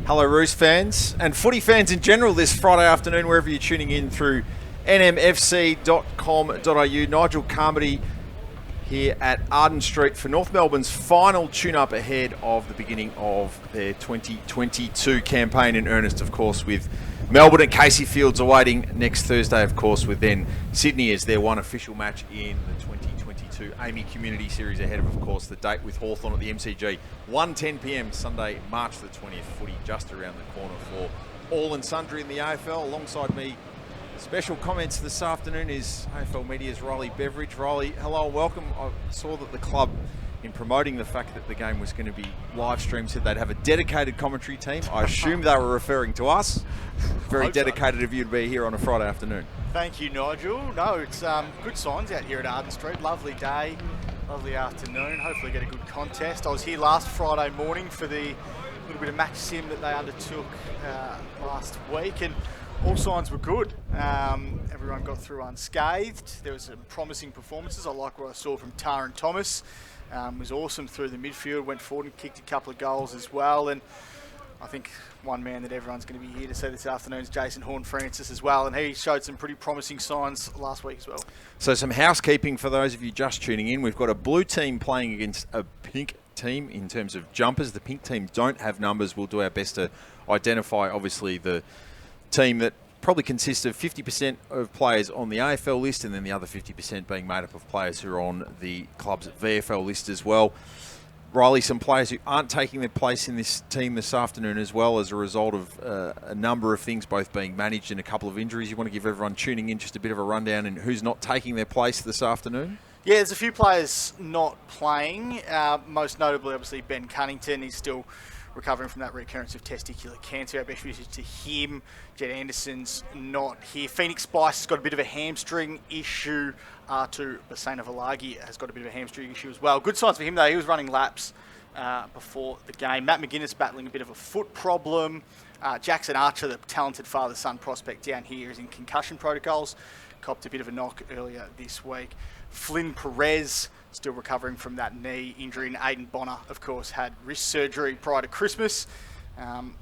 Hello Roos fans and footy fans in general this Friday afternoon, wherever you're tuning in through nmfc.com.au. Nigel, Carmody here at Arden Street for North Melbourne's final tune-up ahead of the beginning of their 2022 campaign in earnest, of course, with Melbourne and Casey Fields awaiting next Thursday, of course, with then Sydney as their one official match in the 2022 AAMI Community Series ahead of course, the date with Hawthorn at the MCG. 1:10 p.m. Sunday, March the 20th, footy just around the corner for all and sundry in the AFL. Alongside me, special comments this afternoon is AFL Media's Beveridge. Riley, hello and welcome. I saw that the club, in promoting the fact that the game was going to be live streamed, said they'd have a dedicated commentary team. I assume they were referring to us. Very dedicated of you to be here on a Friday afternoon. Thank you, Nigel. No, it's good signs out here at Arden Street. Lovely day, lovely afternoon. Hopefully get a good contest. I was here last Friday morning for the little bit of match sim that they undertook last week, and all signs were good. Everyone got through unscathed. There were some promising performances. I like what I saw from Taran Thomas. Was awesome through the midfield, went forward and kicked a couple of goals as well. And I think one man that everyone's going to be here to see this afternoon is Jason Horne-Francis as well, and he showed some pretty promising signs last week as well. So some housekeeping for those of you just tuning in. We've got a blue team playing against a pink team in terms of jumpers. The pink team don't have numbers. We'll do our best to identify, obviously, the team that probably consists of 50% of players on the AFL list and then the other 50% being made up of players who are on the club's VFL list as well. Riley, some players who aren't taking their place in this team this afternoon as well as a result of a number of things both being managed and a couple of injuries. You want to give everyone tuning in just a bit of a rundown in who's not taking their place this afternoon? Yeah, there's a few players not playing, most notably obviously Ben Cunnington. He's still recovering from that recurrence of testicular cancer. Our best wishes to him. Jed Anderson's not here. Phoenix Spice has got a bit of a hamstring issue. R2 Basena Valagi has got a bit of a hamstring issue as well. Good signs for him though. He was running laps before the game. Matt McGuinness battling a bit of a foot problem. Jackson Archer, the talented father-son prospect down here, is in concussion protocols. Copped a bit of a knock earlier this week. Flynn Perez still recovering from that knee injury, and Aidan Bonner, of course, had wrist surgery prior to Christmas.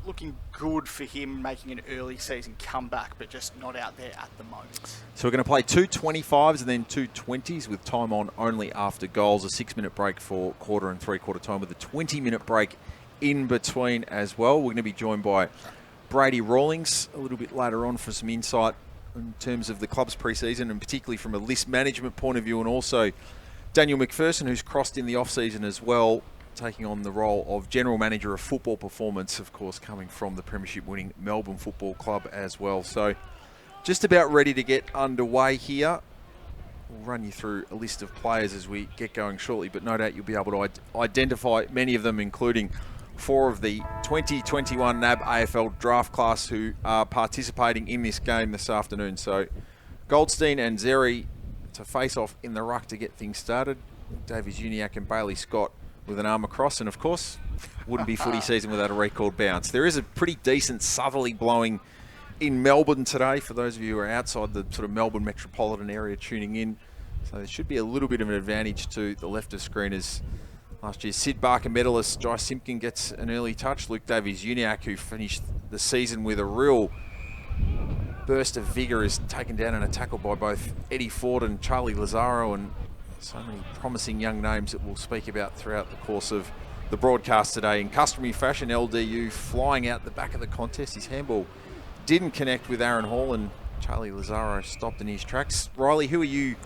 Looking good for him making an early season comeback, but just not out there at the moment. So we're going to play two 25s and then two 20s with time on only after goals. A 6-minute break for quarter and three-quarter time with a 20-minute break in between as well. We're going to be joined by Brady Rawlings a little bit later on for some insight in terms of the club's pre-season and particularly from a list management point of view, and also Daniel McPherson, who's crossed in the off-season as well, taking on the role of General Manager of Football Performance, of course, coming from the Premiership-winning Melbourne Football Club as well. So just about ready to get underway here. We'll run you through a list of players as we get going shortly, but no doubt you'll be able to identify many of them, including 4 of the 2021 NAB AFL draft class who are participating in this game this afternoon. So Goldstein and Zeri to face off in the ruck to get things started. Davies Uniacke and Bailey Scott with an arm across, and of course wouldn't be footy season without a record bounce. There is a pretty decent southerly blowing in Melbourne today for those of you who are outside the sort of Melbourne metropolitan area tuning in, so there should be a little bit of an advantage to the left of screen as last year's Sid Barker medalist Jai Simpkin gets an early touch. Luke Davies Uniacke, who finished the season with a real burst of vigour, is taken down in a tackle by both Eddie Ford and Charlie Lazaro, and so many promising young names that we'll speak about throughout the course of the broadcast today. In customary fashion, LDU flying out the back of the contest. His handball didn't connect with Aaron Hall, and Charlie Lazaro stopped in his tracks. Riley, who are you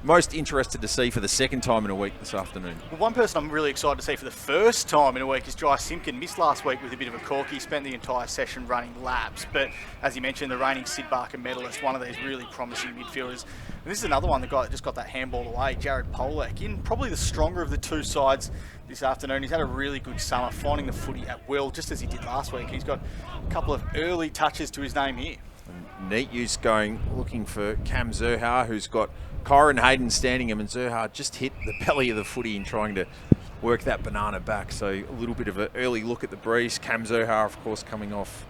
most interested to see for the second time in a week this afternoon? Well, one person I'm really excited to see for the first time in a week is Jai Simpkin. Missed last week with a bit of a cork. He spent the entire session running laps, but as you mentioned, the reigning Sid Barker medalist, one of these really promising midfielders. And this is another one, the guy that just got that handball away, Jared Polak, in probably the stronger of the two sides this afternoon. He's had a really good summer, finding the footy at will, just as he did last week. He's got a couple of early touches to his name here. And neat use going, looking for Cam Zurhar, who's got Kyron Hayden standing him, and Zurhar just hit the belly of the footy in trying to work that banana back. So a little bit of an early look at the breeze. Cam Zurhar, of course, coming off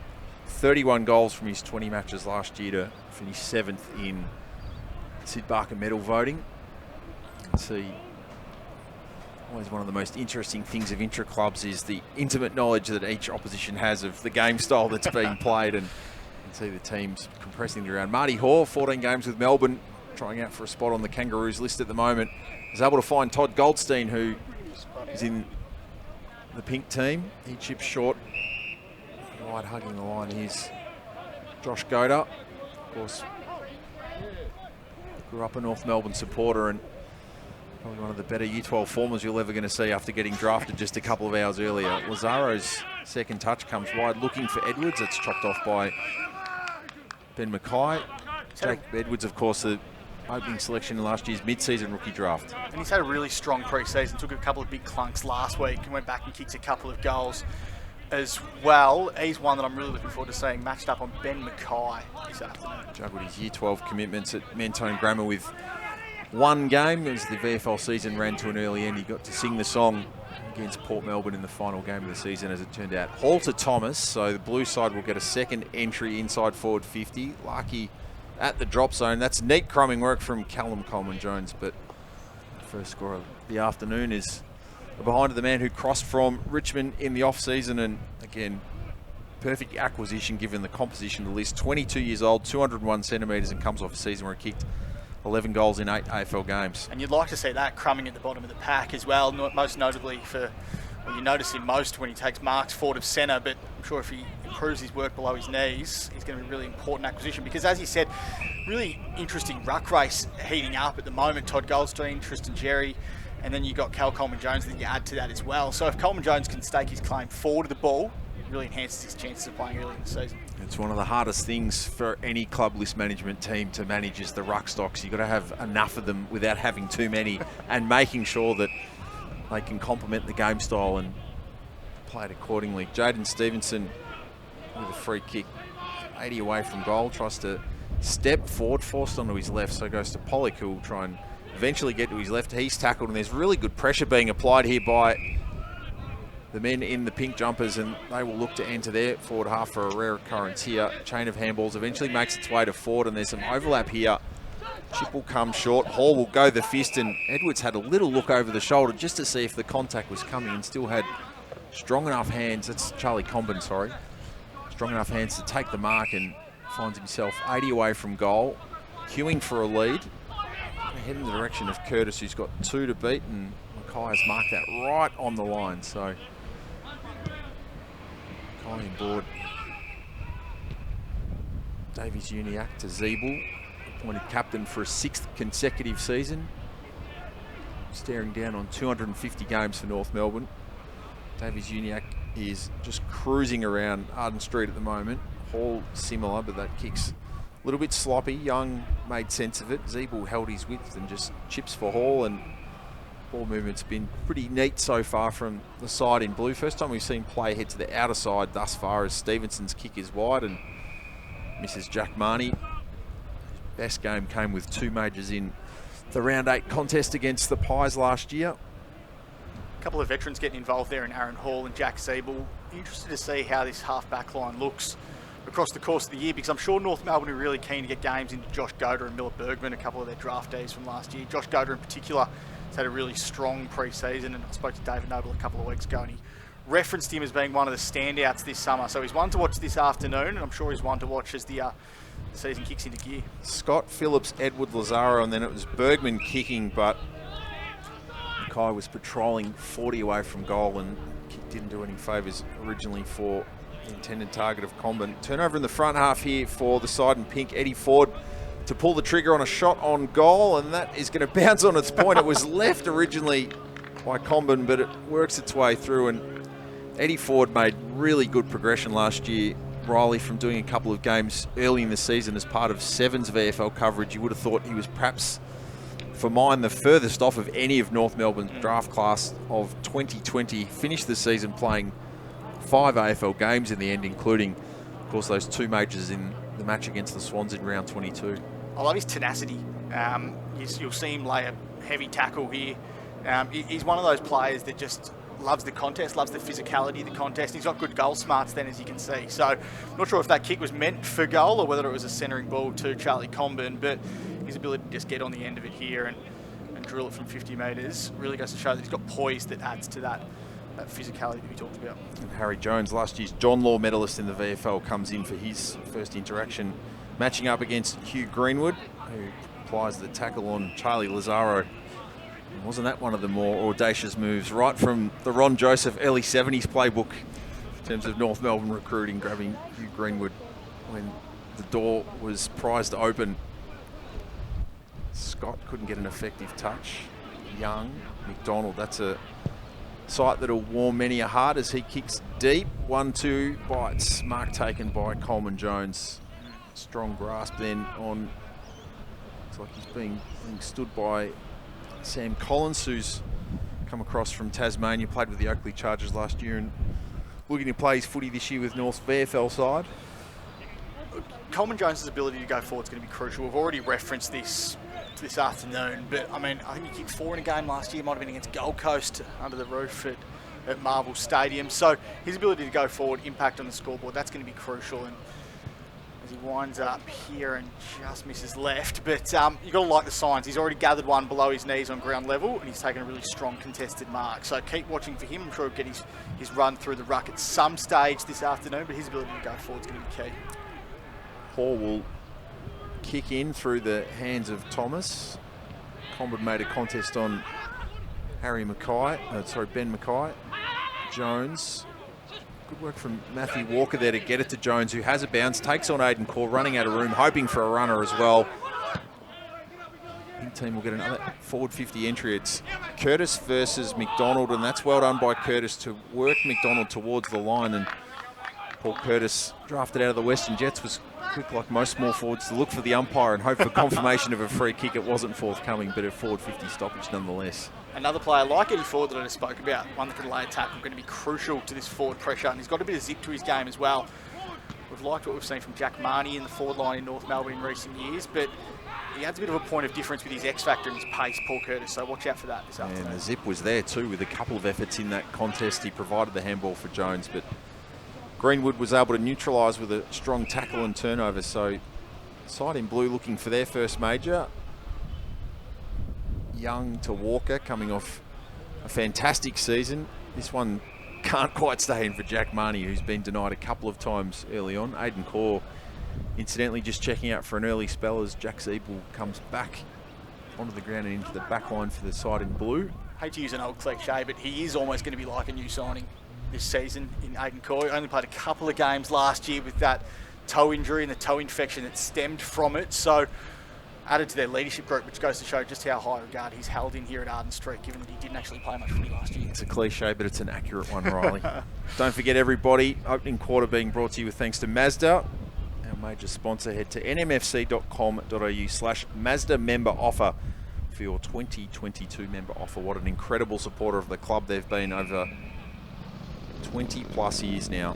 31 goals from his 20 matches last year to finish 7th in Sid Barker medal voting. Let's see Always one of the most interesting things of intra-clubs is the intimate knowledge that each opposition has of the game style that's being played, and you can see the teams compressing it around. Marty Hoare, 14 games with Melbourne, trying out for a spot on the Kangaroos list at the moment, is able to find Todd Goldstein, who is in the pink team. He chips short, wide hugging the line. Here's Josh Goda, of course, grew up a North Melbourne supporter and probably one of the better U12 formers you're ever going to see after getting drafted just a couple of hours earlier. Lazaro's second touch comes wide, looking for Edwards. It's chopped off by Ben Mackay. Jake Edwards, of course, the opening selection in last year's mid-season rookie draft. And he's had a really strong pre-season. Took a couple of big clunks last week and went back and kicked a couple of goals as well. He's one that I'm really looking forward to seeing matched up on Ben Mackay this afternoon. Juggled his Year 12 commitments at Mentone Grammar with one game as the VFL season ran to an early end. He got to sing the song against Port Melbourne in the final game of the season, as it turned out. Hall to Thomas, so the blue side will get a second entry inside forward 50. Larky at the drop zone. That's neat crumbing work from Callum Coleman-Jones, but the first score of the afternoon is behind the man who crossed from Richmond in the off-season, and again, perfect acquisition given the composition of the list. 22 years old, 201 centimetres, and comes off a season where he kicked 11 goals in 8 AFL games. And you'd like to see that crumbing at the bottom of the pack as well, most notably for, well, you notice him most when he takes marks forward of centre, but I'm sure if he improves his work below his knees, he's going to be a really important acquisition because, as you said, really interesting ruck race heating up at the moment. Todd Goldstein, Tristan Jerry, and then you've got Cal Coleman-Jones that you add to that as well. So if Coleman-Jones can stake his claim forward of the ball, it really enhances his chances of playing early in the season. It's one of the hardest things for any club list management team to manage is the ruck stocks. You've got to have enough of them without having too many and making sure that they can complement the game style and play it accordingly. Jaden Stevenson with a free kick, 80 away from goal, tries to step forward, forced onto his left, so goes to Pollock, who will try and eventually get to his left. He's tackled, and there's really good pressure being applied here by the men in the pink jumpers, and they will look to enter their forward half for a rare occurrence here. Chain of handballs eventually makes its way to forward, and there's some overlap here. Chip will come short. Hall will go the fist, and Edwards had a little look over the shoulder just to see if the contact was coming, and still had strong enough hands. That's Charlie Comben, sorry. Strong enough hands to take the mark, and finds himself 80 away from goal, queuing for a lead. Head in the direction of Curtis, who's got 2 to beat, and Mackay has marked that right on the line. So Mackay on board. Davies Uniacke to Zeeble, appointed captain for a 6th consecutive season, staring down on 250 games for North Melbourne. Davies Uniacke is just cruising around Arden Street at the moment. Hall similar, but that kick's a little bit sloppy. Young made sense of it. Zeeble held his width and just chips for Hall, and ball movement's been pretty neat so far from the side in blue. First time we've seen play head to the outer side thus far, as Stevenson's kick is wide and misses Jack Marnie. Best game came with 2 majors in the round 8 contest against the Pies last year. A couple of veterans getting involved there in Aaron Hall and Jack Zeeble. Interested to see how this half-back line looks across the course of the year, because I'm sure North Melbourne are really keen to get games into Josh Goda and Miller Bergman, a couple of their draftees from last year. Josh Goda in particular has had a really strong pre-season, and I spoke to David Noble a couple of weeks ago, and he referenced him as being one of the standouts this summer. So he's one to watch this afternoon, and I'm sure he's one to watch as the season kicks into gear. Scott, Phillips, Edward, Lazaro, and then it was Bergman kicking, but Mackay was patrolling 40 away from goal, and kick didn't do any favours originally for the intended target of Comben. Turnover in the front half here for the side in pink. Eddie Ford to pull the trigger on a shot on goal, and that is going to bounce on its point. It was left originally by Comben, but it works its way through, and Eddie Ford made really good progression last year, Riley, from doing a couple of games early in the season as part of Sevens VFL coverage. You would have thought he was perhaps, for mine, the furthest off of any of North Melbourne's draft class of 2020. Finished the season playing 5 AFL games in the end, including, of course, those 2 majors in the match against the Swans in round 22. I love his tenacity. You'll see him lay a heavy tackle here. He's one of those players that just loves the contest, loves the physicality of the contest. He's got good goal smarts then, as you can see. So I'm not sure if that kick was meant for goal or whether it was a centering ball to Charlie Comben, but his ability to just get on the end of it here and drill it from 50 metres. Really goes to show that he's got poise that adds to that physicality that we talked about. And Harry Jones, last year's John Law medalist in the VFL, comes in for his first interaction, matching up against Hugh Greenwood, who applies the tackle on Charlie Lazaro. Wasn't that one of the more audacious moves, right from the Ron Joseph early 70s playbook in terms of North Melbourne recruiting, grabbing Hugh Greenwood when the door was prized open. Scott couldn't get an effective touch. Young, McDonald, that's a sight that'll warm many a heart as he kicks deep. 1-2 bites, mark taken by Coleman Jones. Strong grasp then on, looks like he's being stood by Sam Collins, who's come across from Tasmania, played with the Oakley Chargers last year and looking to play his footy this year with North's VFL side. Coleman Jones' ability to go forward is going to be crucial. We've already referenced this afternoon, but I mean, I think he kicked 4 in a game last year, might have been against Gold Coast under the roof at Marvel Stadium. So his ability to go forward, impact on the scoreboard, that's going to be crucial. And as he winds up here and just misses left, but you've got to like the signs. He's already gathered one below his knees on ground level, and he's taken a really strong contested mark. So keep watching for him. I'm sure he'll get his run through the ruck at some stage this afternoon, but his ability to go forward is going to be key. Hall will kick in through the hands of Thomas. Combard made a contest on Ben Mackay. Jones. Good work from Matthew Walker there to get it to Jones, who has a bounce, takes on Aidan Core, running out of room, hoping for a runner as well. Big team will get another forward 50 entry. It's Curtis versus McDonald, and that's well done by Curtis to work McDonald towards the line. And Paul Curtis, drafted out of the Western Jets, was quick like most small forwards to look for the umpire and hope for confirmation of a free kick. It wasn't forthcoming, but a forward 50 stoppage nonetheless. Another player like Eddie Ford that I just spoke about, one that can lay a tackle, going to be crucial to this forward pressure, and he's got a bit of zip to his game as well. We've liked what we've seen from Jack Marnie in the forward line in North Melbourne in recent years, but he adds a bit of a point of difference with his X factor and his pace, Paul Curtis, so watch out for that this afternoon. And the zip was there too with a couple of efforts in that contest. He provided the handball for Jones, but Greenwood was able to neutralise with a strong tackle and turnover. So side in blue looking for their first major. Young to Walker, coming off a fantastic season. This one can't quite stay in for Jack Marnie, who's been denied a couple of times early on. Aidan Core, incidentally, just checking out for an early spell as Jack Siebel comes back onto the ground and into the back line for the side in blue. Hate to use an old cliche, but he is almost going to be like a new signing this season in Aidan Core. He only played a couple of games last year with that toe injury and the toe infection that stemmed from it. So added to their leadership group, which goes to show just how high regard he's held in here at Arden Street, given that he didn't actually play much for me last year. It's a cliche, but it's an accurate one, Riley. Don't forget, everybody, opening quarter being brought to you with thanks to Mazda, our major sponsor. Head to nmfc.com.au/Mazda member offer for your 2022 member offer. What an incredible supporter of the club they've been over 20 plus years now.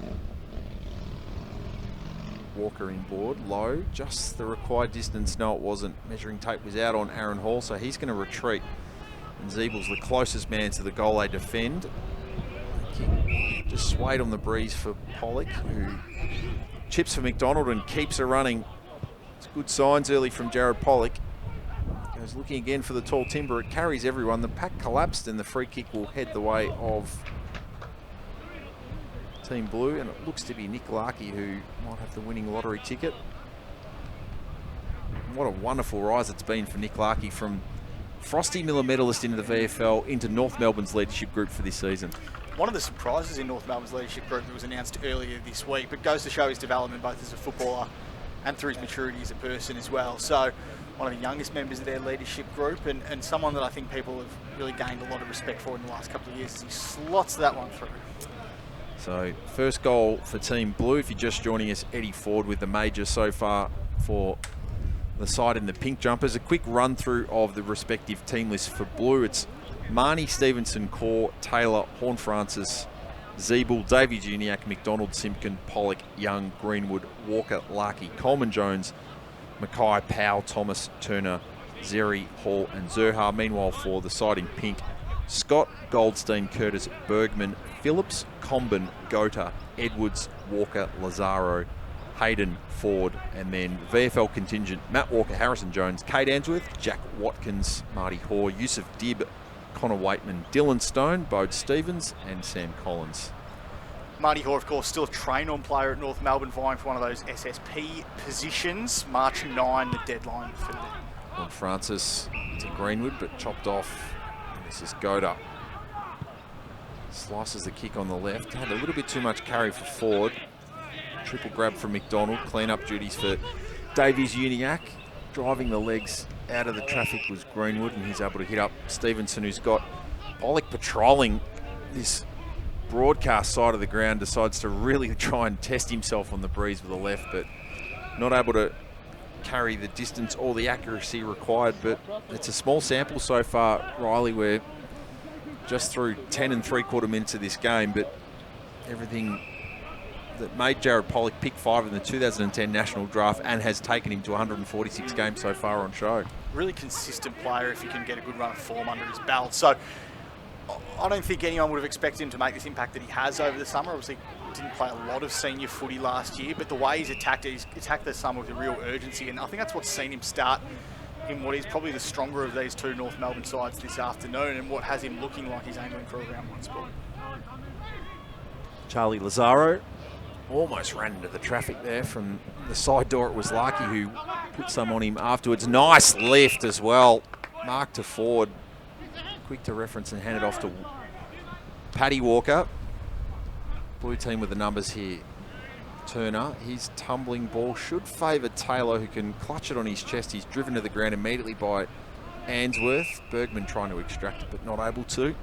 Walker inboard, low, just the required distance. No, it wasn't. Measuring tape was out on Aaron Hall, so he's going to retreat. And Ziebel's the closest man to the goal they defend. Just swayed on the breeze for Pollock, who chips for McDonald and keeps her running. It's good signs early from Jared Pollock. Goes looking again for the tall timber. It carries everyone. The pack collapsed and the free kick will head the way of Team Blue, and it looks to be Nick Larkey who might have the winning lottery ticket. And what a wonderful rise it's been for Nick Larkey from Frosty Miller medalist into the VFL into North Melbourne's leadership group for this season. One of the surprises in North Melbourne's leadership group that was announced earlier this week, but goes to show his development both as a footballer and through his maturity as a person as well. So one of the youngest members of their leadership group, and someone that I think people have really gained a lot of respect for in the last couple of years as he slots that one through. So first goal for Team Blue. If you're just joining us, Eddie Ford with the major so far for the side in the pink jumpers. A quick run through of the respective team list for Blue. It's Marnie, Stevenson, Core, Taylor, Horne-Francis, Ziebel, Davey Juniac, McDonald, Simpkin, Pollock, Young, Greenwood, Walker, Larkey, Coleman Jones, Mackay, Powell, Thomas, Turner, Zeri, Hall and Zerha. Meanwhile for the side in pink, Scott, Goldstein, Curtis, Bergman, Phillips, Comben, Gota, Edwards, Walker, Lazaro, Hayden, Ford, and then VFL contingent, Matt Walker, Harrison Jones, Kate Answorth, Jack Watkins, Marty Hoare, Yusuf Dibb, Connor Waitman, Dylan Stone, Bode Stevens, and Sam Collins. Marty Hoare, of course, still a train-on player at North Melbourne, vying for one of those SSP positions. March 9, the deadline for them. Horne-Francis to Greenwood, but chopped off. And this is Goda. Slices the kick on the left. Had a little bit too much carry for Ford. Triple grab from McDonald. Clean-up duties for Davies Uniacke. Driving the legs out of the traffic was Greenwood, and he's able to hit up Stevenson, who's got Pollock patrolling this broadcast side of the ground. Decides to really try and test himself on the breeze with the left, but not able to carry the distance or the accuracy required. But it's a small sample so far, Riley. We're just through 10 3/4 minutes of this game, but everything that made Jared Pollock pick 5 in the 2010 National Draft and has taken him to 146 games so far on show. Really consistent player if he can get a good run of form under his belt. So I don't think anyone would have expected him to make this impact that he has over the summer. Obviously didn't play a lot of senior footy last year, but the way he's attacked the summer with a real urgency, and I think that's what's seen him start in what is probably the stronger of these two North Melbourne sides this afternoon, and what has him looking like he's aiming for a round 1 spot. Charlie Lazaro almost ran into the traffic there from the side door. It was Larky who put some on him afterwards. Nice lift as well. Mark to Ford. Quick to reference and hand it off to Paddy Walker. Blue team with the numbers here. Turner, his tumbling ball should favour Taylor, who can clutch it on his chest. He's driven to the ground immediately by Answorth. Bergman trying to extract it but not able to.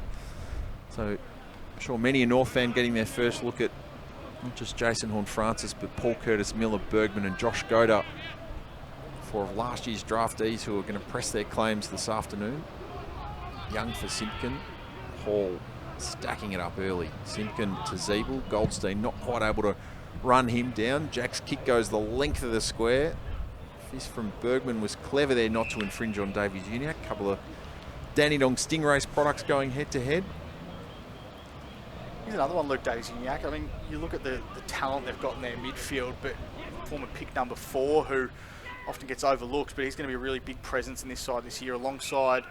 So I'm sure many a North fan getting their first look at not just Jason Horne-Francis, but Paul Curtis Miller, Bergman and Josh Goda, 4 of last year's draftees who are going to press their claims this afternoon. Young for Simpkin. Hall stacking it up early. Simpkin to Zeeble. Goldstein not quite able to run him down. Jack's kick goes the length of the square. Fist from Bergman was clever there not to infringe on Davies Uniacke. A couple of Dandenong Stingrays products going head to head. Here's another one, Luke Davies Uniacke. I mean, you look at the talent they've got in their midfield, but former pick number 4, who often gets overlooked, but he's going to be a really big presence in this side this year, alongside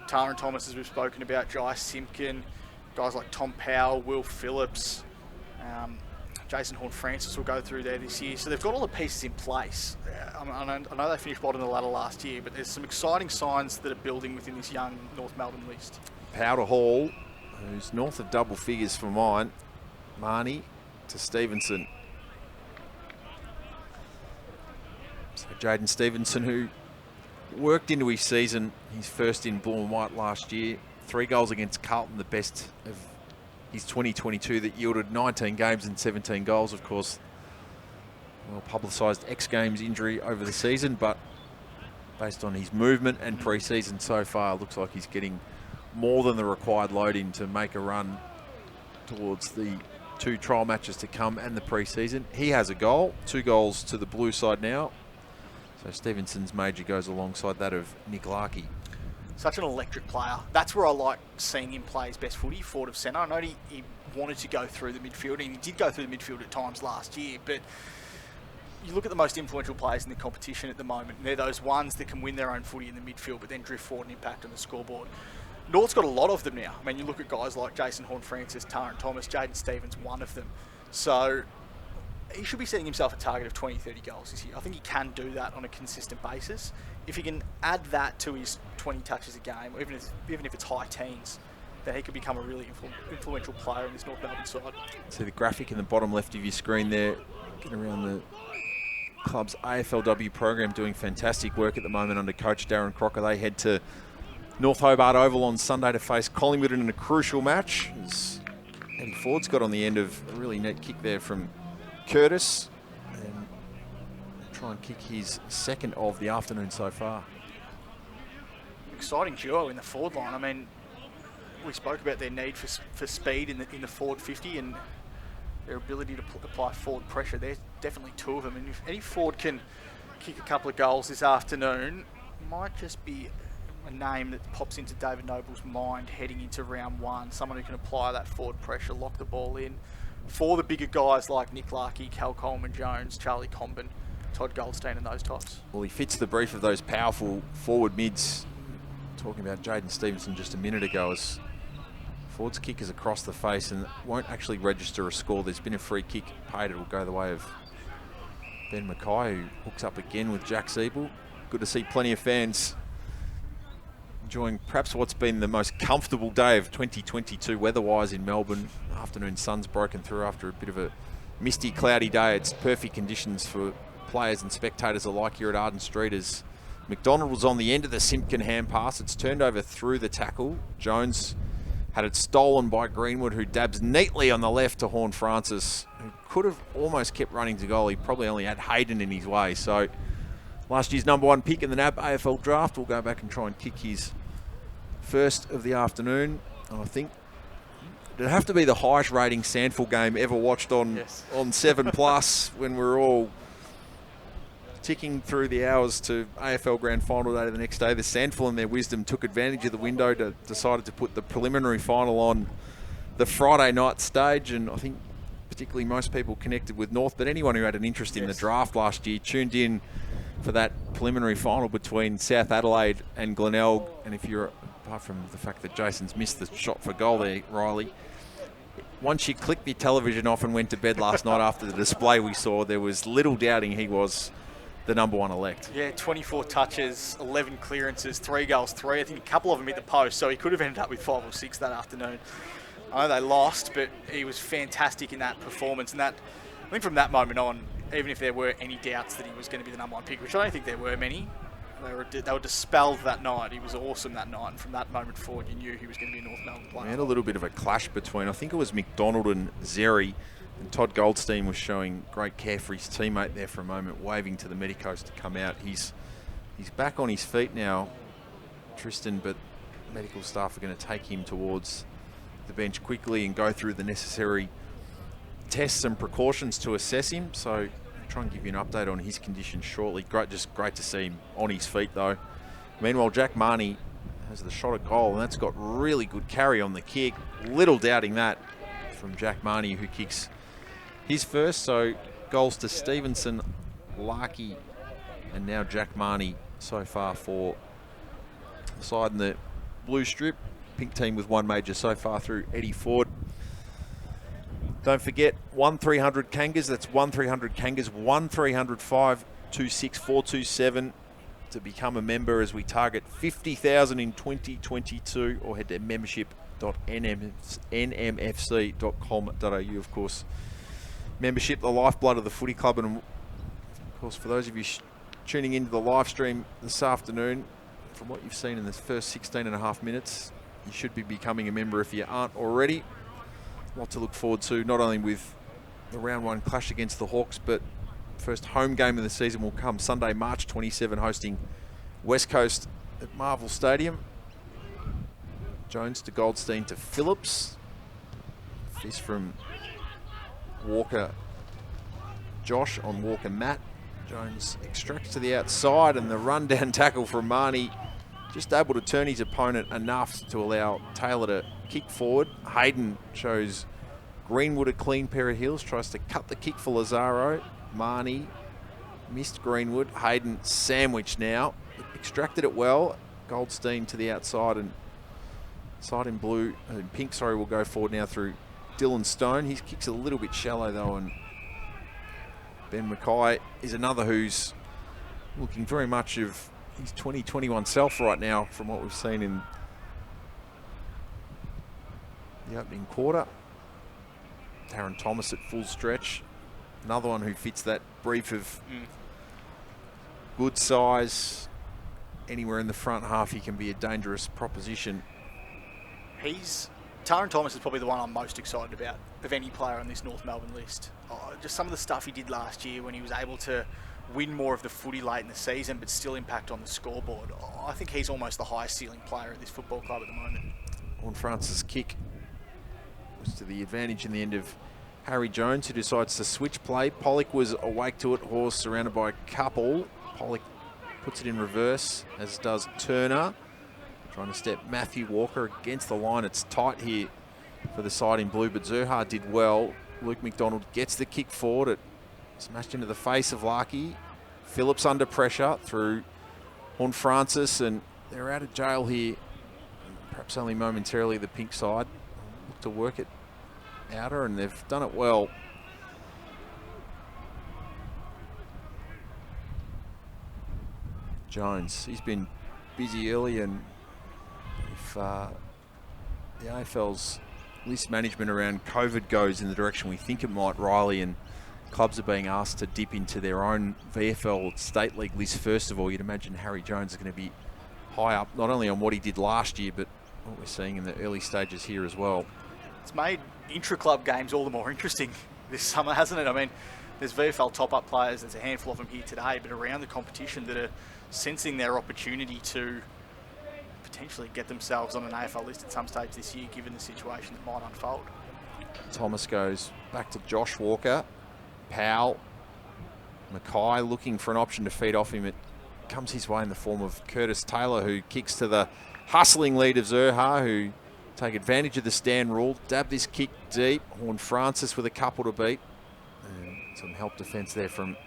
Taran Thomas, as we've spoken about, Jai Simpkin, guys like Tom Powell, Will Phillips, Jason Horne-Francis will go through there this year. So they've got all the pieces in place. I know they finished bottom of the ladder last year, but there's some exciting signs that are building within this young North Melbourne list. Powder Hall, who's north of double figures for mine. Marnie to Stevenson. So Jaden Stevenson, who worked into his season, his first in blue and white last year. 3 goals against Carlton, the best of his 2022, that yielded 19 games and 17 goals. Of course, well publicised X Games injury over the season, but based on his movement and pre-season so far, looks like he's getting more than the required load in to make a run towards the 2 trial matches to come and the pre-season. He has a goal, 2 goals to the blue side now. So Stevenson's major goes alongside that of Nick Larkey. Such an electric player. That's where I like seeing him play his best footy, forward of centre. I know he wanted to go through the midfield, and he did go through the midfield at times last year, but you look at the most influential players in the competition at the moment, and they're those ones that can win their own footy in the midfield, but then drift forward and impact on the scoreboard. North's got a lot of them now. I mean, you look at guys like Jason Horne-Francis, Taran Thomas, Jaden Stevens, one of them. So he should be setting himself a target of 20, 30 goals this year. I think he can do that on a consistent basis. If he can add that to his 20 touches a game, or even if it's high teens, then he could become a really influential player in this North Melbourne side. See the graphic in the bottom left of your screen there, getting around the club's AFLW program, doing fantastic work at the moment under coach Darren Crocker. They head to North Hobart Oval on Sunday to face Collingwood in a crucial match. As Eddie Ford's got on the end of a really neat kick there from Curtis, and try and kick his second of the afternoon so far. Exciting duo in the forward line. I mean, we spoke about their need for speed in the forward 50 and their ability to apply forward pressure. There's definitely 2 of them, and if Eddie Ford can kick a couple of goals this afternoon, might just be a name that pops into David Noble's mind heading into round 1. Someone who can apply that forward pressure, lock the ball in, for the bigger guys like Nick Larkey, Cal Coleman-Jones, Charlie Comben, Todd Goldstein and those types. Well, he fits the brief of those powerful forward mids. Talking about Jaden Stevenson just a minute ago, as Ford's kick is across the face and won't actually register a score. There's been a free kick paid. It will go the way of Ben Mackay, who hooks up again with Jack Siebel. Good to see plenty of fans enjoying perhaps what's been the most comfortable day of 2022 weather-wise in Melbourne. Afternoon sun's broken through after a bit of a misty, cloudy day. It's perfect conditions for players and spectators alike here at Arden Street, as McDonald was on the end of the Simpkin hand pass. It's turned over through the tackle. Jones had it stolen by Greenwood, who dabs neatly on the left to Horne-Francis, who could have almost kept running to goal. He probably only had Hayden in his way. So last year's #1 pick in the NAB AFL draft will go back and try and kick his first of the afternoon. And I think it'd have to be the highest rating Sandful game ever watched on 7+ when we're all ticking through the hours to AFL Grand Final day the next day. The Sandful, in their wisdom, took advantage of the window, decided to put the preliminary final on the Friday night stage, and I think particularly most people connected with North, but anyone who had an interest in the draft last year tuned in for that preliminary final between South Adelaide and Glenelg. And if you're, apart from the fact that Jason's missed the shot for goal there, Riley, once you clicked your television off and went to bed last night after the display we saw, there was little doubting he was the #1 elect. Yeah, 24 touches, 11 clearances, 3 goals, 3. I think a couple of them hit the post, so he could have ended up with 5 or 6 that afternoon. I know they lost, but he was fantastic in that performance. And that, I think from that moment on, even if there were any doubts that he was going to be the #1 pick, which I don't think there were many, they were dispelled that night. He was awesome that night, and from that moment forward, you knew he was going to be a North Melbourne player. We had a little bit of a clash between, I think it was McDonald and Zeri, and Todd Goldstein was showing great care for his teammate there for a moment, waving to the medicos to come out. He's back on his feet now, Tristan, but medical staff are going to take him towards the bench quickly and go through the necessary tests and precautions to assess him. So I'll try and give you an update on his condition shortly. Just great to see him on his feet though. Meanwhile, Jack Marnie has the shot at goal, and that's got really good carry on the kick. Little doubting that from Jack Marnie, who kicks his first. So goals to Stevenson, Larkey, and now Jack Marnie so far for the side in the blue strip. Pink team with 1 major so far through Eddie Ford. Don't forget, 1300 Kangas. That's 1300 Kangas. 1300 526 427 to become a member as we target 50,000 in 2022, or head to membership.nmfc.com.au, of course. Membership, the lifeblood of the footy club. And of course, for those of you tuning into the live stream this afternoon, from what you've seen in the first 16.5 minutes, you should be becoming a member if you aren't already. A lot to look forward to, not only with the round 1 clash against the Hawks, but first home game of the season will come Sunday, March 27, hosting West Coast at Marvel Stadium. Jones to Goldstein to Phillips. Fist from Walker Josh on Walker Matt. Jones extracts to the outside, and the rundown tackle from Marnie, just able to turn his opponent enough to allow Taylor to kick forward. Hayden shows Greenwood a clean pair of heels, tries to cut the kick for Lazaro. Marnie missed Greenwood. Hayden sandwiched now, extracted it well. Goldstein to the outside, and side in blue, pink, sorry, will go forward now through Dylan Stone. His kick's a little bit shallow though, and Ben Mackay is another who's looking very much of his 2021 self right now from what we've seen in the opening quarter. Darren Thomas at full stretch. Another one who fits that brief of good size. Anywhere in the front half, he can be a dangerous proposition. Taron Thomas is probably the one I'm most excited about of any player on this North Melbourne list. Just some of the stuff he did last year when he was able to win more of the footy late in the season but still impact on the scoreboard. I think he's almost the highest ceiling player at this football club at the moment. Horne-Francis' kick was to the advantage in the end of Harry Jones, who decides to switch play. Pollock was awake to it. Horse surrounded by a couple. Pollock puts it in reverse, as does Turner. Trying to step Matthew Walker against the line. It's tight here for the side in blue, but Zurhar did well. Luke McDonald gets the kick forward. It smashed into the face of Larky. Phillips under pressure through Horne-Francis, and they're out of jail here. Perhaps only momentarily, the pink side. Look to work it outer, and they've done it well. Jones, he's been busy early, and if the AFL's list management around COVID goes in the direction we think it might, Riley, and clubs are being asked to dip into their own VFL State League list first of all, you'd imagine Harry Jones is going to be high up, not only on what he did last year, but what we're seeing in the early stages here as well. It's made intra-club games all the more interesting this summer, hasn't it? I mean, there's VFL top-up players, there's a handful of them here today, but around the competition that are sensing their opportunity to potentially get themselves on an AFL list at some stage this year, given the situation that might unfold. Thomas goes back to Josh Walker. Powell. Mackay looking for an option to feed off him. It comes his way in the form of Curtis Taylor, who kicks to the hustling lead of Zurhaar, who take advantage of the stand rule. Dab this kick deep. Horne-Francis with a couple to beat. And some help defence there from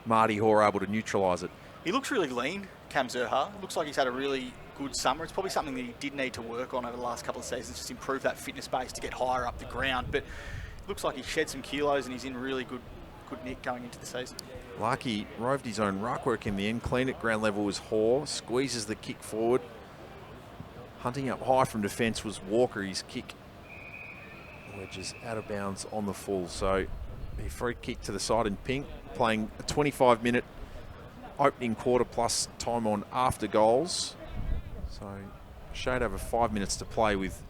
Marty Hoare, able to neutralise it. He looks really lean, Cam Zurhaar. Looks like he's had a really good summer. It's probably something that he did need to work on over the last couple of seasons, just improve that fitness base to get higher up the ground. But it looks like he's shed some kilos and he's in really good nick going into the season. Larky roved his own ruck work in the end. Clean at ground level was Hoare. Squeezes the kick forward. Hunting up high from defence was Walker. His kick wedges out of bounds on the full. So a free kick to the side in pink. Playing a 25-minute opening quarter plus time on after goals. So shade over 5 minutes to play with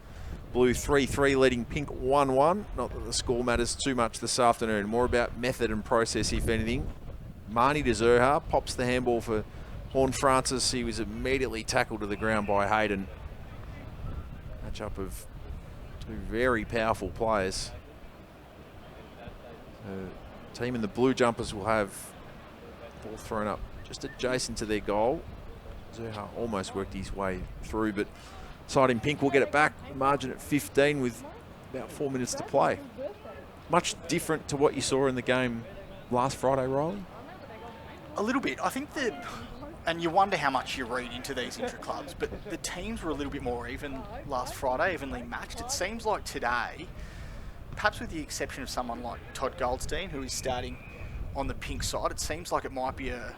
Blue 3-3 leading Pink 1-1. Not that the score matters too much this afternoon. More about method and process, if anything. Marnie to Zurhaar pops the handball for Horne-Francis. He was immediately tackled to the ground by Hayden. Matchup of two very powerful players. The team in the blue jumpers will have ball thrown up just adjacent to their goal. Zurhaar almost worked his way through, but side in pink will get it back. Margin at 15 with about 4 minutes to play. Much different to what you saw in the game last Friday, Riley? A little bit. I think and you wonder how much you read into these intra-clubs, but the teams were a little bit more even last Friday, evenly matched. It seems like today, perhaps with the exception of someone like Todd Goldstein, who is starting on the pink side, it seems like it might be a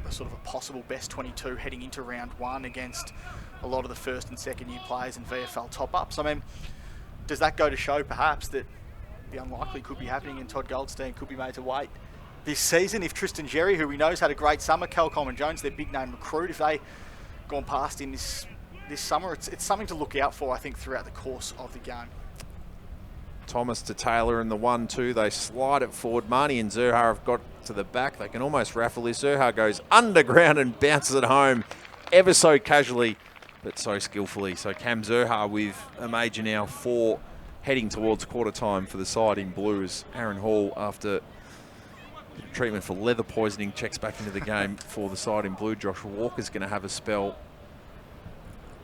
sort of a possible best 22 heading into round one against a lot of the first and second year players in VFL top-ups. I mean, does that go to show perhaps that the unlikely could be happening and Todd Goldstein could be made to wait this season if Tristan Jerry, who we know has had a great summer, Cal Coleman-Jones, their big name recruit, if they gone past in this summer, it's something to look out for, I think, throughout the course of the game. Thomas to Taylor in the 1-2. They slide it forward. Marnie and Zurhaar have got to the back. They can almost raffle this. Zurhaar goes underground and bounces it home ever so casually, but so skillfully. So Cam Zurhaar with a major now 4 heading towards quarter time for the side in blue as Aaron Hall, after treatment for leather poisoning, checks back into the game for the side in blue. Joshua Walker's going to have a spell.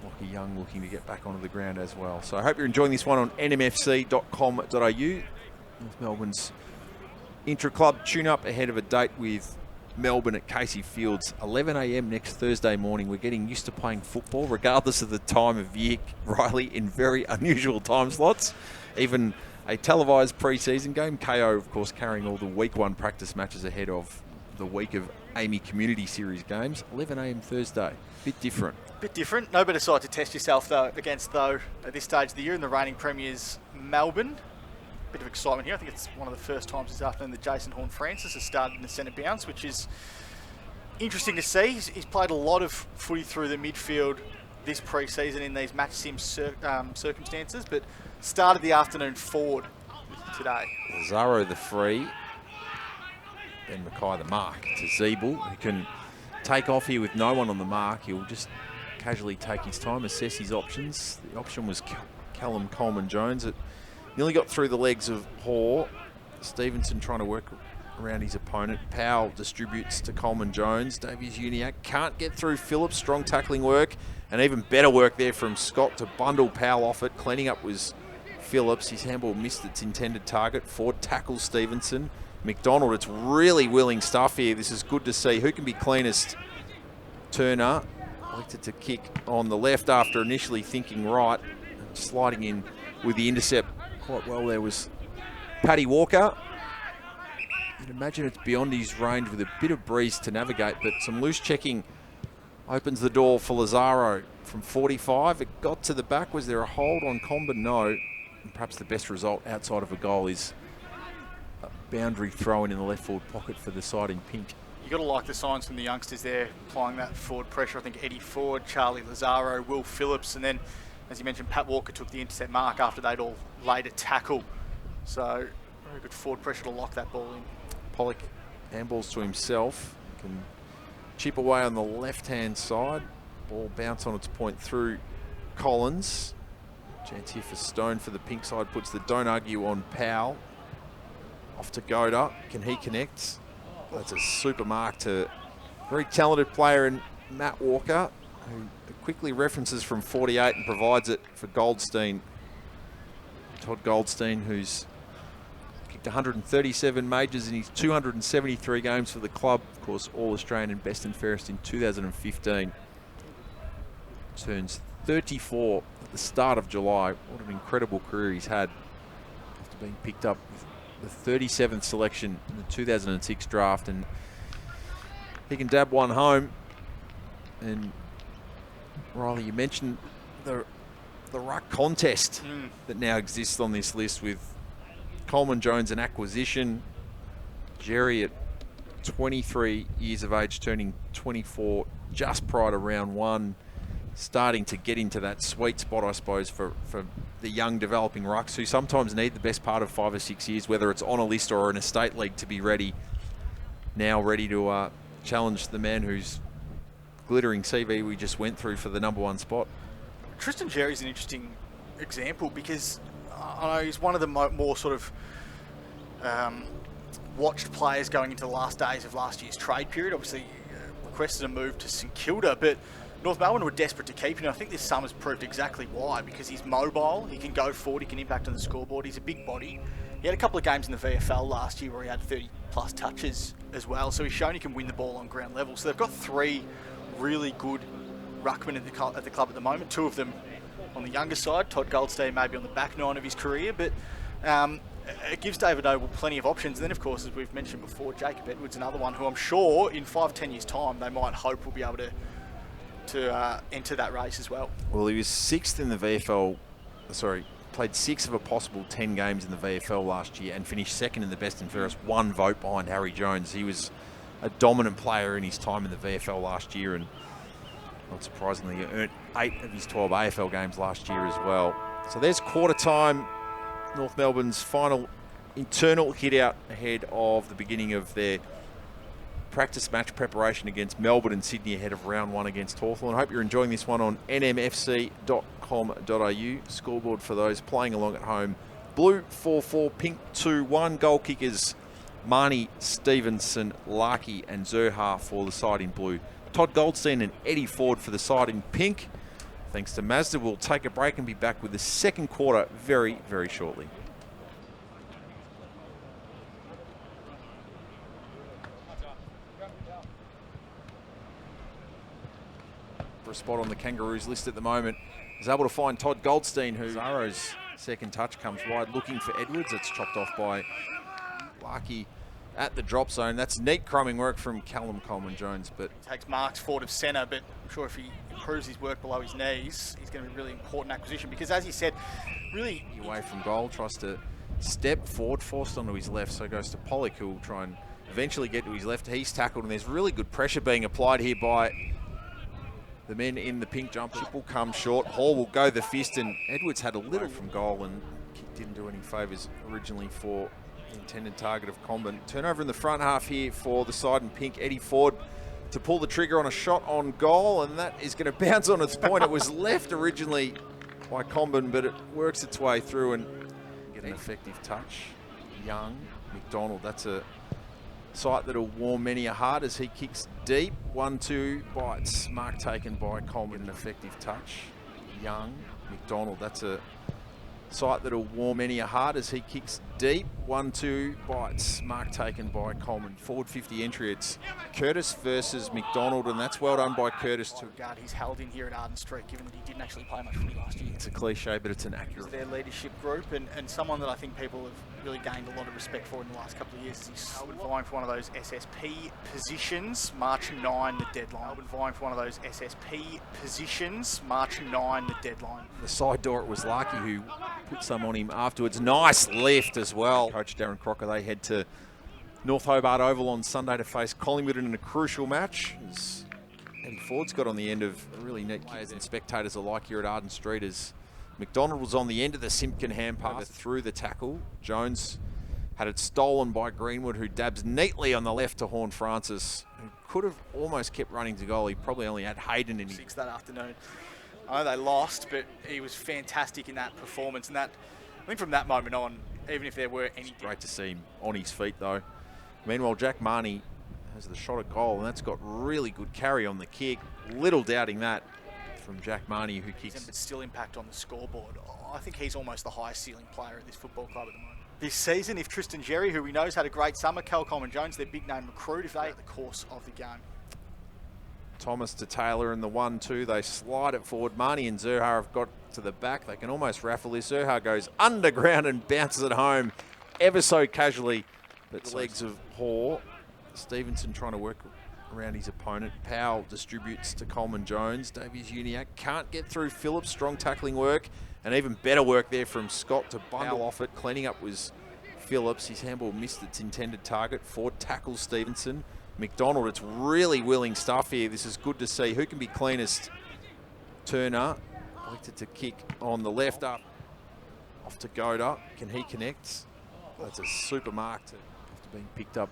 Lockie Young looking to get back onto the ground as well. So I hope you're enjoying this one on nmfc.com.au. North Melbourne's intra-club tune-up ahead of a date with Melbourne at Casey Fields, 11 a.m. next Thursday morning. We're getting used to playing football, regardless of the time of year, Riley, in very unusual time slots. Even a televised pre-season game. KO, of course, carrying all the week 1 practice matches ahead of the week of Amy Community Series games. 11 a.m. Thursday. Bit different. Bit different. No better side to test yourself against at this stage of the year in the reigning premiers, Melbourne. Bit of excitement here. I think it's one of the first times this afternoon that Jason Horne-Francis has started in the centre bounce, which is interesting to see. He's played a lot of footy through the midfield this pre-season in these match sim circumstances, but started the afternoon forward today. Lazaro the free. Ben Mackay the mark to Zeeble, who can take off here with no one on the mark. He'll just casually take his time, assess his options. The option was Callum Coleman-Jones. It nearly got through the legs of Hoare. Stevenson trying to work around his opponent. Powell distributes to Coleman-Jones. Davies Uniacke can't get through Phillips. Strong tackling work, and even better work there from Scott to bundle Powell off it. Cleaning up was Phillips. His handball missed its intended target. Ford tackles Stevenson. McDonald, it's really willing stuff here. This is good to see. Who can be cleanest? Turner elected to kick on the left after initially thinking right. And sliding in with the intercept quite well there was Paddy Walker. You'd imagine it's beyond his range with a bit of breeze to navigate, but some loose checking opens the door for Lazaro from 45. It got to the back. Was there a hold on Comben? No. And perhaps the best result outside of a goal is a boundary throw-in the left forward pocket for the side in pink. You've got to like the signs from the youngsters there, applying that forward pressure. I think Eddie Ford, Charlie Lazaro, Will Phillips, and then, as you mentioned, Pat Walker took the intercept mark after they'd all laid a tackle. So, very good forward pressure to lock that ball in. Pollock handballs to himself. Can chip away on the left-hand side. Ball bounce on its point through Collins. Chance here for Stone for the pink side. Puts the don't argue on Powell. Off to Goda. Can he connect? That's a super mark to a very talented player in Matt Walker, who quickly references from 48 and provides it for Goldstein. Todd Goldstein, who's kicked 137 majors in his 273 games for the club. Of course, All-Australian and best and fairest in 2015. Turns 34 at the start of July. What an incredible career he's had after being picked up with the 37th selection in the 2006 draft, and he can dab one home. And Riley, you mentioned the ruck contest that now exists on this list with Coleman Jones an acquisition, Jerry at 23 years of age, turning 24 just prior to round one, starting to get into that sweet spot, I suppose, for the young developing rucks who sometimes need the best part of 5 or 6 years, whether it's on a list or in a state league, to be ready to challenge the man whose glittering CV we just went through for the #1 spot. Tristan Jerry's an interesting example because I know he's one of the more sort of watched players going into the last days of last year's trade period. Obviously requested a move to St Kilda, but North Melbourne were desperate to keep him. I think this summer's proved exactly why, because he's mobile, he can go forward, he can impact on the scoreboard, he's a big body. He had a couple of games in the VFL last year where he had 30 plus touches as well, so he's shown he can win the ball on ground level. So they've got 3 really good ruckmen at the club at the moment, 2 of them on the younger side. Todd Goldstein maybe on the back 9 of his career, but it gives David Noble plenty of options. And then, of course, as we've mentioned before, Jacob Edwards, another one who I'm sure in 5-10 years' time they might hope will be able to enter that race as well. Well, he was 6th in the VFL, played 6 of a possible 10 games in the VFL last year and finished 2nd in the best and fairest, 1 vote behind Harry Jones. He was a dominant player in his time in the VFL last year, and not surprisingly, he earned 8 of his 12 AFL games last year as well. So there's quarter time, North Melbourne's final internal hit out ahead of the beginning of their practice match preparation against Melbourne and Sydney ahead of round 1 against Hawthorn. I hope you're enjoying this one on nmfc.com.au. Scoreboard for those playing along at home: blue 4-4, pink 2-1. Goal kickers Marnie, Stevenson, Larkey and Zerha for the side in blue. Todd Goldstein and Eddie Ford for the side in pink. Thanks to Mazda, we'll take a break and be back with the second quarter very, very shortly. For a spot on the Kangaroos list at the moment, is able to find Todd Goldstein, who Zaro's second touch comes wide, looking for Edwards. It's chopped off by Larkey at the drop zone. That's neat crumbing work from Callum Coleman-Jones, but He takes marks forward of centre, but I'm sure if he improves his work below his knees, he's going to be a really important acquisition because, as he said, really away from goal, tries to step forward, forced onto his left, so goes to Pollock, who will try and eventually get to his left. He's tackled, and there's really good pressure being applied here by the men in the pink jumper. Chip will come short. Hall will go the fist, and Edwards had a little from goal and didn't do any favours originally for the intended target of Comben. Turnover in the front half here for the side in pink. Eddie Ford to pull the trigger on a shot on goal, and that is going to bounce on its point. It was left originally by Comben, but it works its way through and get an effective touch. Young, McDonald, that's a sight that'll warm many a heart as he kicks deep. 1-2 bites. Mark taken by Coleman. An effective touch. Young, McDonald, that's a sight that'll warm many a heart as he kicks deep. 1-2 bites. Mark taken by Coleman. Forward 50 entry. It's Curtis versus McDonald, and that's well done by Curtis too. He's held in here at Arden Street, given that he didn't actually play much footy last year. It's a cliche, but it's an accurate. Their leadership group, and someone that I think people have really gained a lot of respect for in the last couple of years. He's vying for one of those SSP positions. March 9, the deadline. Vying for one of those SSP positions. March 9, the deadline. The side door, it was Larky who put some on him afterwards. Nice lift as well. Coach Darren Crocker, they head to North Hobart Oval on Sunday to face Collingwood in a crucial match. As Eddie Ford's got on the end of a really neat players and spectators alike here at Arden Street as McDonald was on the end of the Simpkin hand pass through the tackle. Jones had it stolen by Greenwood, who dabs neatly on the left to Horne-Francis, who could have almost kept running to goal. He probably only had Hayden in his 6 that afternoon. I know they lost, but he was fantastic in that performance. And that, I think from that moment on, even if there were any... Great to see him on his feet, though. Meanwhile, Jack Marnie has the shot at goal, and that's got really good carry on the kick. Little doubting that from Jack Marnie, who kicks. But still impact on the scoreboard. I think he's almost the highest ceiling player at this football club at the moment. This season, if Tristan Jerry, who we know has had a great summer, Cal Coleman Jones, their big name recruit, if they at the course of the game. Thomas to Taylor in the 1-2. They slide it forward. Marnie and Zurhar have got to the back. They can almost raffle this. Zurhar goes underground and bounces it home ever so casually. But the legs of Hoare. Stevenson trying to work around his opponent. Powell distributes to Coleman Jones. Davies Uniac can't get through Phillips. Strong tackling work. And even better work there from Scott to bundle off it. Cleaning up was Phillips. His handball missed its intended target. Ford tackles Stevenson. McDonald, it's really willing stuff here. This is good to see. Who can be cleanest? Turner elected to kick on the left up. Off to Goda. Can he connect? That's a super mark after being picked up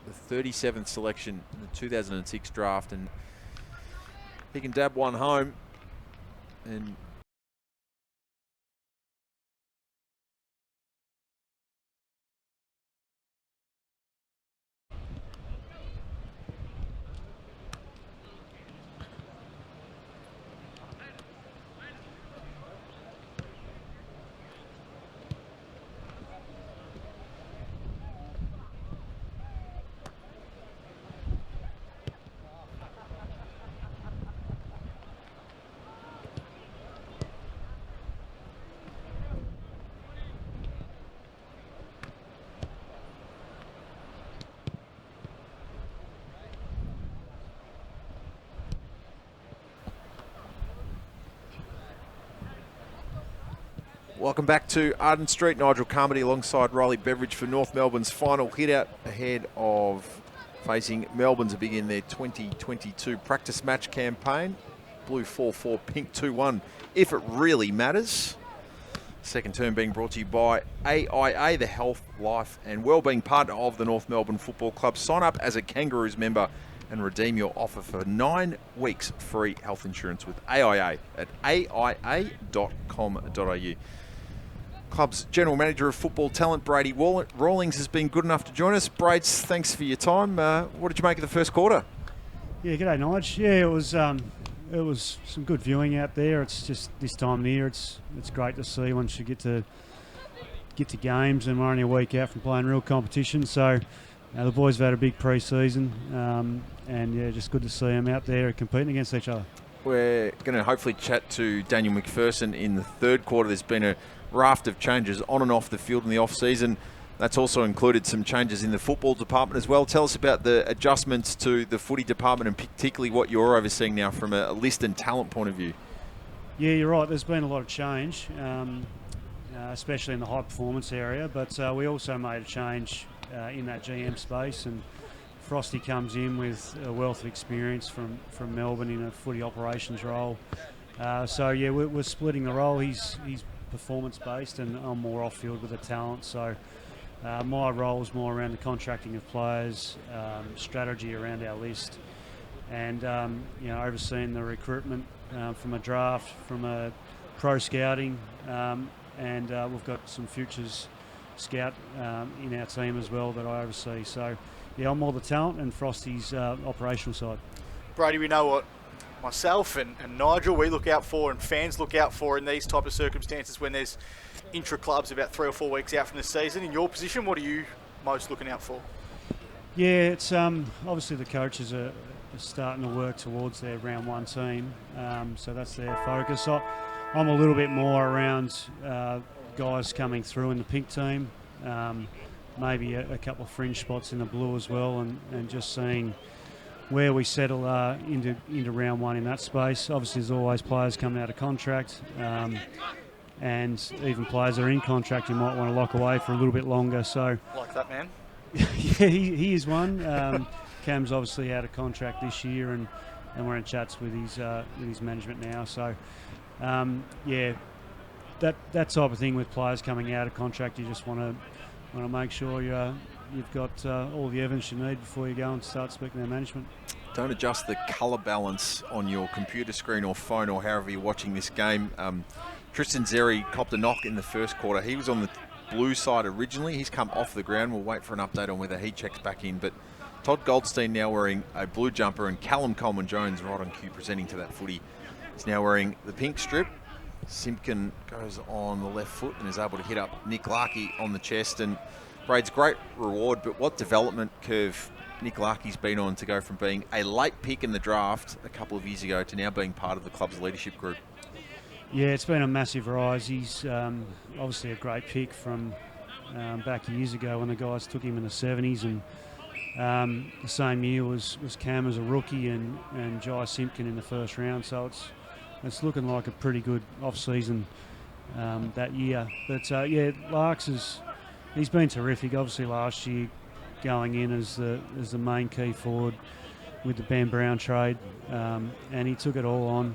with the 37th selection in the 2006 draft. And he can dab one home. And welcome back to Arden Street. Nigel Carmody alongside Riley Beveridge for North Melbourne's final hit-out ahead of facing Melbourne's big in their 2022 practice match campaign. Blue 4-4, pink 2-1, if it really matters. Second term being brought to you by AIA, the Health, Life and Wellbeing partner of the North Melbourne Football Club. Sign up as a Kangaroos member and redeem your offer for 9 weeks free health insurance with AIA at aia.com.au. Club's General Manager of Football Talent, Brady Rawlings, has been good enough to join us. Brades, thanks for your time. What did you make of the first quarter? Yeah, g'day, Nigel. Yeah, it was some good viewing out there. It's just this time of year, it's great to see once you get to games, and we're only a week out from playing real competition. So the boys have had a big pre-season, and yeah, just good to see them out there competing against each other. We're going to hopefully chat to Daniel McPherson in the third quarter. There's been a raft of changes on and off the field in the off-season. That's also included some changes in the football department as well. Tell us about the adjustments to the footy department and particularly what you're overseeing now from a list and talent point of view. Yeah, you're right. There's been a lot of change, especially in the high performance area, but we also made a change in that GM space, and Frosty comes in with a wealth of experience from Melbourne in a footy operations role. So yeah, we're splitting the role. He's performance based, and I'm more off field with the talent. So my role is more around the contracting of players, strategy around our list, and overseeing the recruitment from a draft, from a pro scouting, and we've got some futures scout in our team as well that I oversee. So yeah, I'm more the talent and Frosty's operational side. Brady, we know what myself and Nigel, we look out for, and fans look out for in these type of circumstances when there's intra-clubs about 3 or 4 weeks out from the season? In your position, what are you most looking out for? Yeah, it's obviously the coaches are starting to work towards their round 1 team, so that's their focus. I'm a little bit more around guys coming through in the pink team, maybe a couple of fringe spots in the blue as well, and just seeing where we settle into round 1 in that space. Obviously, there's always players coming out of contract, and even players that are in contract you might want to lock away for a little bit longer. So, like that man. yeah, he is one. Cam's obviously out of contract this year, and we're in chats with his management now. So, yeah, that type of thing with players coming out of contract, you just want to make sure you've got all the evidence you need before you go and start speaking to their management. Don't adjust the colour balance on your computer screen or phone or however you're watching this game. Tristan Xerri copped a knock in the first quarter. He was on the blue side originally. He's come off the ground. We'll wait for an update on whether he checks back in. But Todd Goldstein now wearing a blue jumper, and Callum Coleman-Jones, right on cue, presenting to that footy, is now wearing the pink strip. Simpkin goes on the left foot and is able to hit up Nick Larkey on the chest. And Braid's great reward, but what development curve Nick Larkey's been on to go from being a late pick in the draft a couple of years ago to now being part of the club's leadership group. Yeah, it's been a massive rise. He's obviously a great pick from back years ago when the guys took him in the 70s, and the same year was Cam as a rookie and Jai Simpkin in the first round. So it's looking like a pretty good off-season that year. But yeah, Larks he's been terrific. Obviously last year going in as the main key forward with the Ben Brown trade, and he took it all on.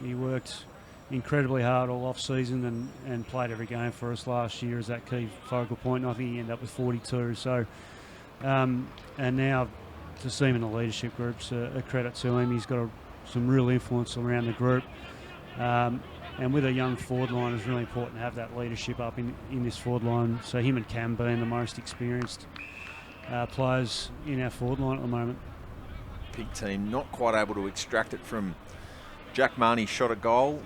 He worked incredibly hard all off-season and played every game for us last year as that key focal point. And I think he ended up with 42. So, and now to see him in the leadership group's a credit to him. He's got some real influence around the group. And with a young forward line, it's really important to have that leadership up in this forward line. So him and Cam being the most experienced players in our forward line at the moment. Pink team not quite able to extract it from Jack Marnie. Shot a goal.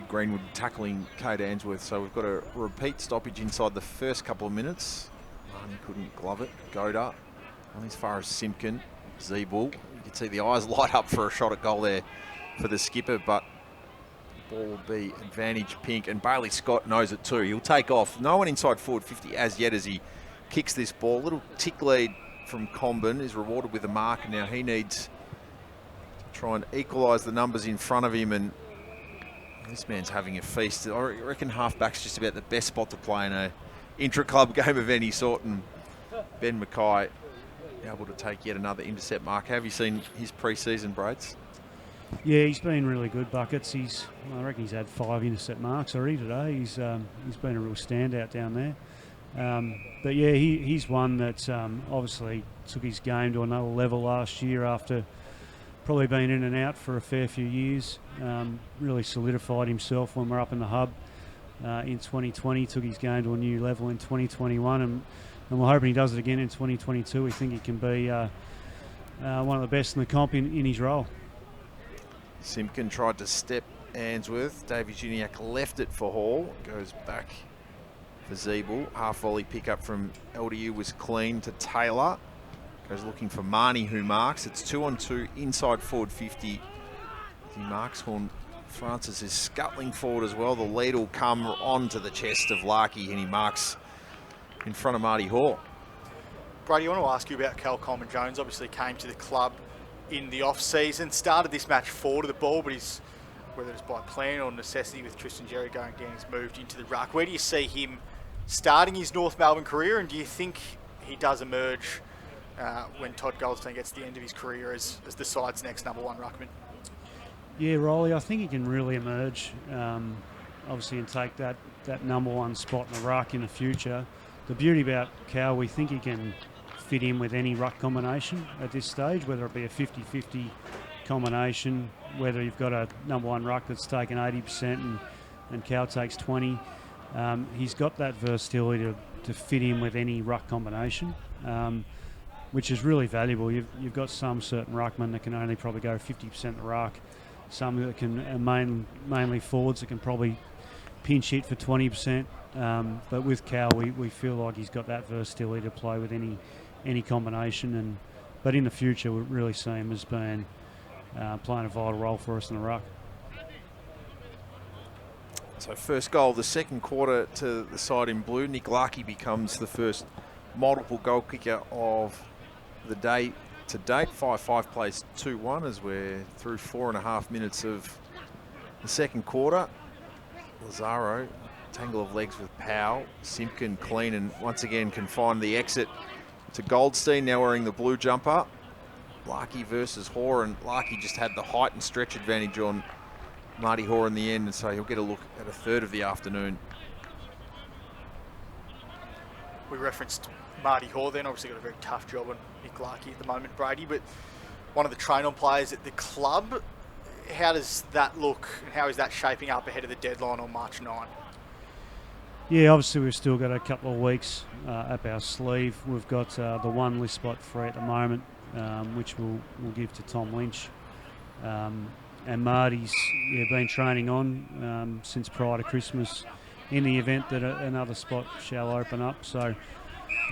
Greenwood tackling Kate Answorth. So we've got a repeat stoppage inside the first couple of minutes. Marnie couldn't glove it. Goda on as far as Simpkin. Zeebull. You can see the eyes light up for a shot at goal there for the skipper, but the ball will be advantage Pink, and Bailey Scott knows it too. He'll take off. No one inside forward 50 as yet as he kicks this ball. Little tick lead from Comben is rewarded with a mark, and now he needs to try and equalise the numbers in front of him, and this man's having a feast. I reckon halfback's just about the best spot to play in a intra-club game of any sort, and Ben Mackay able to take yet another intercept mark. Have you seen his pre-season, Braids? Yeah, he's been really good, Buckets. I reckon he's had 5 intercept marks already today. He's been a real standout down there. But yeah, he's one that obviously took his game to another level last year after probably been in and out for a fair few years. Really solidified himself when we're up in the hub in 2020, took his game to a new level in 2021, and we're hoping he does it again in 2022. We think he can be one of the best in the comp in his role. Simpkin tried to step Answorth. Davey Juniak left it for Hall. Goes back for Zeebull. Half volley pick up from LDU was clean to Taylor. Goes looking for Marnie, who marks. It's 2-on-2 inside forward 50. He marks. Horne-Francis is scuttling forward as well. The lead will come onto the chest of Larkey, and he marks in front of Marty Hall. Brady, I want to ask you about Cal Coleman-Jones. Obviously came to the club in the off-season, started this match forward of the ball, but whether it's by plan or necessity with Tristan Xerri going down, he's moved into the ruck. Where do you see him starting his North Melbourne career, and do you think he does emerge when Todd Goldstein gets to the end of his career as the side's next number 1 ruckman? Yeah, Rolly, I think he can really emerge, obviously, and take that number 1 spot in the ruck in the future. The beauty about Cal, we think he can fit in with any ruck combination at this stage, whether it be a 50-50 combination, whether you've got a number 1 ruck that's taken 80% and Cal takes 20. He's got that versatility to fit in with any ruck combination. which is really valuable. You've got some certain ruckmen that can only probably go 50% the ruck, some that can mainly forwards that can probably pinch hit for 20%. But with Cal, we feel like he's got that versatility to play with any combination. But in the future, we really see him as being playing a vital role for us in the ruck. So first goal of the second quarter to the side in blue. Nick Larkey becomes the first multiple goal kicker of the day to date. 5-5 plays 2-1 as we're through 4.5 minutes of the second quarter. Lazaro, tangle of legs with Powell. Simpkin clean and once again can find the exit to Goldstein, now wearing the blue jumper. Larkey versus Hoare, and Larkey just had the height and stretch advantage on Marty Hoare in the end, and so he'll get a look at a third of the afternoon. We referenced Marty Hoare then, obviously got a very tough job on Nick Larkey at the moment, Brady, but one of the train-on players at the club. How does that look? How is that shaping up ahead of the deadline on March 9? Yeah, obviously we've still got a couple of weeks up our sleeve. We've got the one list spot free at the moment, which we'll give to Tom Lynch. And Marty's been training on since prior to Christmas in the event that another spot shall open up. So,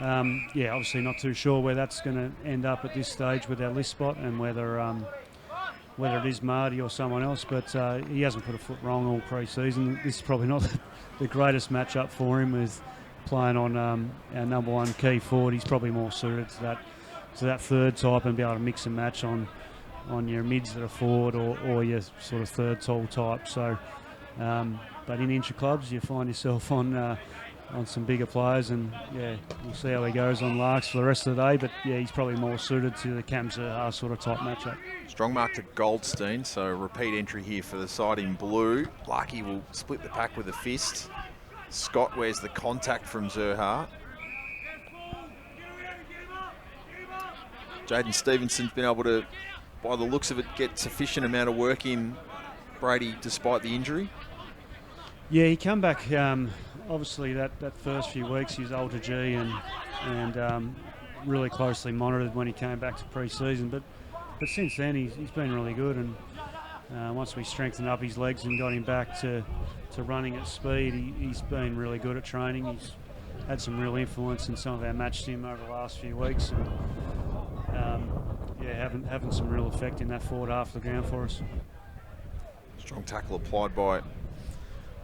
obviously not too sure where that's going to end up at this stage with our list spot and whether it is Marty or someone else. But he hasn't put a foot wrong all pre-season. This is probably not the greatest matchup for him with playing on our number one key forward. He's probably more suited to that third type and be able to mix and match on your mids that are forward or your sort of third tall type. So, but in intra-clubs, you find yourself on some bigger players, and we'll see how he goes on Larks for the rest of the day. But he's probably more suited to the Kamsa sort of type matchup. Strong mark to Goldstein, so repeat entry here for the side in blue. Larkey will split the pack with a fist. Scott wears the contact from Zerha. Jaden Stevenson's been able to, by the looks of it, get sufficient amount of work in Brady despite the injury. Yeah, he come back, obviously that first few weeks he was ultra G and really closely monitored when he came back to pre-season. But since then he's been really good, and once we strengthened up his legs and got him back to running at speed, he's been really good at training. He's had some real influence in some of our match sim over the last few weeks, and having some real effect in that forward half of the ground for us. Strong tackle applied by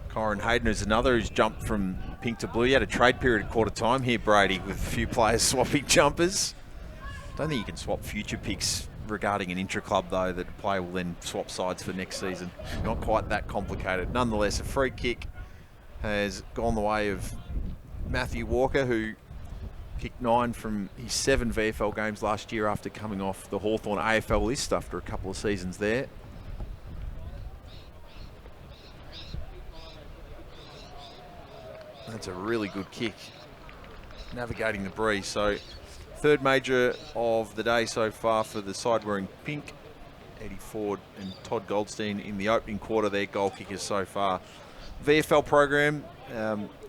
Kyron Hayden, who's another who's jumped from pink to blue. You had a trade period at quarter time here, Brady, with a few players swapping jumpers. Don't think you can swap future picks regarding an intra-club, though, that a player will then swap sides for next season. Not quite that complicated. Nonetheless, a free kick has gone the way of Matthew Walker, who kicked 9 from his 7 VFL games last year after coming off the Hawthorn AFL list after a couple of seasons there. That's a really good kick, navigating the breeze. So, third major of the day so far for the side wearing pink. Eddie Ford and Todd Goldstein in the opening quarter, their goal kickers so far. VFL program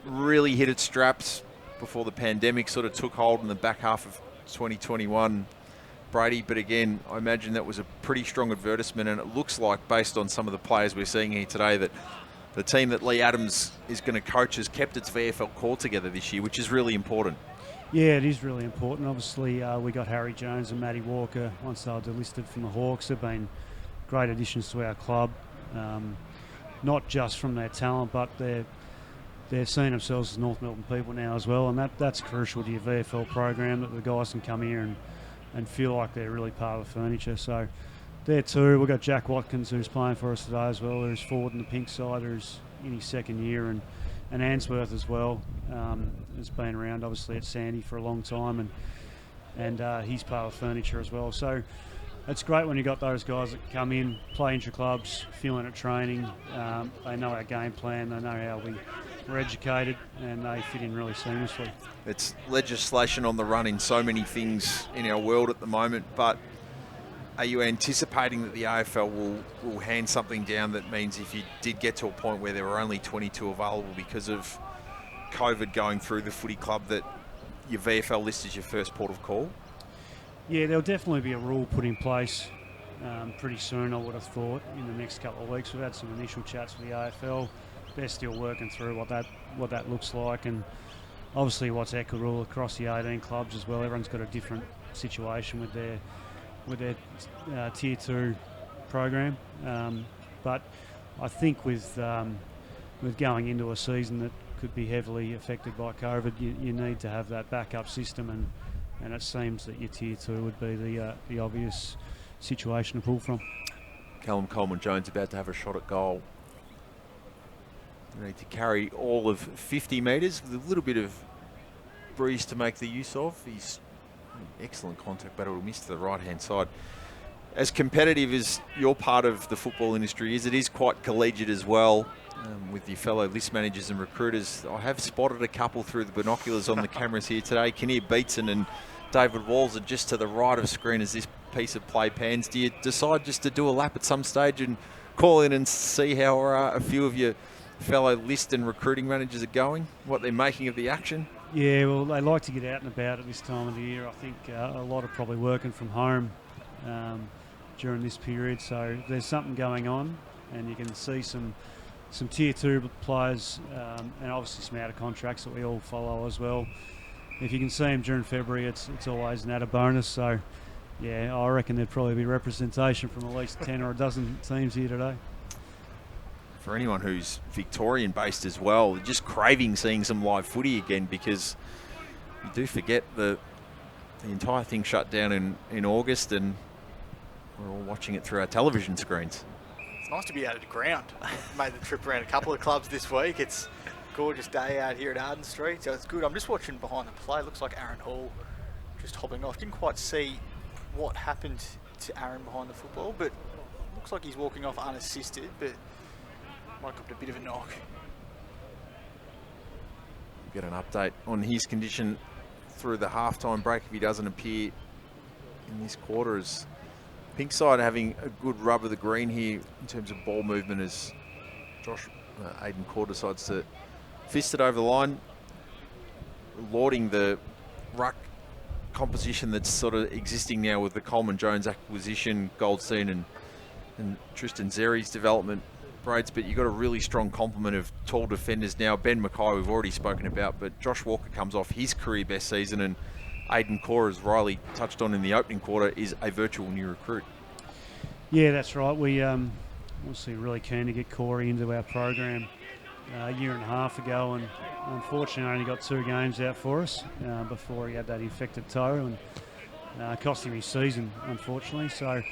really hit its straps before the pandemic sort of took hold in the back half of 2021, Brady. But again, I imagine that was a pretty strong advertisement, and it looks like, based on some of the players we're seeing here today, that the team that Lee Adams is going to coach has kept its VFL core together this year, which is really important. Yeah, it is really important. Obviously, we got Harry Jones and Matty Walker once they were delisted from the Hawks. They've been great additions to our club, not just from their talent, but they're seeing themselves as North Melbourne people now as well, and that's crucial to your VFL program, that the guys can come here and feel like they're really part of the furniture. So there too, we've got Jack Watkins, who's playing for us today as well, who's forward in the pink side, who's in his second year, and Answorth as well, has been around obviously at Sandy for a long time, and he's part of the furniture as well. So it's great when you got those guys that come in, play intra-clubs, feeling at training. They know our game plan, they know how we're educated, and they fit in really seamlessly. It's legislation on the run in so many things in our world at the moment, but are you anticipating that the AFL will hand something down that means if you did get to a point where there were only 22 available because of COVID going through the footy club, that your VFL list is your first port of call? Yeah, there'll definitely be a rule put in place pretty soon, I would have thought, in the next couple of weeks. We've had some initial chats with the AFL. They're still working through what that looks like, and obviously what's equitable across the 18 clubs as well. Everyone's got a different situation with their Tier 2 program. But I think with going into a season that could be heavily affected by COVID, you need to have that backup system, and it seems that your Tier 2 would be the obvious situation to pull from. Callum Coleman-Jones about to have a shot at goal. They need to carry all of 50 metres with a little bit of breeze to make the use of. He's excellent contact battle to miss to the right-hand side. As competitive as your part of the football industry is, it is quite collegiate as well. With your fellow list managers and recruiters, I have spotted a couple through the binoculars on the cameras here today. Kinnear Beatson and David Walls are just to the right of screen as this piece of play pans. Do you decide just to do a lap at some stage and call in and see how a few of your fellow list and recruiting managers are going, what they're making of the action? Yeah, well, they like to get out and about at this time of the year. I think a lot are probably working from home during this period, so there's something going on, and you can see some Tier 2 players and obviously some out of contracts that we all follow as well. If you can see them during February, it's always an added bonus. So, yeah, I reckon there'd probably be representation from at least 10 or a dozen teams here today. For anyone who's Victorian-based as well, just craving seeing some live footy again, because you do forget the entire thing shut down in August, and we're all watching it through our television screens. It's nice to be out of the ground. Made the trip around a couple of clubs this week. It's a gorgeous day out here at Arden Street, so it's good. I'm just watching behind the play. Looks like Aaron Hall just hopping off. Didn't quite see what happened to Aaron behind the football, but looks like he's walking off unassisted, but might have got a bit of a knock. Get an update on his condition through the halftime break if he doesn't appear in this quarter. As Pink side having a good rub of the green here in terms of ball movement as Aiden Core decides to fist it over the line, lauding the ruck composition that's sort of existing now with the Coleman-Jones acquisition, Goldstein and Tristan Zeri's development, Braids, but you've got a really strong complement of tall defenders now. Ben Mackay we've already spoken about, but Josh Walker comes off his career best season, and Aiden Core, as Riley touched on in the opening quarter, is a virtual new recruit. Yeah, that's right. We obviously really keen to get Corey into our program a year and a half ago, and unfortunately only got 2 games out for us before he had that infected toe, and cost him his season, unfortunately. So,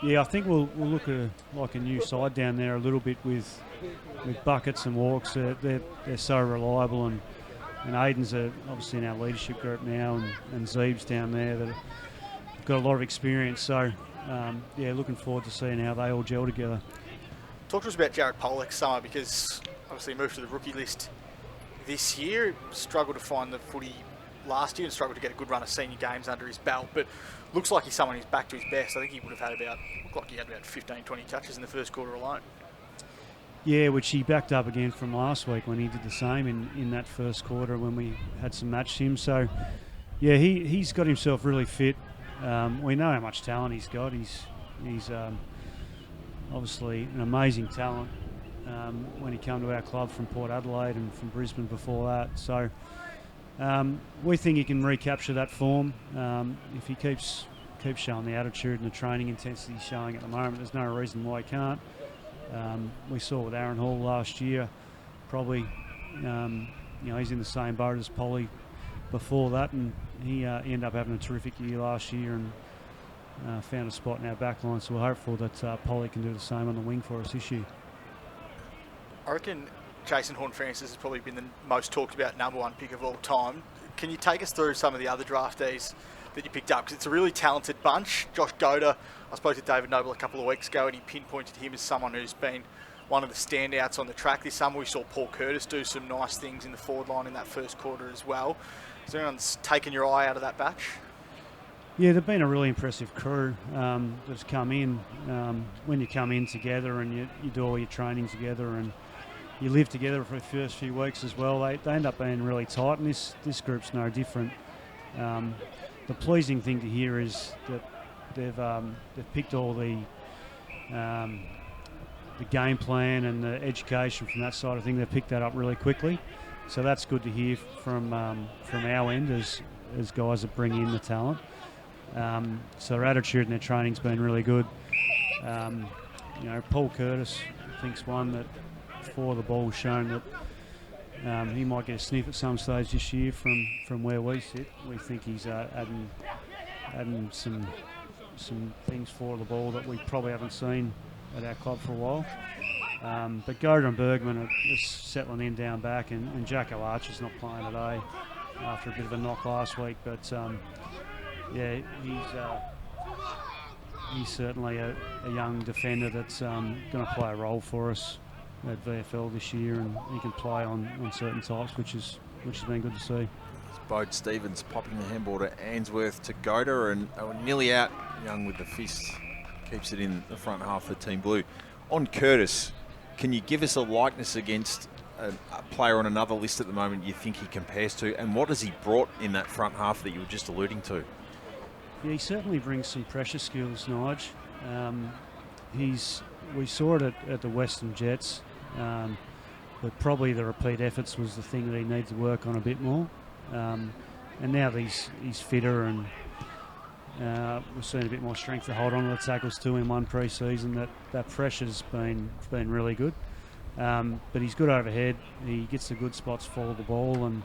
yeah, I think we'll look like a new side down there a little bit with Buckets and Walks. They're so reliable, and Aiden's obviously in our leadership group now, and Zeeb's down there that have got a lot of experience. So, yeah, looking forward to seeing how they all gel together. Talk to us about Jared Pollock, Summer, because obviously he moved to the rookie list this year. Struggled to find the footy last year and struggled to get a good run of senior games under his belt, but looks like he's someone who's back to his best. I think he would have had looked like he had about 15, 20 touches in the first quarter alone. Yeah, which he backed up again from last week when he did the same in that first quarter when we had some match him. So, yeah, he's got himself really fit. We know how much talent he's got. He's obviously an amazing talent when he came to our club from Port Adelaide and from Brisbane before that. So we think he can recapture that form if he keeps showing the attitude and the training intensity he's showing at the moment. There's no reason why he can't. We saw with Aaron Hall last year, probably, he's in the same boat as Polly before that, and he ended up having a terrific year last year and found a spot in our back line, so we're hopeful that Polly can do the same on the wing for us this year. I reckon Jason Horne-Francis has probably been the most talked about #1 pick of all time. Can you take us through some of the other draftees that you picked up? Because it's a really talented bunch. Josh Goda, I spoke to David Noble a couple of weeks ago, and he pinpointed him as someone who's been one of the standouts on the track this summer. We saw Paul Curtis do some nice things in the forward line in that first quarter as well. Is there anyone that's taken your eye out of that batch? Yeah, they've been a really impressive crew that's come in. When you come in together and you do all your training together and you live together for the first few weeks as well, they end up being really tight, and this group's no different. The the pleasing thing to hear is that they've picked all the game plan and the education from that side of thing. They've picked that up really quickly, so that's good to hear from our end as guys that bring in the talent. So their attitude and their training's been really good. Paul Curtis, I think's one that before the ball's shown that he might get a sniff at some stage this year from where we sit. We think he's adding some things for the ball that we probably haven't seen at our club for a while. But Goder and Bergman are just settling in down back, and Jacko Archer's not playing today after a bit of a knock last week. But he's certainly a young defender that's going to play a role for us at VFL this year, and he can play on certain types, which has been good to see. Bode Stevens popping the handball to Ainsworth to Goder, and they were nearly out. Young with the fist keeps it in the front half of Team Blue. On Curtis, can you give us a likeness against a player on another list at the moment you think he compares to, and what has he brought in that front half that you were just alluding to? Yeah, he certainly brings some pressure skills, Nige. We saw it at the Western Jets, but probably the repeat efforts was the thing that he needs to work on a bit more. And now he's fitter, and we've seen a bit more strength to hold on to the tackles too in one pre-season. That pressure's been really good. But he's good overhead. He gets the good spots, follow the ball, and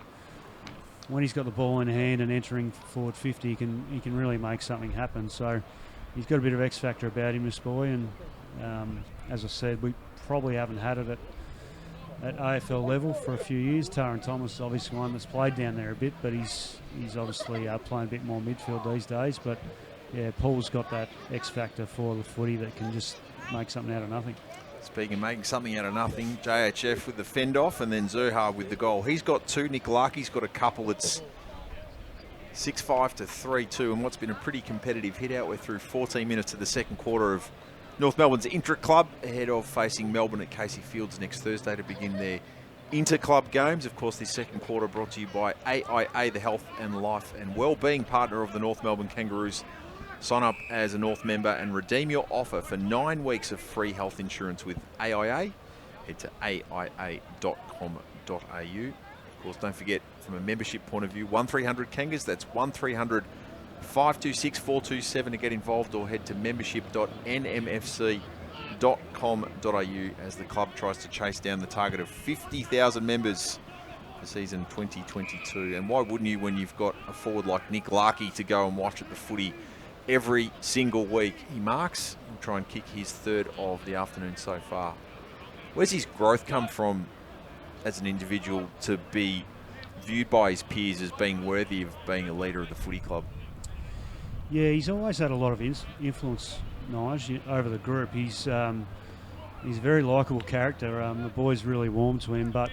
when he's got the ball in hand and entering forward 50, he can really make something happen. So he's got a bit of X factor about him, this boy. And as I said, we probably haven't had it at AFL level for a few years. Taran Thomas is obviously one that's played down there a bit, but he's obviously playing a bit more midfield these days. But yeah, Paul's got that X factor for the footy that can just make something out of nothing. Speaking of making something out of nothing, JHF with the fend off, and then Zurhar with the goal. He's got two. Nick Larkey's got a couple. It's 6-5 to 3-2, and what's been a pretty competitive hit out. We're through 14 minutes of the second quarter of North Melbourne's Intra-club, ahead of facing Melbourne at Casey Fields next Thursday to begin their Inter-club games. Of course, this second quarter brought to you by AIA, the health and life and wellbeing partner of the North Melbourne Kangaroos. Sign up as a North member and redeem your offer for 9 weeks of free health insurance with AIA. Head to aia.com.au. Of course, don't forget, from a membership point of view, 1300 Kangas, that's 1300 526 427 to get involved, or head to membership.nmfc.com.au as the club tries to chase down the target of 50,000 members for season 2022. And why wouldn't you when you've got a forward like Nick Larkey to go and watch at the footy every single week? He marks and try and kick his third of the afternoon so far. Where's his growth come from as an individual to be viewed by his peers as being worthy of being a leader of the footy club? Yeah, he's always had a lot of influence, Nige, over the group. He's a very likeable character. The boys really warm to him, but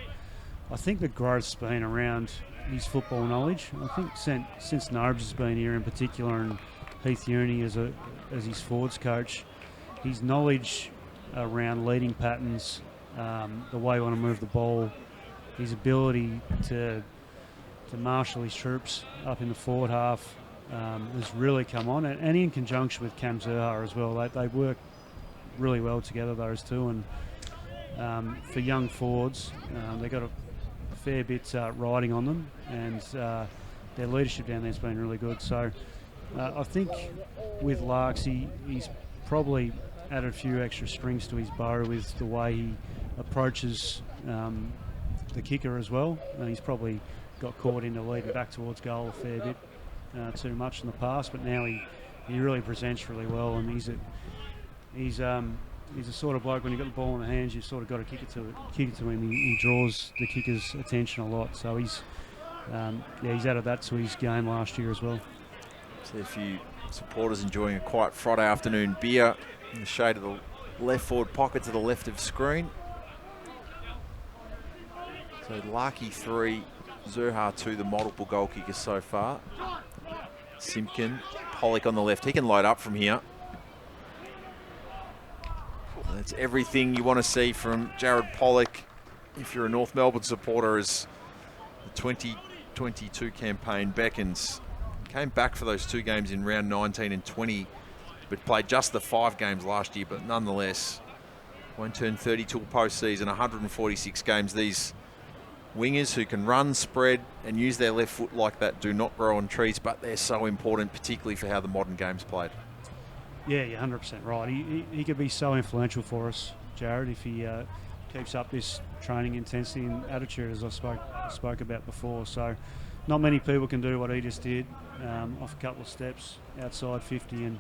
I think the growth's been around his football knowledge. I think since Narbs has been here in particular, and Heath Uni as his forwards coach, his knowledge around leading patterns, the way you want to move the ball, his ability to marshal his troops up in the forward half, has really come on, and in conjunction with Cam Zurhar as well. They work really well together, those two, and for young forwards, they've got a fair bit riding on them, and their leadership down there has been really good. So I think with Larks, he's probably added a few extra strings to his bow with the way he approaches the kicker as well, and he's probably got caught into leading back towards goal a fair bit too much in the past, but now he really presents really well, and he's a sort of bloke, when you've got the ball in the hands, you've sort of got to kick it to him. He draws the kicker's attention a lot, so he's added that to his game last year as well. See a few supporters enjoying a quiet Friday afternoon beer in the shade of the left forward pocket to the left of screen. So Larkey 3, Zurhar 2, the multiple goal kickers so far. Simpkin, Pollock on the left. He can load up from here. That's everything you want to see from Jared Pollock if you're a North Melbourne supporter, as the 2022 campaign beckons. Came back for those 2 games in round 19 and 20, but played just the 5 games last year, but nonetheless won't turn 30 till postseason, 146 games. These wingers who can run, spread, and use their left foot like that do not grow on trees, but they're so important, particularly for how the modern game's played. Yeah, you're 100% right. He could be so influential for us, Jared, if he keeps up this training intensity and attitude, as I spoke about before. So not many people can do what he just did, off a couple of steps outside 50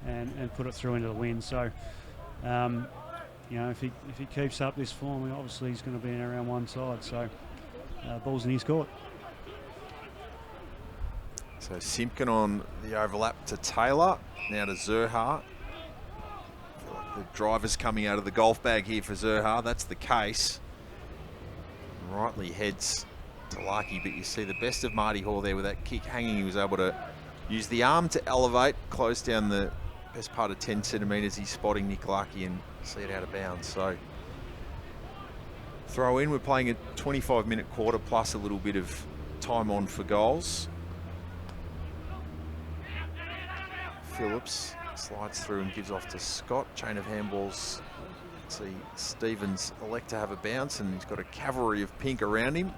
and put it through into the wind. So, if he keeps up this form, obviously he's going to be in around one side. So ball's in his court. So Simpkin on the overlap to Taylor, now to Zurhaar. The driver's coming out of the golf bag here for Zurhaar. That's the case. Rightly heads to Larky, but you see the best of Marty Hall there with that kick hanging. He was able to use the arm to elevate, close down the best part of 10 centimetres. He's spotting Nick Larky and see it out of bounds. So throw in. We're playing a 25-minute quarter plus a little bit of time on for goals. Phillips slides through and gives off to Scott. Chain of handballs. See Stevens elect to have a bounce, and he's got a cavalry of pink around him.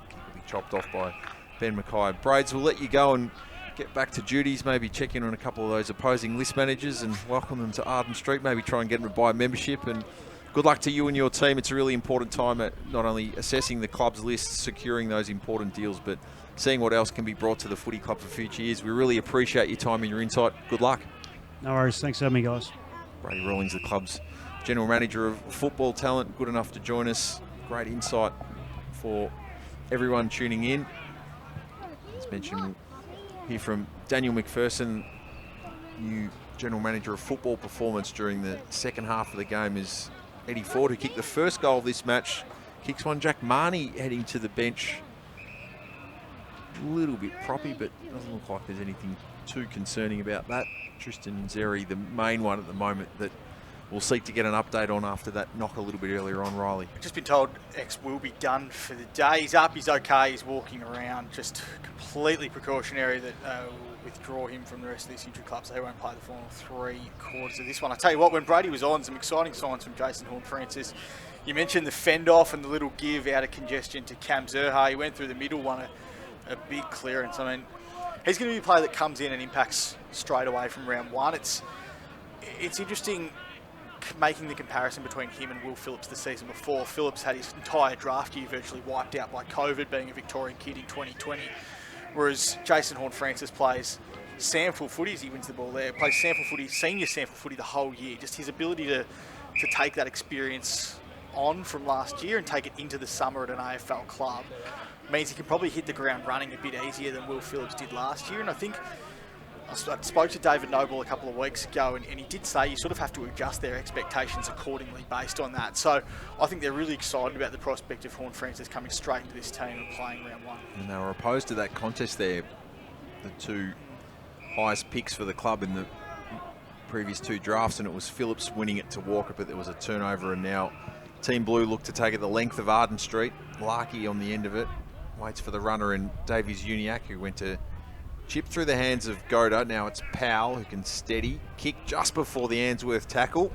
He'll be chopped off by Ben Mackay. Braids, we'll let you go and get back to duties, maybe check in on a couple of those opposing list managers and welcome them to Arden Street, maybe try and get them to buy a membership. And good luck to you and your team. It's a really important time at not only assessing the club's lists, securing those important deals, but seeing what else can be brought to the footy club for future years. We really appreciate your time and your insight. Good luck. No worries. Thanks for having me, guys. Brady Rawlings, the club's general manager of football talent, good enough to join us. Great insight for everyone tuning in. As mentioned, we'll hear from Daniel McPherson, new general manager of football performance during the second half of the game, is Eddie Ford, who kicked the first goal of this match. Kicks one. Jack Marnie heading to the bench. A little bit proppy, but doesn't look like there's anything too concerning about that. Tristan Zeri, the main one at the moment that we'll seek to get an update on after that knock a little bit earlier on, Riley. Just been told X will be done for the day. He's up, he's okay, he's walking around. Just completely precautionary that we'll withdraw him from the rest of this Intra-club, so he won't play the final 3 quarters of this one. I tell you what, when Brady was on, some exciting signs from Jason Horne-Francis. You mentioned the fend off and the little give out of congestion to Cam Zurhaar. He went through the middle, won a big clearance. I mean, he's going to be a player that comes in and impacts straight away from round 1. It's interesting making the comparison between him and Will Phillips the season before. Phillips had his entire draft year virtually wiped out by COVID, being a Victorian kid in 2020, whereas Jason Horne-Francis plays sample footy as he wins the ball there, plays sample footy, senior sample footy the whole year. Just his ability to take that experience on from last year and take it into the summer at an AFL club means he can probably hit the ground running a bit easier than Will Phillips did last year. And I think I spoke to David Noble a couple of weeks ago, and he did say you sort of have to adjust their expectations accordingly based on that. So I think they're really excited about the prospect of Horne-Francis coming straight into this team and playing round 1. And they were opposed to that contest there. The 2 highest picks for the club in the previous 2 drafts, and it was Phillips winning it to Walker, but there was a turnover, and now Team Blue looked to take it the length of Arden Street. Larky on the end of it, waits for the runner, and Davies Uniac, who went to chip through the hands of Goda. Now it's Powell who can steady, kick just before the Answorth tackle,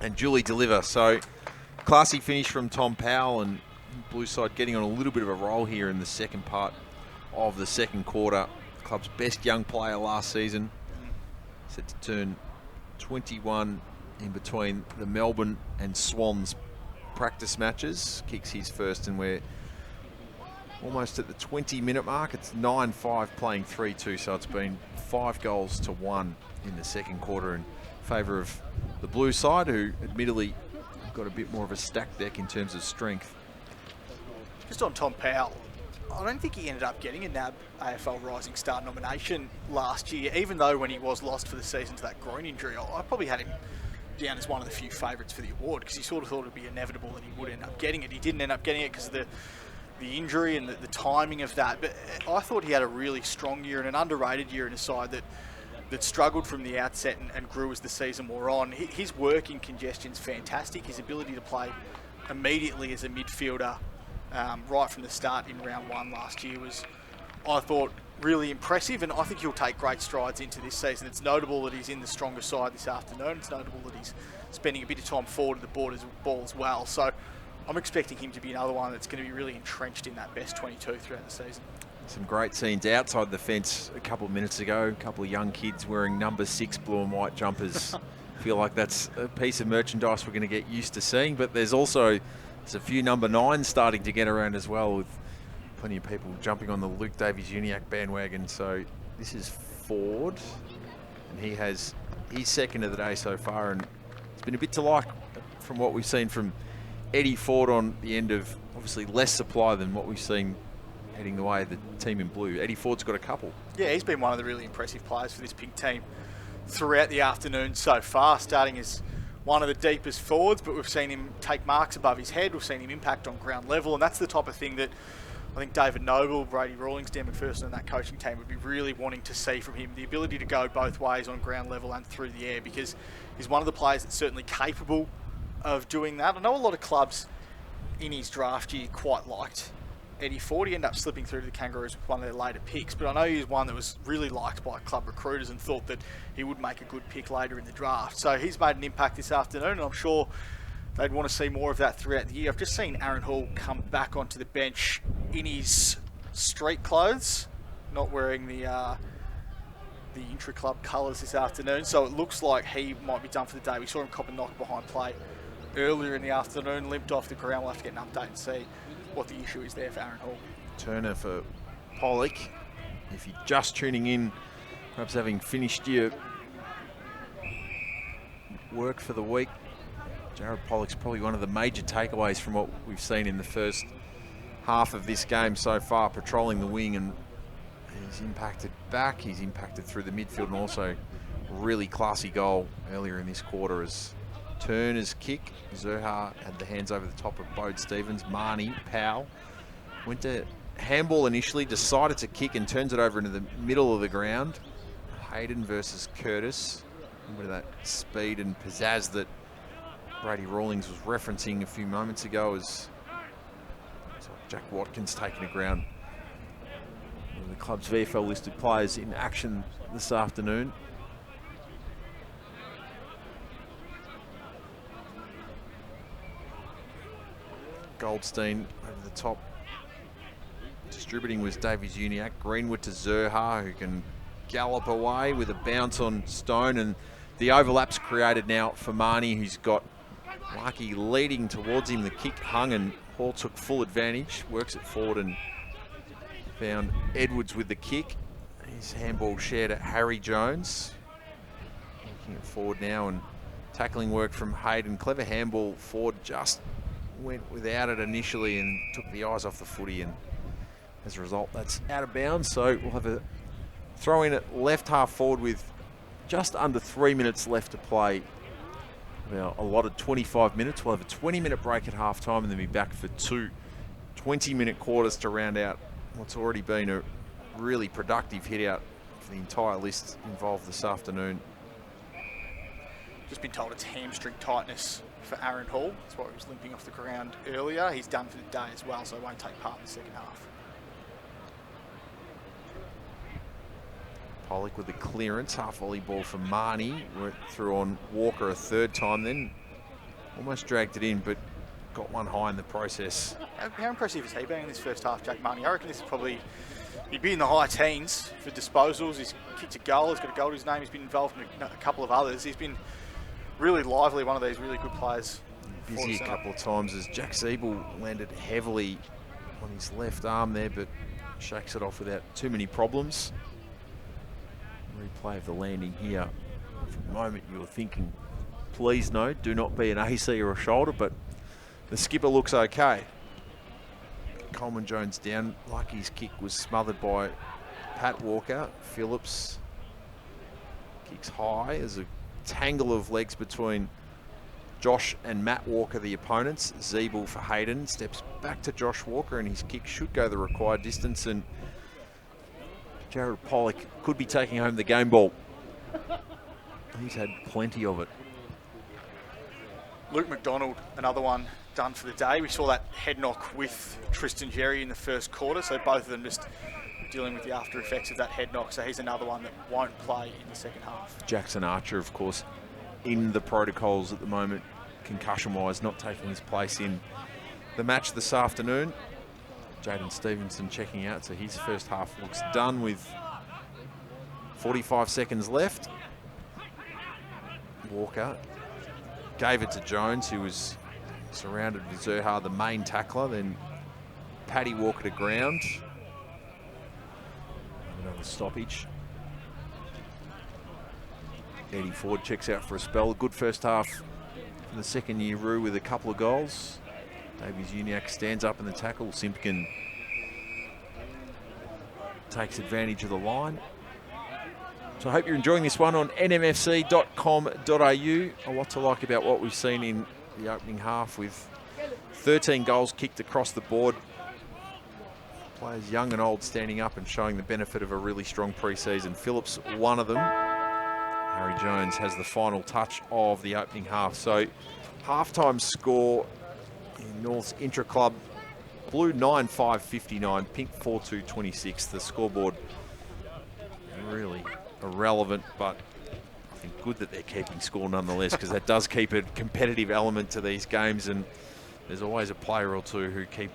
and Julie deliver. So classy finish from Tom Powell, and Blue side getting on a little bit of a roll here in the second part of the second quarter. The club's best young player last season, set to turn 21 in between the Melbourne and Swans practice matches. Kicks his first, and we're almost at the 20-minute mark. It's 9-5 playing 3-2, so it's been 5 goals to 1 in the second quarter in favour of the Blue side, who admittedly have got a bit more of a stacked deck in terms of strength. Just on Tom Powell, I don't think he ended up getting a NAB AFL Rising Star nomination last year, even though when he was lost for the season to that groin injury, I probably had him down as one of the few favourites for the award, because he sort of thought it would be inevitable that he would end up getting it. He didn't end up getting it because of the injury and the timing of that, but I thought he had a really strong year and an underrated year in a side that struggled from the outset and grew as the season wore on. His work in congestion's fantastic. His ability to play immediately as a midfielder right from the start in round 1 last year was really impressive, and I think he'll take great strides into this season. It's notable that he's in the stronger side this afternoon. It's notable that he's spending a bit of time forward of the ball as well. So I'm expecting him to be another one that's going to be really entrenched in that best 22 throughout the season. Some great scenes outside the fence a couple of minutes ago. A couple of young kids wearing number 6 blue and white jumpers. Feel like that's a piece of merchandise we're going to get used to seeing. But there's a few number 9s starting to get around as well, with plenty of people jumping on the Luke Davies-Uniacke bandwagon. So this is Ford, and he's second of the day so far, and it's been a bit to like from what we've seen from Eddie Ford on the end of obviously less supply than what we've seen heading the way of the team in blue. Eddie Ford's got a couple. Yeah, he's been one of the really impressive players for this pink team throughout the afternoon so far, starting as one of the deepest forwards, but we've seen him take marks above his head. We've seen him impact on ground level, and that's the type of thing that I think David Noble, Brady Rawlings, Dan McPherson and that coaching team would be really wanting to see from him, the ability to go both ways on ground level and through the air, because he's one of the players that's certainly capable of doing that. I know a lot of clubs in his draft year quite liked Eddie Ford. He ended up slipping through to the Kangaroos with one of their later picks, but I know he was one that was really liked by club recruiters and thought that he would make a good pick later in the draft. So he's made an impact this afternoon, and I'm sure they'd want to see more of that throughout the year. I've just seen Aaron Hall come back onto the bench in his street clothes, not wearing the intra-club colours this afternoon, so it looks like he might be done for the day. We saw him cop a knock behind play earlier in the afternoon, limped off the ground. We'll have to get an update and see what the issue is there for Aaron Hall. Turner for Pollock. If you're just tuning in, perhaps having finished your work for the week, Jared Pollock's probably one of the major takeaways from what we've seen in the first half of this game so far, patrolling the wing, and he's impacted back, he's impacted through the midfield, and also really classy goal earlier in this quarter as Turner's kick. Zerha had the hands over the top of Bode Stevens. Marnie Powell went to handball initially, decided to kick and turns it over into the middle of the ground. Hayden versus Curtis. A bit of that speed and pizzazz that Brady Rawlings was referencing a few moments ago as Jack Watkins taking the ground. One of the club's VFL listed players in action this afternoon. Goldstein over the top. Distributing was Davies-Uniacke. Greenwood to Zerha, who can gallop away with a bounce on Stone, and the overlap's created now for Marnie, who's got Lucky leading towards him. The kick hung and Hall took full advantage, works it forward and found Edwards with the kick. His handball shared at Harry Jones. Looking it forward now, and tackling work from Hayden. Clever handball. Ford just went without it initially and took the eyes off the footy, and as a result that's out of bounds. So we'll have a throw in at left half forward with just under 3 minutes left to play. Now allotted 25 minutes. We'll have a 20-minute break at half time and then be back for two 20-minute quarters to round out what's already been a really productive hit out for the entire list involved this afternoon. Just been told it's hamstring tightness for Aaron Hall. That's why he was limping off the ground earlier. He's done for the day as well, so he won't take part in the second half. Pollock with the clearance, half volley ball from Marnie. Went through on Walker a third time, then almost dragged it in, but got one high in the process. How impressive has he been in this first half, Jack Marnie? I reckon this is probably, he'd be in the high teens for disposals. He's kicked a goal, he's got a goal to his name, he's been involved in a couple of others. He's been really lively, one of these really good players. Busy a couple of times as Jack Siebel landed heavily on his left arm there, but shakes it off without too many problems. Replay of the landing here. For the moment you were thinking, please no, do not be an AC or a shoulder, but the skipper looks okay. Coleman Jones down. Lucky's kick was smothered by Pat Walker. Phillips kicks high. There's a tangle of legs between Josh and Matt Walker, the opponents. Zeeble for Hayden. Steps back to Josh Walker, and his kick should go the required distance, and Jared Pollock could be taking home the game ball. He's had plenty of it. Luke McDonald, another one done for the day. We saw that head knock with Tristan Jerry in the first quarter, so both of them just dealing with the after effects of that head knock, so he's another one that won't play in the second half. Jackson Archer, of course, in the protocols at the moment, concussion-wise, not taking his place in the match this afternoon. Jaden Stevenson checking out, so his first half looks done with 45 seconds left. Walker gave it to Jones, who was surrounded with Zerha, the main tackler, then Paddy Walker to ground. Another stoppage. Eddie Ford checks out for a spell. A good first half for the second year Roo with a couple of goals. Davies Uniacke stands up in the tackle. Simpkin takes advantage of the line. So I hope you're enjoying this one on nmfc.com.au. A lot to like about what we've seen in the opening half, with 13 goals kicked across the board. Players young and old standing up and showing the benefit of a really strong pre-season. Phillips, one of them. Harry Jones has the final touch of the opening half. So halftime score in North's Intra-club: Blue 9-5-59, Pink 4-2-26. The scoreboard really irrelevant, but I think good that they're keeping score nonetheless, because that does keep a competitive element to these games, and there's always a player or two who keep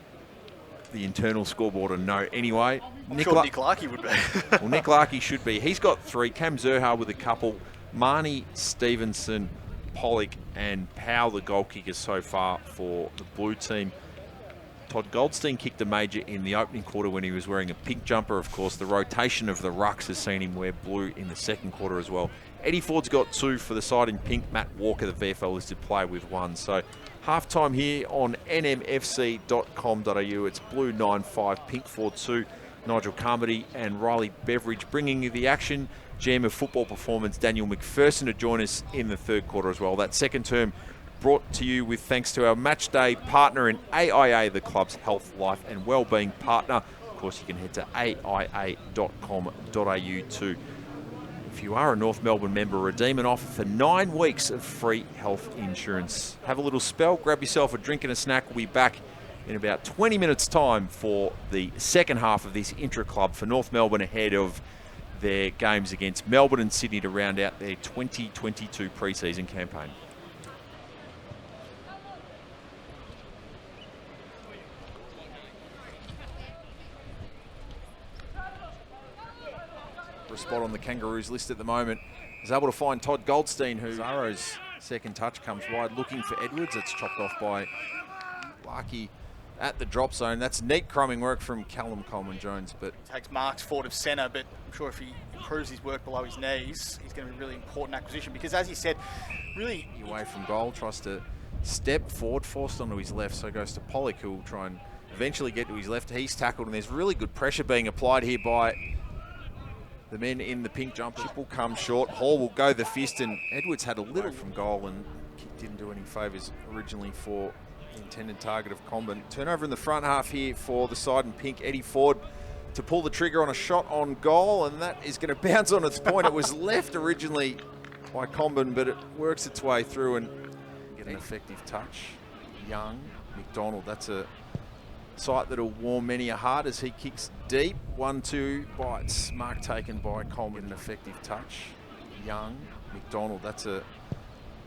the internal scoreboard a note. Anyway, I'm sure Nick Larkey would be. Well, Nick Larkey should be. He's got 3. Cam Zerha with a couple. Marnie, Stevenson, Pollock and Powell, the goal kickers so far for the blue team. Todd Goldstein kicked a major in the opening quarter when he was wearing a pink jumper. Of course, the rotation of the Rucks has seen him wear blue in the second quarter as well. Eddie Ford's got 2 for the side in pink. Matt Walker, the VFL listed player, with 1. So halftime here on nmfc.com.au. It's Blue 9-5, Pink 4-2. Nigel Carmody and Riley Beveridge bringing you the action. GM of football performance, Daniel McPherson, to join us in the third quarter as well. That second term brought to you with thanks to our match day partner in AIA, the club's health, life and wellbeing partner. Of course, you can head to aia.com.au too. If you are a North Melbourne member, redeem an offer for 9 weeks of free health insurance. Have a little spell, grab yourself a drink and a snack. We'll be back in about 20 minutes time for the second half of this Intra-club for North Melbourne ahead of their games against Melbourne and Sydney to round out their 2022 pre-season campaign. For a spot on the Kangaroos list at the moment, is able to find Todd Goldstein, who Zaro's second touch comes wide, looking for Edwards. It's chopped off by Larkey at the drop zone. That's neat crumbing work from Callum Coleman-Jones, but Takes marks forward of centre, but I'm sure if he improves his work below his knees, he's going to be a really important acquisition, because as you said, really away from goal, tries to step forward, forced onto his left, so goes to Pollock, who will try and eventually get to his left. He's tackled, and there's really good pressure being applied here by the men in the pink jumper. Chip will come short. Hall will go the fist, and Edwards had a little from goal and didn't do any favours originally for the intended target of Comben. Turnover in the front half here for the side in pink. Eddie Ford to pull the trigger on a shot on goal, and that is going to bounce on its point. It was left originally by Comben, but it works its way through and get an effective touch. Young, McDonald, that's a sight that'll warm many a heart as he kicks deep. 1-2 bites. Mark taken by Coleman. An effective touch. Young, McDonald. That's a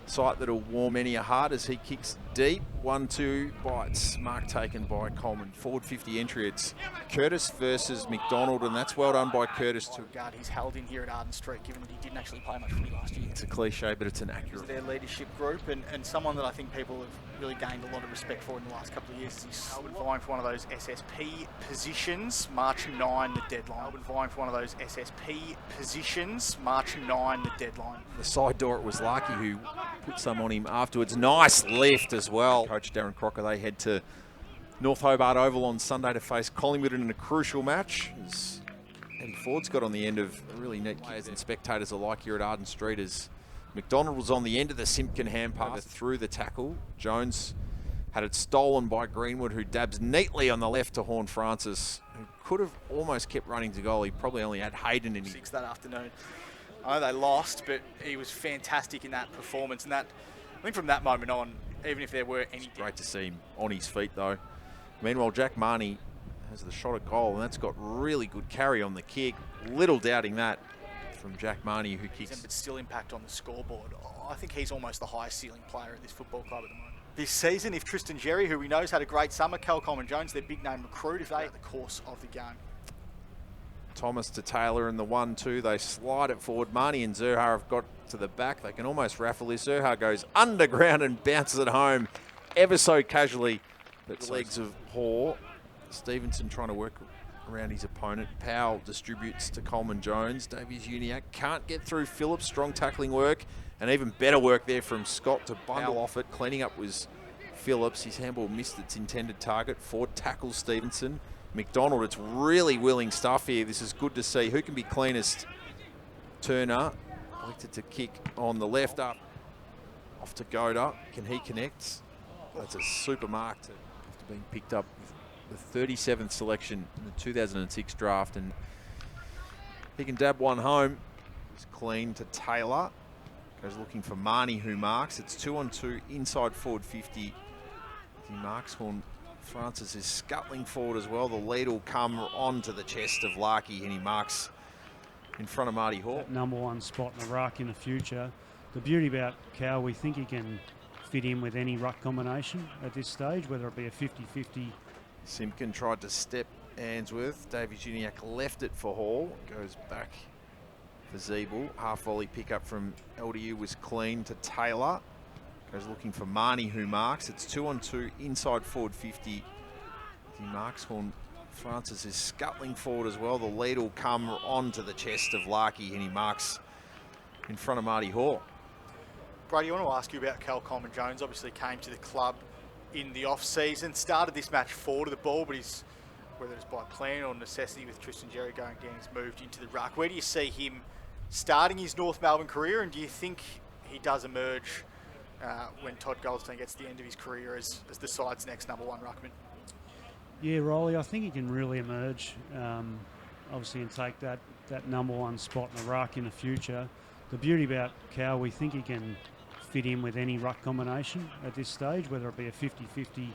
sight that'll warm many a heart as he kicks deep. 1-2 bites. Mark taken by Coleman. Forward 50 entry. It's Curtis versus McDonald, and that's well done by Curtis to regard he's held in here at Arden Street, given that he didn't actually play much footy last year. It's a cliche, but it's an accurate. Their leadership group, and someone that I think people have really gained a lot of respect for in the last couple of years. He's vying for one of those SSP positions. March 9, the deadline. Vying for one of those SSP positions. March 9, the deadline. The side door, it was Larkey who put some on him afterwards. Nice lift as well. Coach Darren Crocker, they head to North Hobart Oval on Sunday to face Collingwood in a crucial match. As Eddie Ford's got on the end of really neat players and spectators alike here at Arden Street, as McDonald was on the end of the Simpkin hand pass through the tackle. Jones had it stolen by Greenwood, who dabs neatly on the left to Horne-Francis, who could have almost kept running to goal. He probably only had Hayden in his 6 that afternoon. I know they lost, but he was fantastic in that performance, and that, I think from that moment on, even if there were any... Great to see him on his feet though. Meanwhile, Jack Marnie has the shot at goal, and that's got really good carry on the kick. Little doubting that from Jack Marnie, who kicks. But still impact on the scoreboard. I think he's almost the highest ceiling player at this football club at the moment. This season, if Tristan Jerry, who we know has had a great summer, Cal Coleman-Jones, their big name recruit, if they at the course of the game. Thomas to Taylor in the 1-2. They slide it forward. Marnie and Zerha have got to the back. They can almost raffle this. Zerha goes underground and bounces it home ever so casually. But the legs of Hoare. Stevenson trying to work around his opponent. Powell distributes to Coleman-Jones. Davies Uniacke can't get through Phillips. Strong tackling work. And even better work there from Scott to bundle off it. Cleaning up was Phillips. His handball missed its intended target. Ford tackles Stevenson. McDonald, it's really willing stuff here. This is good to see. Who can be cleanest? Turner elected to kick on the left up. Off to Goda. Can he connect? That's a super mark after being picked up with the 37th selection in the 2006 draft. And he can dab one home. It's clean to Taylor. Goes looking for Marnie, who marks. It's 2-on-2 inside forward 50. He marks. Horne-Francis is scuttling forward as well. The lead will come onto the chest of Larkey, and he marks in front of Marty Hall. Number one spot in the ruck in the future. The beauty about Cal, we think he can fit in with any ruck combination at this stage, whether it be a 50-50. Simpkin tried to step Ainsworth. Davies Uniacke left it for Hall. Goes back for Zeeble. Half volley pickup from LDU was clean to Taylor. Goes looking for Marnie, who marks. It's 2-on-2 inside forward 50. He marks. Horne-Francis is scuttling forward as well. The lead will come onto the chest of Larkey, and he marks in front of Marty Hall. Brady, I want to ask you about Cal Coleman-Jones. Obviously came to the club in the off-season, started this match forward of the ball, but he's, whether it's by plan or necessity with Tristan Jerry going down, he's moved into the ruck. Where do you see him starting his North Melbourne career, and do you think he does emerge when Todd Goldstein gets to the end of his career as the side's next number one ruckman? Yeah, Rolly, I think he can really emerge, obviously, and take that number one spot in the ruck in the future. The beauty about Cal, we think he can fit in with any ruck combination at this stage, whether it be a 50-50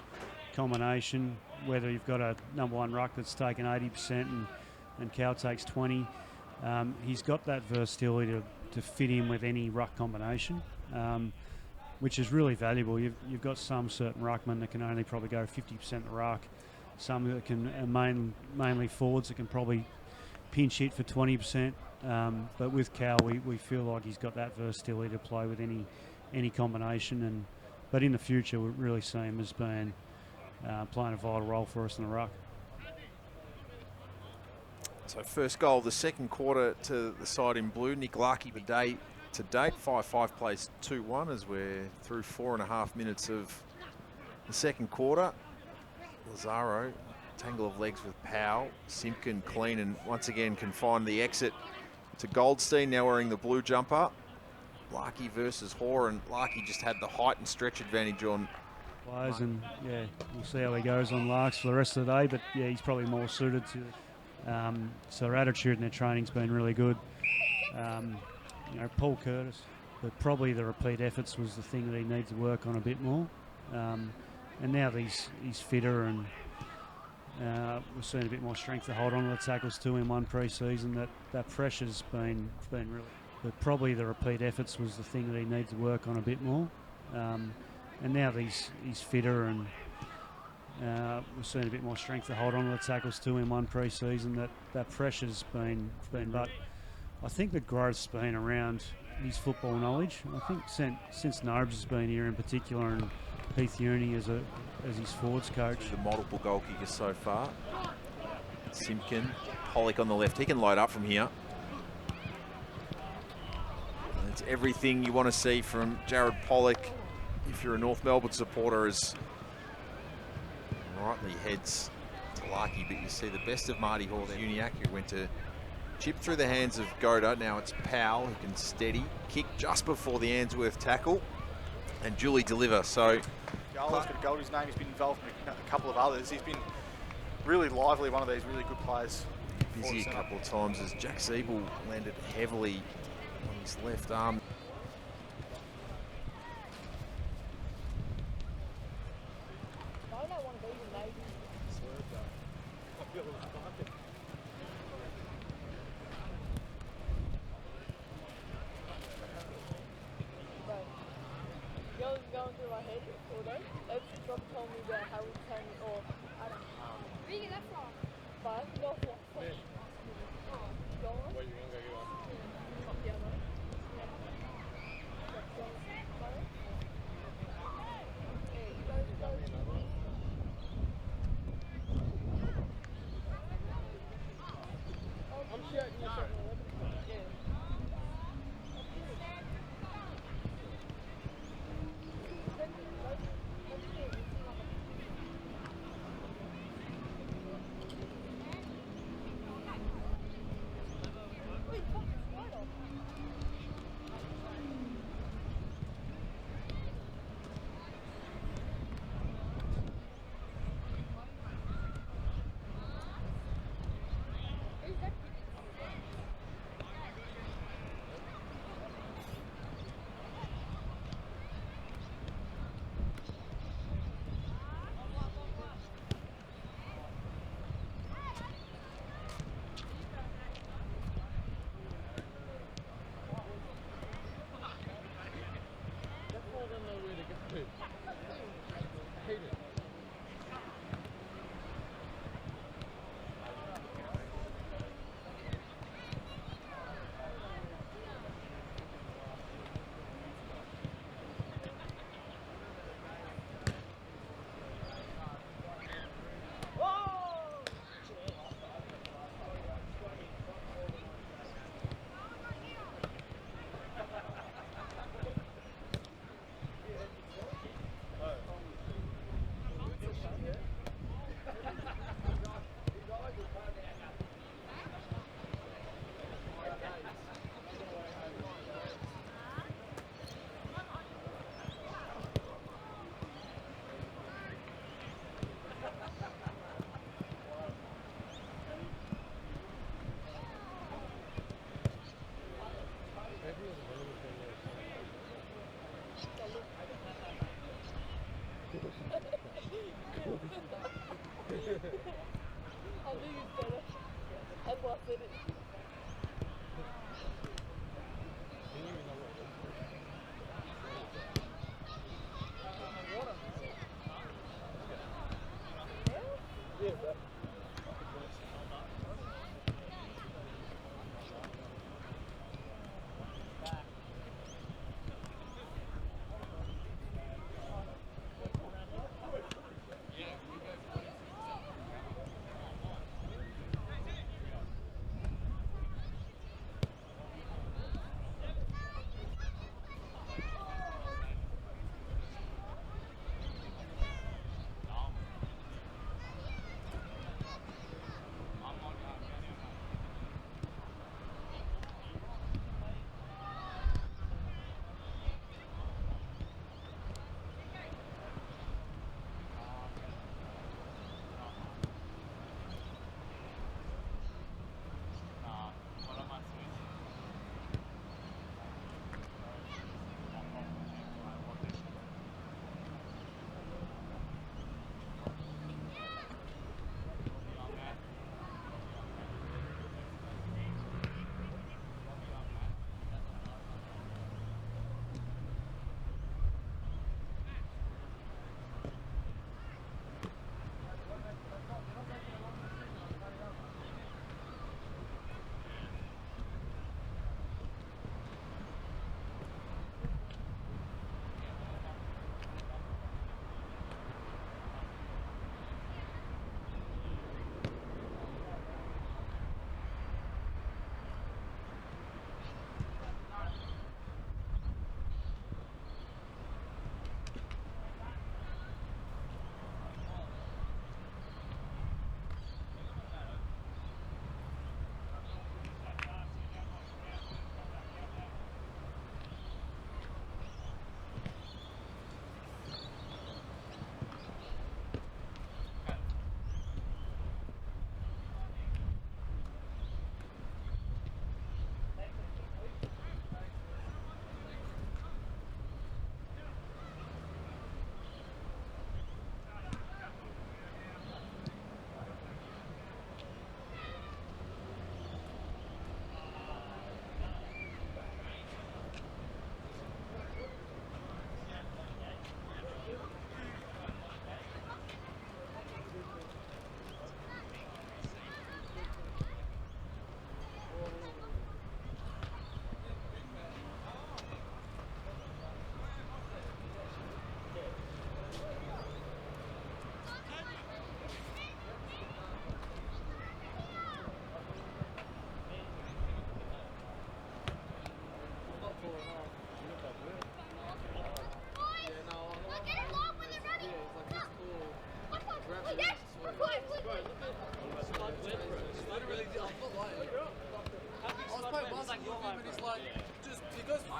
combination, whether you've got a number one ruck that's taken 80% and Cal takes 20. He's got that versatility to fit in with any ruck combination, which is really valuable. You've got some certain ruckmen that can only probably go 50% of the ruck, some that can mainly forwards that can probably pinch hit for 20%. But with Cal, we feel like he's got that versatility to play with any combination. But in the future, we really see him as being playing a vital role for us in the ruck. So first goal of the second quarter to the side in blue. Nick Larkey to date. 5-5 plays 2-1 as we're through 4.5 minutes of the second quarter. Lazaro, tangle of legs with Powell. Simpkin clean and once again can find the exit to Goldstein, now wearing the blue jumper. Larkey versus Hoare, and Larkey just had the height and stretch advantage on players, and yeah, we'll see how he goes on Larks for the rest of the day, but yeah, he's probably more suited to so their attitude and their training's been really good. Paul Curtis, but probably the repeat efforts was the thing that he needs to work on a bit more. And now he's fitter, and we're seeing a bit more strength to hold on to the tackles too in one pre-season. That pressure's been really, but probably the repeat efforts was the thing that he needs to work on a bit more. And now he's fitter, and we're seeing a bit more strength to hold on to the tackles too in one pre-season. That pressure's been, but I think the growth's been around his football knowledge. I think since Nobes has been here in particular, and Heath Uni as his forwards coach. The multiple goal kickers so far. Simpkin, Pollock on the left. He can load up from here. It's everything you want to see from Jared Pollock if you're a North Melbourne supporter, as rightly heads to Larkey, but you see the best of Marty Hall there. Uniacke, who went to chip through the hands of Goda. Now it's Powell who can steady. Kick just before the Ainsworth tackle and Julie deliver. So Gold's got a goal. His name has been involved in a couple of others. He's been really lively, one of these really good players. Busy a couple of times as Jack Zeeble landed heavily on his left arm. going through my head all day. Rob told me about how we came, or I don't know. Where you get that from? But North Melbourne. Oh, go on. Where you want to go get one? Up the other. I'm shouting you something. Yeah.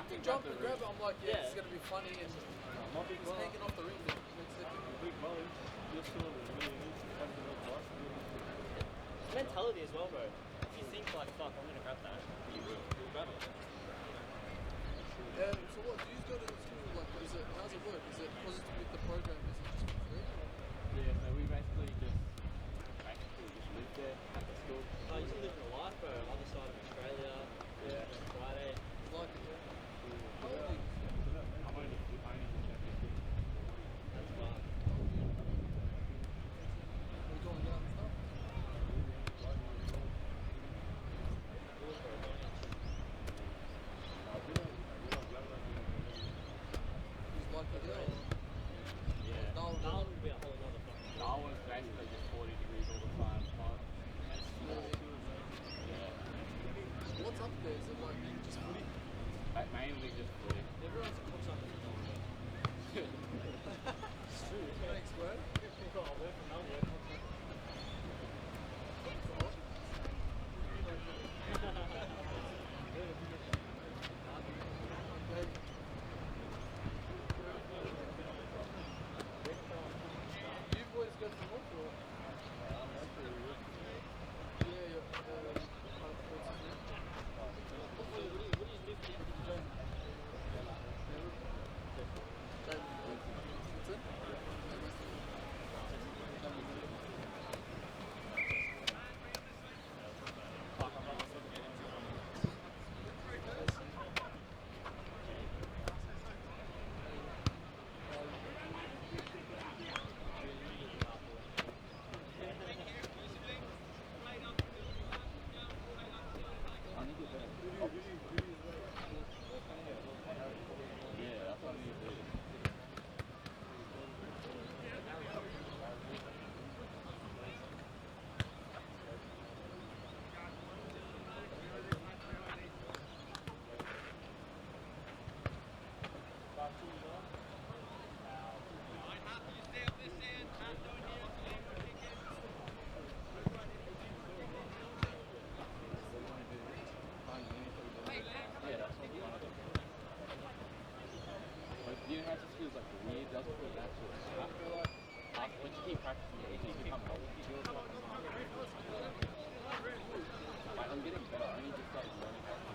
went to jump and grab it. I'm like, yeah, it's gonna be funny, and he's hanging off the ring. Mentality as well, bro. If you think like, fuck, I'm gonna grab that, you'll grab it. So what, do you go to the school, like, how's it work? Is it positive with the program, is it just for free? Yeah, so we basically just live there at the school. Oh, you just live in a life, bro. Other side of Australia. Yeah. Friday. It's like it, yeah. How old are you? I'm only just That's fun. Are you going down and stuff? He's like it, yeah. Yeah. Darwin would be a whole other fucking. Darwin's basically just 40 degrees all the time. Yeah. What's up there? Is it like just footy? Mainly just footy. Everyone's what's up there. It's true. Thanks, bro. You boys go to North or? Yeah, You know how it just feels like weird, doesn't feel natural. After when you keep practicing, it just become healthy. Like, I'm getting better, I only just started learning how to do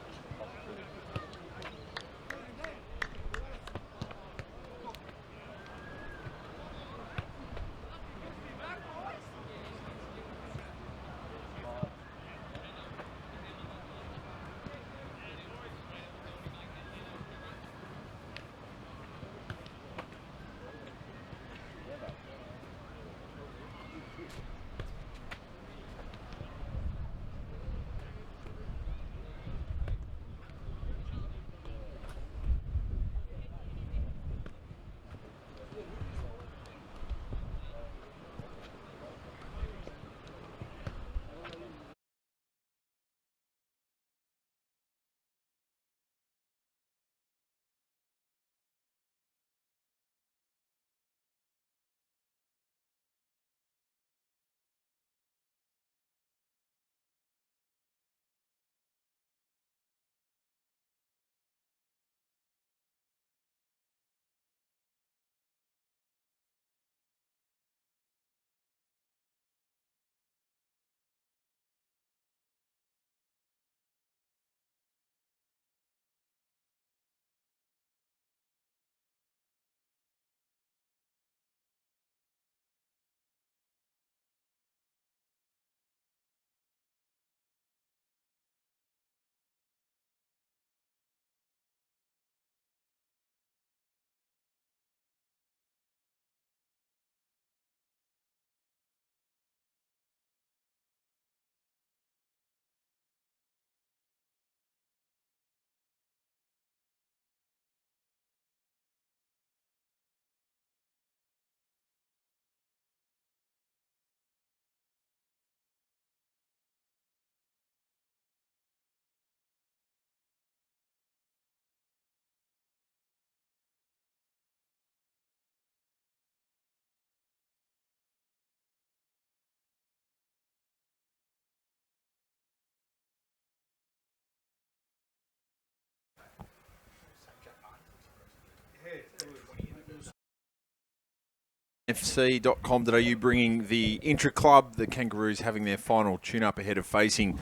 FC.com.au bringing the Intra-club, the Kangaroos having their final tune-up ahead of facing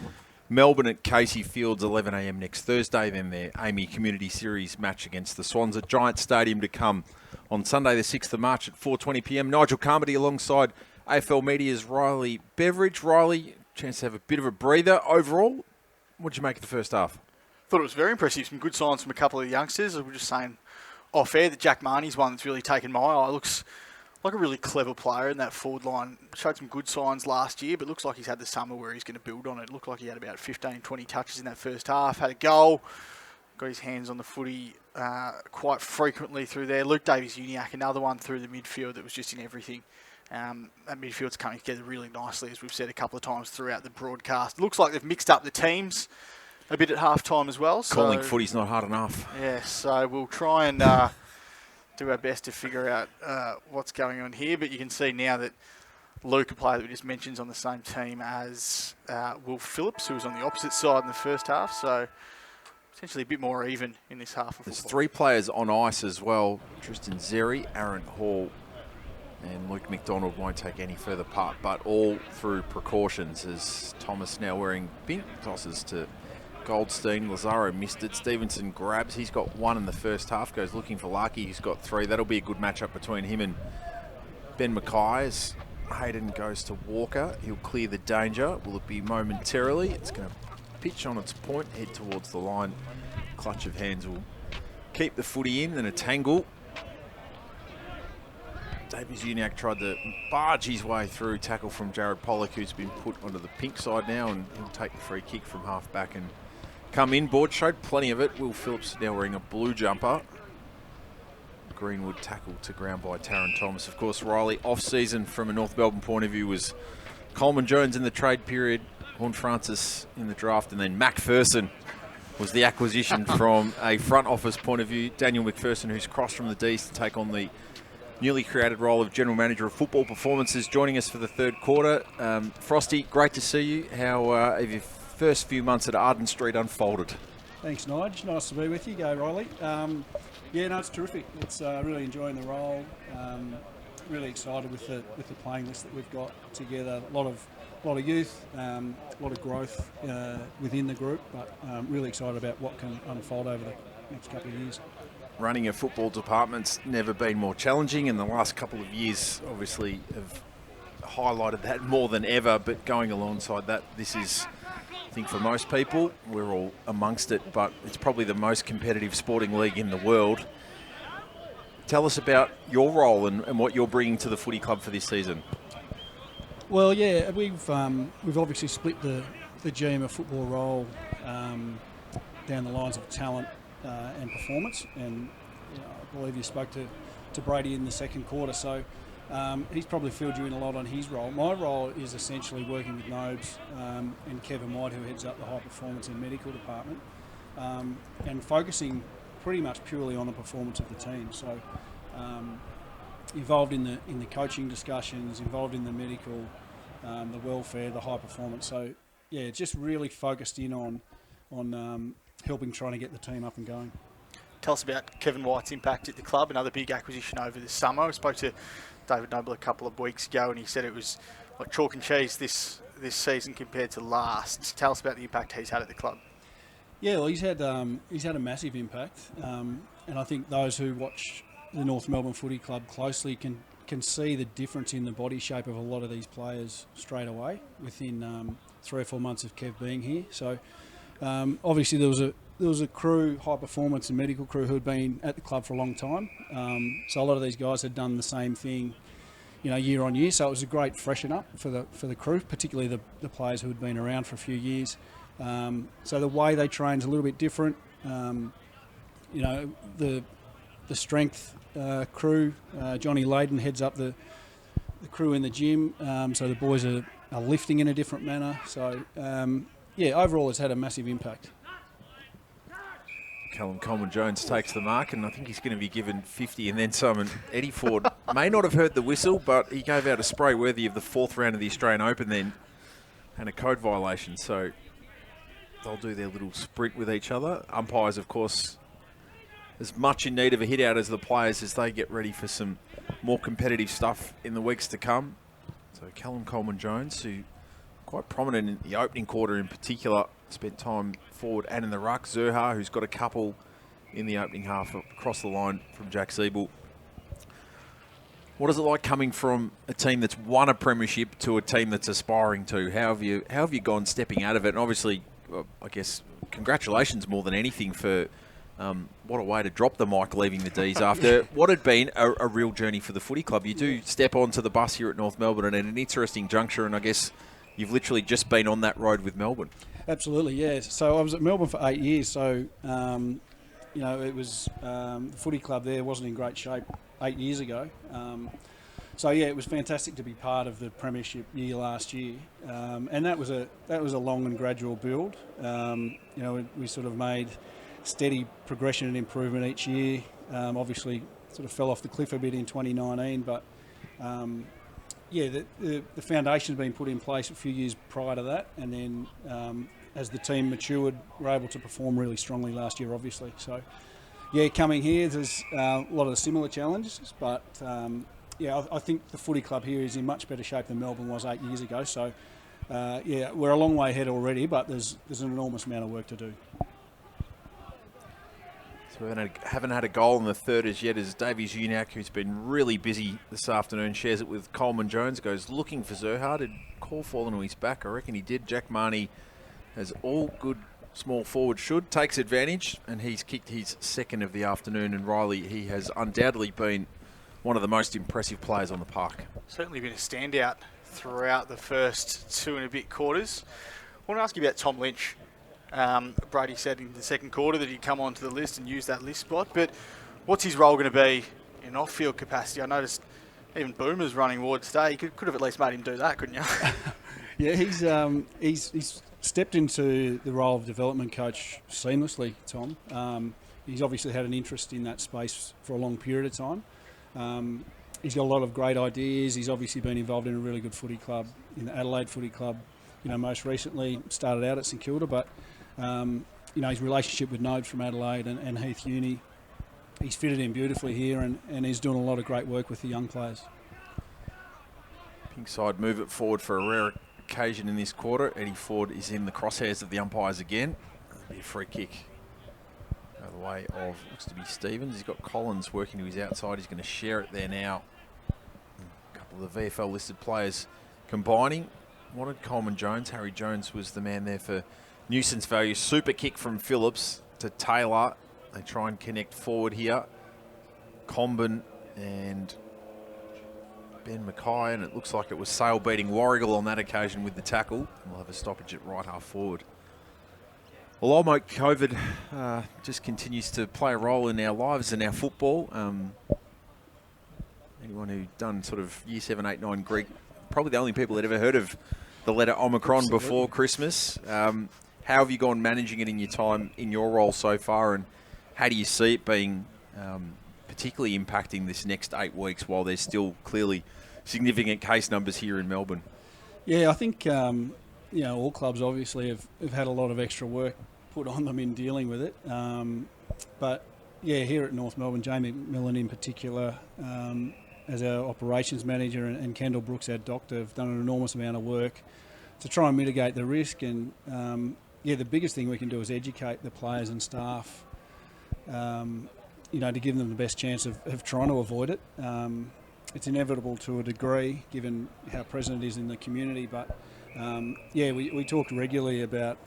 Melbourne at Casey Fields, 11 a.m. next Thursday. Then their Amy Community Series match against the Swans at Giant Stadium to come on Sunday the 6th of March at 4:20 p.m. Nigel Carmody alongside AFL Media's Riley Beveridge. Riley, chance to have a bit of a breather. Overall, what did you make of the first half? Thought it was very impressive. Some good signs from a couple of the youngsters. We were just saying off air that Jack Marnie's one that's really taken my eye. Looks like a really clever player in that forward line. Showed some good signs last year, but looks like he's had the summer where he's going to build on it. Looked like he had about 15, 20 touches in that first half. Had a goal. Got his hands on the footy quite frequently through there. Luke Davies-Uniacke, another one through the midfield that was just in everything. That midfield's coming together really nicely, as we've said a couple of times throughout the broadcast. Looks like they've mixed up the teams a bit at half-time as well. Calling footy's not hard enough. Yeah, so we'll try and do our best to figure out what's going on here. But you can see now that Luke, a player that we just mentioned, is on the same team as Will Phillips, who was on the opposite side in the first half. So essentially a bit more even in this half of There's football. 3 players on ice as well. Tristan Zeri, Aaron Hall, and Luke McDonald won't take any further part, but all through precautions, as Thomas now wearing pink tosses to Goldstein. Lazaro missed it. Stevenson grabs. He's got 1 in the first half. Goes looking for Larky, who's got 3. That'll be a good matchup between him and Ben Mackay. As Hayden goes to Walker, he'll clear the danger. Will it be momentarily? It's going to pitch on its point, head towards the line. Clutch of hands will keep the footy in, then a tangle. Davies-Uniacke tried to barge his way through. Tackle from Jared Pollock, who's been put onto the pink side now, and he'll take the free kick from half back and come inboard. Showed plenty of it. Will Phillips now wearing a blue jumper. Greenwood tackle to ground by Taron Thomas. Of course, Riley off-season from a North Melbourne point of view was Coleman Jones in the trade period, Horne-Francis in the draft, and then McPherson was the acquisition from a front office point of view. Daniel McPherson, who's crossed from the D's to take on the newly created role of General Manager of Football Performances, joining us for the third quarter. Frosty, great to see you. How have your first few months at Arden Street unfolded? Thanks, Nige. Nice to be with you. Go, Riley. Yeah, no, it's terrific. It's really enjoying the role. Really excited with the playing list that we've got together. A lot of youth, a lot of growth within the group, but really excited about what can unfold over the next couple of years. Running a football department's never been more challenging, and the last couple of years obviously have highlighted that more than ever. But going alongside that, this is, I think for most people, we're all amongst it, but it's probably the most competitive sporting league in the world. Tell us about your role and what you're bringing to the footy club for this season. Well, yeah, we've obviously split the GM of football role down the lines of talent and performance, and I believe you spoke to Brady in the second quarter, so he's probably filled you in a lot on his role. My role is essentially working with Nobes and Kevin White, who heads up the high performance and medical department, and focusing pretty much purely on the performance of the team. So involved in the coaching discussions, involved in the medical, the welfare, the high performance. So yeah, just really focused in on helping trying to get the team up and going. Tell us about Kevin White's impact at the club, another big acquisition over the summer. I spoke to David Noble a couple of weeks ago, and he said it was like chalk and cheese this season compared to last. Tell us about the impact he's had at the club. Yeah, well, he's had a massive impact, and I think those who watch the North Melbourne Footy Club closely can see the difference in the body shape of a lot of these players straight away within 3 or 4 months of Kev being here. So obviously there was a crew, high performance and medical crew, who had been at the club for a long time. So a lot of these guys had done the same thing, year on year. So it was a great freshen up for the crew, particularly the players who had been around for a few years. So the way they train is a little bit different. The strength crew, Johnny Layden heads up the crew in the gym. So the boys are lifting in a different manner. So overall it's had a massive impact. Callum Coleman-Jones takes the mark, and I think he's going to be given 50 and then some. And Eddie Ford may not have heard the whistle, but he gave out a spray worthy of the 4th round of the Australian Open then, and a code violation. So they'll do their little sprint with each other. Umpires, of course, as much in need of a hit out as the players as they get ready for some more competitive stuff in the weeks to come. So Callum Coleman-Jones, who quite prominent in the opening quarter in particular, spent time forward and in the ruck. Zurha, who's got a couple in the opening half across the line from Jack Siebel. What is it like coming from a team that's won a premiership to a team that's aspiring to? How have you gone stepping out of it? And obviously, I guess, congratulations more than anything for what a way to drop the mic leaving the D's after what had been a real journey for the footy club. You do step onto the bus here at North Melbourne and at an interesting juncture, and I guess you've literally just been on that road with Melbourne. Absolutely, yeah. So I was at Melbourne for 8 years, so it was the footy club there wasn't in great shape 8 years ago. It was fantastic to be part of the premiership year last year, and that was a long and gradual build. We sort of made steady progression and improvement each year. Obviously, sort of fell off the cliff a bit in 2019, but the foundation's been put in place a few years prior to that, and then as the team matured, we're able to perform really strongly last year, obviously. So, coming here, there's a lot of similar challenges, but I think the footy club here is in much better shape than Melbourne was 8 years ago. So, we're a long way ahead already, but there's an enormous amount of work to do. So we haven't had a goal in the third as yet, as Davies Uniac, who's been really busy this afternoon, shares it with Coleman-Jones, goes looking for Zurha. Did call fall into his back? I reckon he did. Jack Marnie, as all good small forward should, takes advantage, and he's kicked his second of the afternoon. And Riley, he has undoubtedly been one of the most impressive players on the park. Certainly been a standout throughout the first 2 and a bit quarters. I want to ask you about Tom Lynch. Brady said in the second quarter that he'd come onto the list and use that list spot, but what's his role going to be in off-field capacity? I noticed even Boomer's running ward today. You could have at least made him do that, couldn't you? Yeah, he's stepped into the role of development coach seamlessly, Tom. He's obviously had an interest in that space for a long period of time. He's got a lot of great ideas. He's obviously been involved in a really good footy club, in the Adelaide Footy Club. Most recently started out at St Kilda, but his relationship with Nobes from Adelaide and Heath Uni, he's fitted in beautifully here, and he's doing a lot of great work with the young players. Pink side move it forward for a rare occasion in this quarter. Eddie Ford is in the crosshairs of the umpires again. It'll be a free kick out of the way of, looks to be Stevens. He's got Collins working to his outside. He's going to share it there now. A couple of the VFL listed players combining. Wanted Coleman-Jones. Harry Jones was the man there for nuisance value. Super kick from Phillips to Taylor. They try and connect forward here. Comben and Ben Mackay, and it looks like it was Sale beating Warrigal on that occasion with the tackle. We'll have a stoppage at right half forward. Well, old mate COVID just continues to play a role in our lives and our football. Anyone who's done sort of year 7, 8, 9 Greek, probably the only people that ever heard of the letter Omicron before Christmas. How have you gone managing it in your time, in your role so far, and how do you see it being particularly impacting this next 8 weeks while there's still clearly significant case numbers here in Melbourne? Yeah, I think all clubs obviously have had a lot of extra work put on them in dealing with it. But here at North Melbourne, Jamie McMillan in particular, as our operations manager, and Kendall Brooks, our doctor, have done an enormous amount of work to try and mitigate the risk. And the biggest thing we can do is educate the players and staff, to give them the best chance of trying to avoid it. It's inevitable to a degree, given how present it is in the community. But we talk regularly about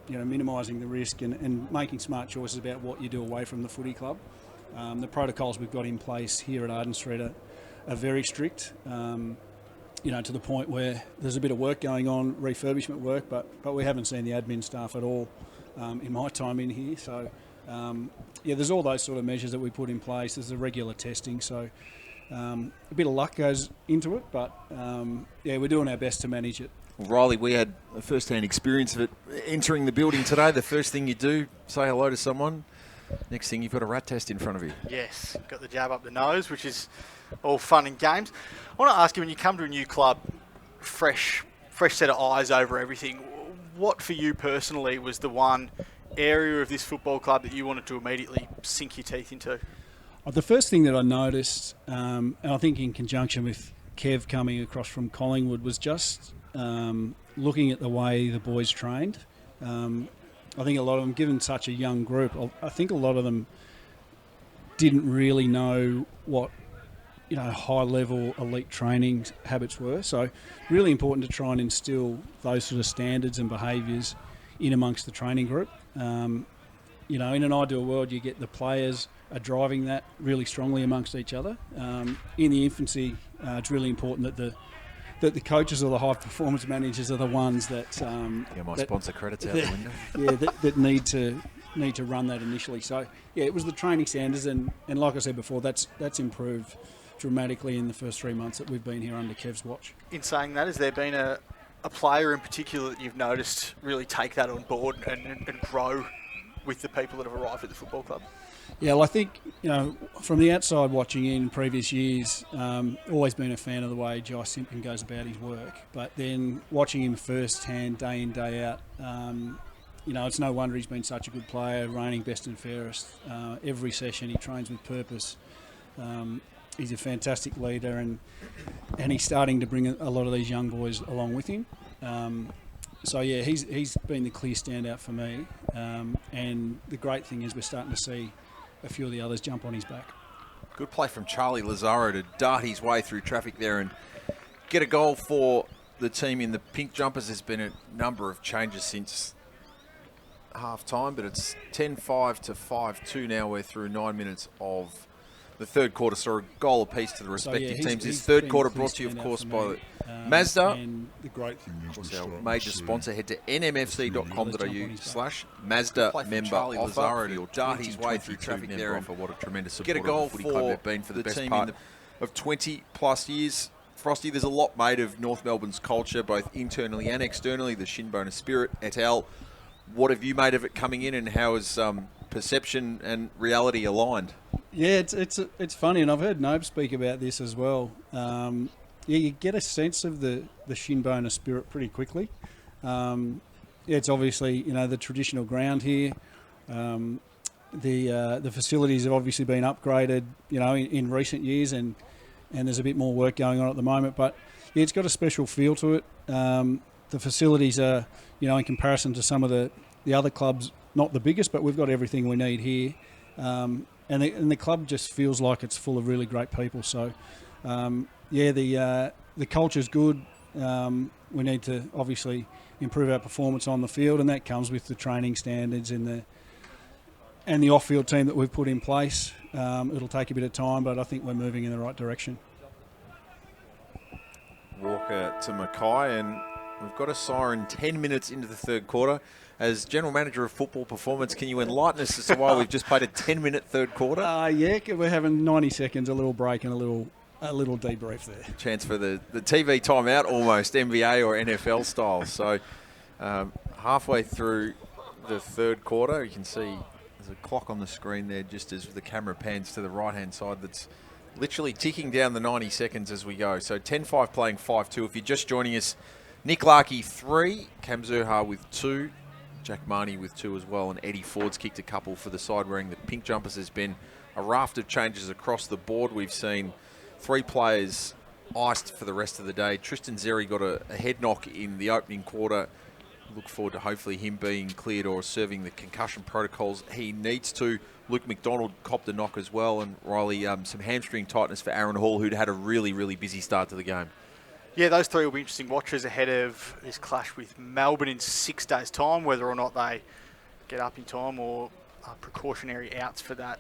minimising the risk and making smart choices about what you do away from the footy club. The protocols we've got in place here at Arden Street are very strict, to the point where there's a bit of work going on, refurbishment work, but we haven't seen the admin staff at all in my time in here. So, there's all those sort of measures that we put in place. There's the regular testing, so a bit of luck goes into it, but we're doing our best to manage it. Well, Riley, we had a first-hand experience of it entering the building today. The first thing you do, say hello to someone. Next thing, you've got a rat test in front of you. Yes, got the jab up the nose, which is all fun and games. I want to ask you, when you come to a new club, fresh set of eyes over everything, what for you personally was the one area of this football club that you wanted to immediately sink your teeth into? The first thing that I noticed, and I think in conjunction with Kev coming across from Collingwood, was just looking at the way the boys trained. I think a lot of them, given such a young group, I think a lot of them didn't really know what high-level elite training habits were. So really important to try and instill those sort of standards and behaviours in amongst the training group. In an ideal world, you get the players are driving that really strongly amongst each other. In the infancy, it's really important that the coaches or the high performance managers are the ones that sponsor credits out the window. Yeah, that need to run that initially. So yeah, it was the training standards, and like I said before, that's improved dramatically in the first 3 months that we've been here under Kev's watch. In saying that, has there been a player in particular that you've noticed really take that on board and grow with the people that have arrived at the football club? Yeah, well, I think, from the outside watching in previous years, always been a fan of the way Jai Simpson goes about his work. But then watching him firsthand, day in, day out, it's no wonder he's been such a good player, reigning best and fairest. Every session he trains with purpose. He's a fantastic leader, and he's starting to bring a lot of these young boys along with him. So yeah, he's been the clear standout for me. And the great thing is we're starting to see a few of the others jump on his back. Good play from Charlie Lazaro to dart his way through traffic there and get a goal for the team in the pink jumpers. There's been a number of changes since half time, but it's 10-5 to 5-2 now. We're through 9 minutes of the third quarter, so a goal apiece to the respective teams. This third quarter brought to you, of course, by Mazda. And the great thing Of course, our major sponsor. Head to nmfc.com.au/Mazda member offer. He'll dart his way through traffic there and what a tremendous support get a goal for they've been for the best team part of 20 plus years. Frosty, there's a lot made of North Melbourne's culture, both internally and externally. The Shinboner Spirit et al. What have you made of it coming in, and how is perception and reality aligned? Yeah, it's funny, and I've heard Nobe speak about this as well. You get a sense of the Shinboner spirit pretty quickly. It's obviously the traditional ground here. The facilities have obviously been upgraded, in recent years, and there's a bit more work going on at the moment. But yeah, it's got a special feel to it. The facilities are, in comparison to some of the other clubs, not the biggest, but we've got everything we need here. And the club just feels like it's full of really great people. So, the culture's good. We need to obviously improve our performance on the field, and that comes with the training standards and the off-field team that we've put in place. It'll take a bit of time, but I think we're moving in the right direction. Walker to Mackay, and we've got a siren 10 minutes into the third quarter. As General Manager of Football Performance, can you enlighten us as to why we've just played a 10-minute third quarter? Yeah, we're having 90 seconds, a little break and a little debrief there. Chance for the TV timeout, almost NBA or NFL style. So halfway through the third quarter, you can see there's a clock on the screen there just as the camera pans to the right-hand side that's literally ticking down the 90 seconds as we go. So 10-5 playing 5-2. If you're just joining us, Nick Larkey 3, Cam Zurhar with 2, Jack Marnie with 2 as well, and Eddie Ford's kicked a couple for the side wearing the pink jumpers. There's been a raft of changes across the board. We've seen 3 players iced for the rest of the day. Tristan Zeri got a head knock in the opening quarter. Look forward to hopefully him being cleared or serving the concussion protocols he needs to. Luke McDonald copped a knock as well, and Riley, some hamstring tightness for Aaron Hall, who'd had a really, really busy start to the game. Yeah, those 3 will be interesting watches ahead of this clash with Melbourne in 6 days' time, whether or not they get up in time or precautionary outs for that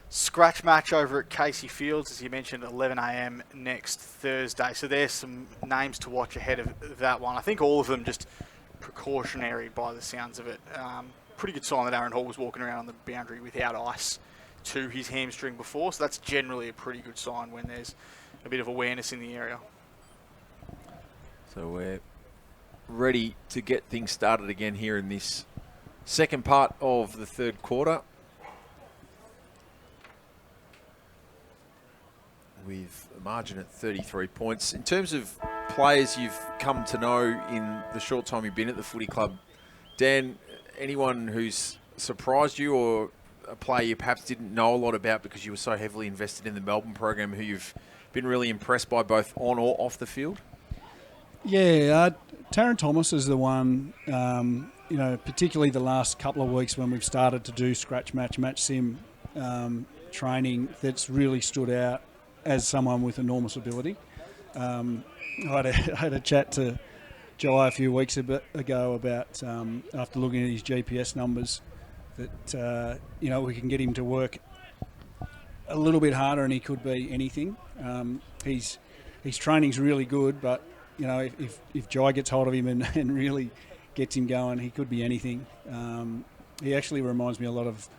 scratch match over at Casey Fields, as you mentioned, 11 a.m. next Thursday. So there's some names to watch ahead of that one. I think all of them just precautionary by the sounds of it. Pretty good sign that Aaron Hall was walking around on the boundary without ice to his hamstring before, so that's generally a pretty good sign when there's a bit of awareness in the area. So we're ready to get things started again here in this second part of the third quarter, with a margin at 33 points. In terms of players you've come to know in the short time you've been at the footy club, Dan, anyone who's surprised you, or a player you perhaps didn't know a lot about because you were so heavily invested in the Melbourne program, who you've been really impressed by both on or off the field? Yeah, Taron Thomas is the one, particularly the last couple of weeks when we've started to do scratch match sim training, that's really stood out as someone with enormous ability. I had a chat to Jai a few weeks ago about, after looking at his GPS numbers, that, we can get him to work a little bit harder and he could be anything. His training's really good, but, if Jai gets hold of him and really gets him going, he could be anything. He actually reminds me a lot of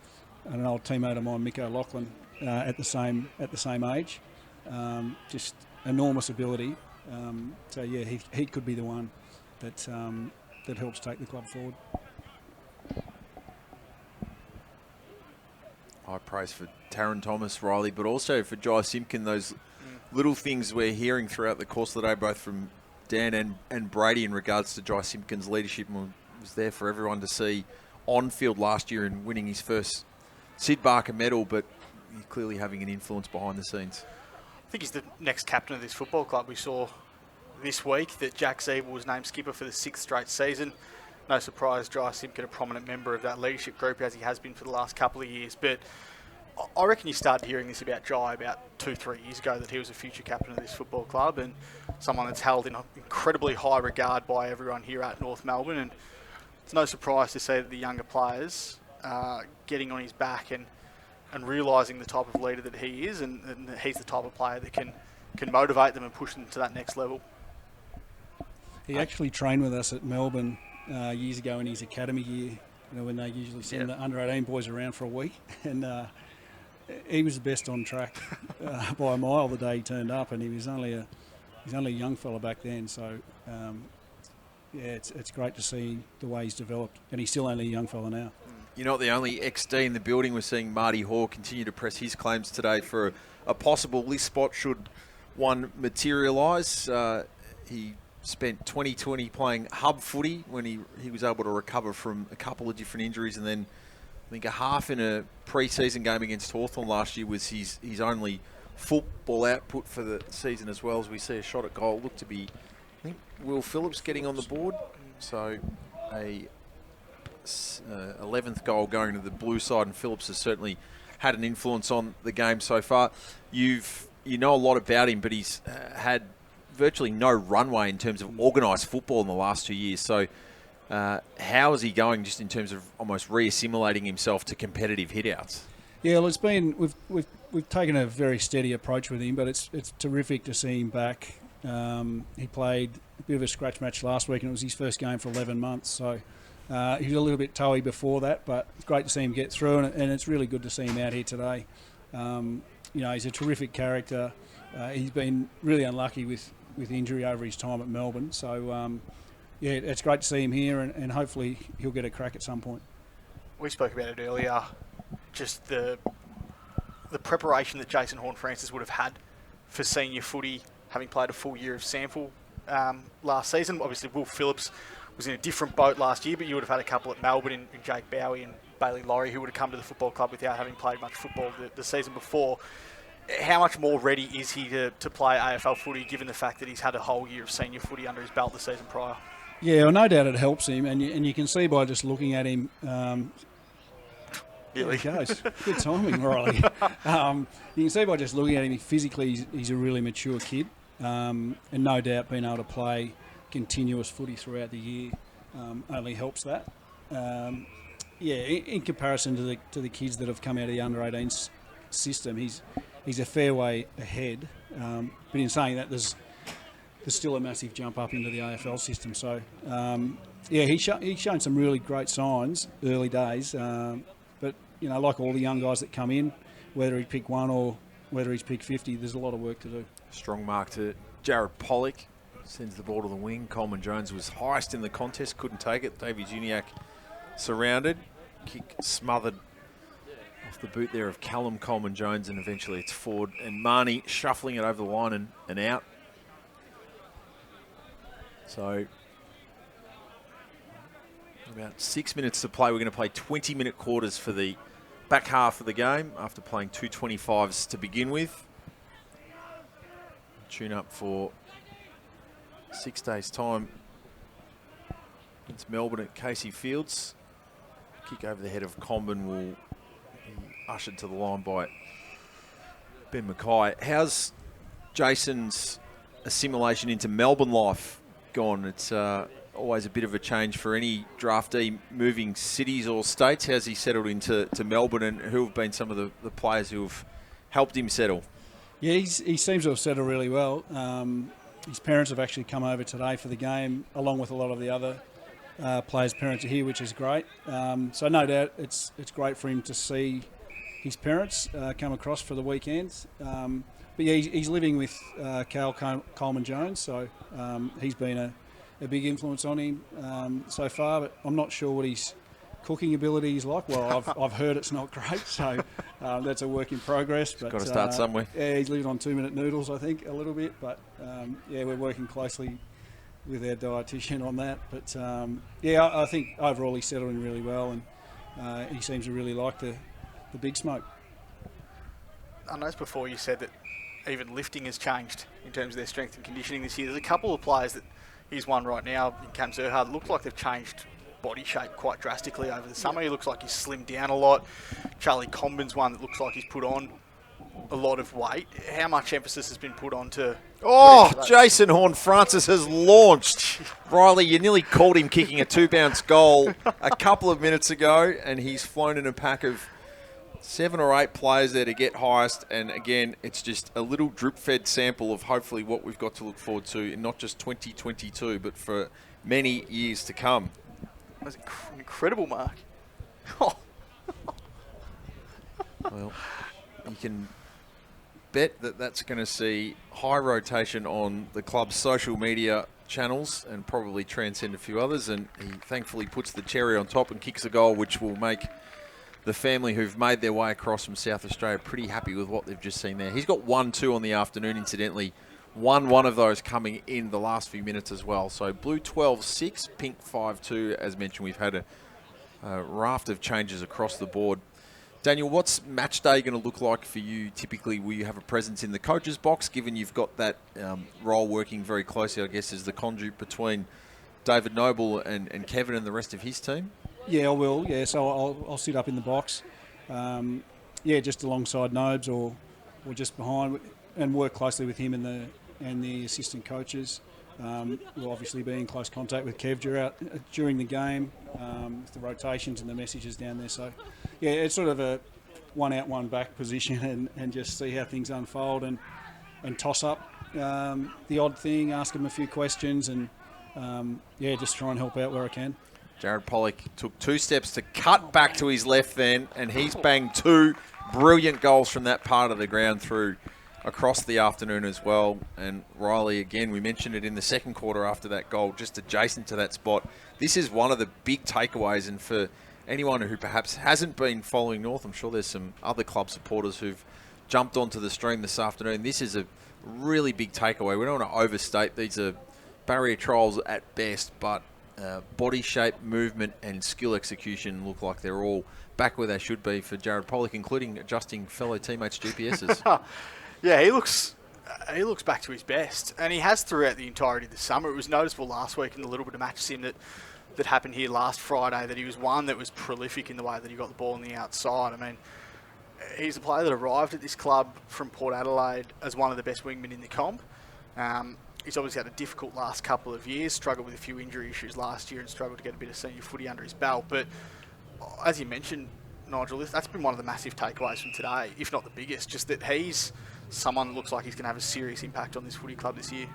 an old teammate of mine, Mick O'Loughlin, at the same age. Just enormous ability. He could be the one that helps take the club forward. High praise for Taron Thomas, Riley, but also for Jai Simpkin. Those little things we're hearing throughout the course of the day, both from Dan and Brady, in regards to Jai Simpkin's leadership, and was there for everyone to see on field last year and winning his first Sid Barker medal, but clearly having an influence behind the scenes. I think he's the next captain of this football club. We saw this week that Jack Siebel was named skipper for the 6th straight season. No surprise, Jai Simpkin, a prominent member of that leadership group, as he has been for the last couple of years. But I reckon you started hearing this about Jai about 2-3 years ago, that he was a future captain of this football club and someone that's held in incredibly high regard by everyone here at North Melbourne. And it's no surprise to see that the younger players are getting on his back and realising the type of leader that he is, and that he's the type of player that can motivate them and push them to that next level. He actually trained with us at Melbourne years ago in his academy year, when they usually send the under-18 boys around for a week. And he was the best on track by a mile the day he turned up, and he was only a young fella back then. So, it's great to see the way he's developed, and he's still only a young fella now. You're not the only XD in the building. We're seeing Marty Hoare continue to press his claims today for a possible list spot should one materialise. He spent 2020 playing hub footy when he was able to recover from a couple of different injuries, and then I think a half in a pre-season game against Hawthorn last year was his only football output for the season, as well. As we see a shot at goal, looked to be, I think, Will Phillips getting on the board. So a 11th goal going to the blue side, and Phillips has certainly had an influence on the game so far. You know a lot about him, but he's had virtually no runway in terms of organised football in the last 2 years. So how is he going, just in terms of almost re-assimilating himself to competitive hitouts? Yeah, well, it's been we've taken a very steady approach with him, but it's terrific to see him back. He played a bit of a scratch match last week, and it was his first game for 11 months. So he was a little bit toey before that, but it's great to see him get through, and it's really good to see him out here today. He's a terrific character. He's been really unlucky with injury over his time at Melbourne. So, it's great to see him here, and hopefully he'll get a crack at some point. We spoke about it earlier, just the preparation that Jason Horne-Francis would have had for senior footy, having played a full year of sample last season. Obviously, Will Phillips was in a different boat last year, but you would have had a couple at Melbourne in Jake Bowie and Bailey Laurie, who would have come to the football club without having played much football the season before. How much more ready is he to play AFL footy, given the fact that he's had a whole year of senior footy under his belt the season prior? Yeah, well, no doubt it helps him, and you can see by just looking at him. There he goes. Good timing, Riley. You can see by just looking at him, physically he's a really mature kid, and no doubt being able to play continuous footy throughout the year only helps that. In comparison to the kids that have come out of the under-18s system, he's a fair way ahead. But in saying that, there's still a massive jump up into the AFL system. So, he's shown some really great signs early days. But, like all the young guys that come in, whether he pick one or whether he's picked 50, there's a lot of work to do. Strong mark to Jared Pollock. Sends the ball to the wing. Coleman Jones was highest in the contest, couldn't take it. Davey Juniak surrounded. Kick smothered off the boot there of Callum Coleman Jones, and eventually it's forward. And Marnie shuffling it over the line and out. So About 6 minutes to play. We're going to play 20-minute quarters for the back half of the game after playing 2:25s to begin with. Tune up for 6 days' time. It's Melbourne at Casey Fields. Kick over the head of Comben will be ushered to the line by Ben Mackay. How's Jason's assimilation into Melbourne life gone? It's always a bit of a change for any draftee moving cities or states. How's he settled into Melbourne, and who have been some of the players who have helped him settle? Yeah, he seems to have settled really well. His parents have actually come over today for the game, along with a lot of the other players' parents are here, which is great. So no doubt it's great for him to see his parents come across for the weekends. But yeah, he's living with Cal Coleman-Jones, so he's been a big influence on him so far. But I'm not sure what his cooking ability is like. Well, I've heard it's not great, so that's a work in progress. But got to start somewhere. Yeah, he's living on 2-minute noodles, I think, a little bit. But yeah, we're working closely with our dietitian on that. But yeah, I think overall he's settled in really well, and he seems to really like the big smoke. I noticed before you said that even lifting has changed in terms of their strength and conditioning this year. There's a couple of players that he's won right now in Cam Zerhard look like they've changed body shape quite drastically over the summer. He looks like he's slimmed down a lot. Charlie Comben's one that looks like he's put on a lot of weight. How much emphasis has been put on to... Oh, Jason Horne-Francis has launched. Riley, you nearly called him kicking a 2-bounce goal a couple of minutes ago, and he's flown in a pack of 7 or 8 players there to get highest. And again, it's just a little drip-fed sample of hopefully what we've got to look forward to in not just 2022, but for many years to come. That's an incredible mark. Well, you can bet that that's going to see high rotation on the club's social media channels and probably transcend a few others. And he thankfully puts the cherry on top and kicks a goal, which will make the family who've made their way across from South Australia pretty happy with what they've just seen there. He's got 1-2 on the afternoon, incidentally. One of those coming in the last few minutes as well. So blue 12-6, pink 5-2. As mentioned, we've had a raft of changes across the board. Daniel, what's match day going to look like for you? Typically, will you have a presence in the coach's box, given you've got that role working very closely, I guess, as the conduit between David Noble and Kevin and the rest of his team? Yeah, I will. Yeah, so I'll sit up in the box. Yeah, just alongside Nobes or just behind, and work closely with him and the assistant coaches. We'll obviously be in close contact with Kev during the game, with the rotations and the messages down there. So, yeah, it's sort of a one out, one back position, and just see how things unfold and toss up the odd thing, ask him a few questions, and yeah, just try and help out where I can. Jared Pollock took 2 steps to cut back to his left then, and he's banged 2 brilliant goals from that part of the ground through across the afternoon as well. And Riley, again, we mentioned it in the second quarter after that goal, just adjacent to that spot. This is one of the big takeaways, and for anyone who perhaps hasn't been following North, I'm sure there's some other club supporters who've jumped onto the stream this afternoon. This is a really big takeaway. We don't want to overstate. These are barrier trials at best, but body shape, movement and skill execution look like they're all back where they should be for Jared Pollock, including adjusting fellow teammates' GPSs. Yeah, he looks back to his best, and he has throughout the entirety of the summer. It was noticeable last week in the little bit of match sim that happened here last Friday that he was one that was prolific in the way that he got the ball on the outside. I mean, he's a player that arrived at this club from Port Adelaide as one of the best wingmen in the comp. He's obviously had a difficult last couple of years, struggled with a few injury issues last year and struggled to get a bit of senior footy under his belt. But as you mentioned, Nigel, that's been one of the massive takeaways from today, if not the biggest, just that he's someone that looks like he's going to have a serious impact on this footy club this year.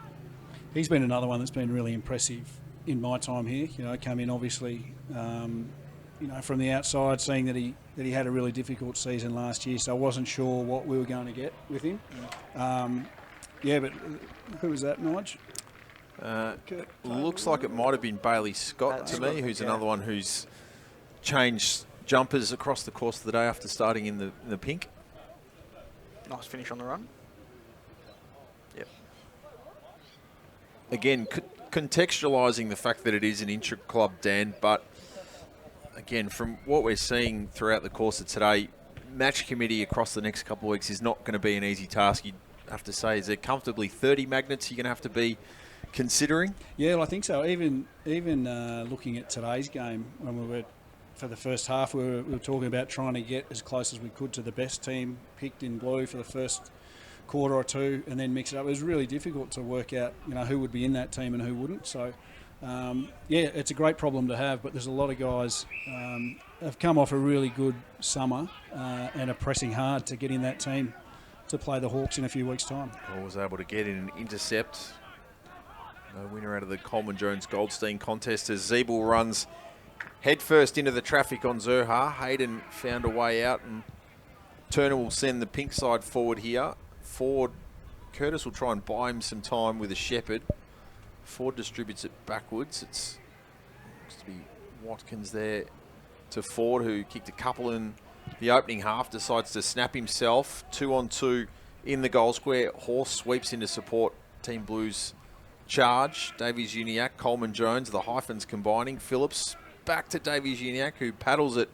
He's been another one that's been really impressive in my time here. You know, come in obviously, you know, from the outside, seeing that he had a really difficult season last year, so I wasn't sure what we were going to get with him. Yeah, but who was that, Nige? Looks like it might have been Bailey Scott to me, who's another one who's changed jumpers across the course of the day after starting in the pink. Nice finish on the run. Yep. Again, contextualising the fact that it is an intra-club, Dan, but again, from what we're seeing throughout the course of today, match committee across the next couple of weeks is not going to be an easy task. You'd have to say, is there comfortably 30 magnets you're going to have to be considering? Yeah, well, I think so. Even looking at today's game, when we were for the first half, we were talking about trying to get as close as we could to the best team picked in blue for the first quarter or two, and then mix it up. It was really difficult to work out, who would be in that team and who wouldn't. So, it's a great problem to have. But there's a lot of guys have come off a really good summer and are pressing hard to get in that team to play the Hawks in a few weeks' time. I was able to get in an intercept. No winner out of the Coleman Jones-Goldstein contest as Zeeble runs headfirst into the traffic on Zurha. Hayden found a way out, and Turner will send the pink side forward here. Ford, Curtis will try and buy him some time with a Shepherd. Ford distributes it backwards. It's looks to be Watkins there to Ford, who kicked a couple in the opening half, decides to snap himself. 2-on-2 in the goal square. Horse sweeps into support. Team Blues charge. Davies Uniacke, Coleman Jones, the hyphens combining. Phillips back to Davies Uniacke, who paddles it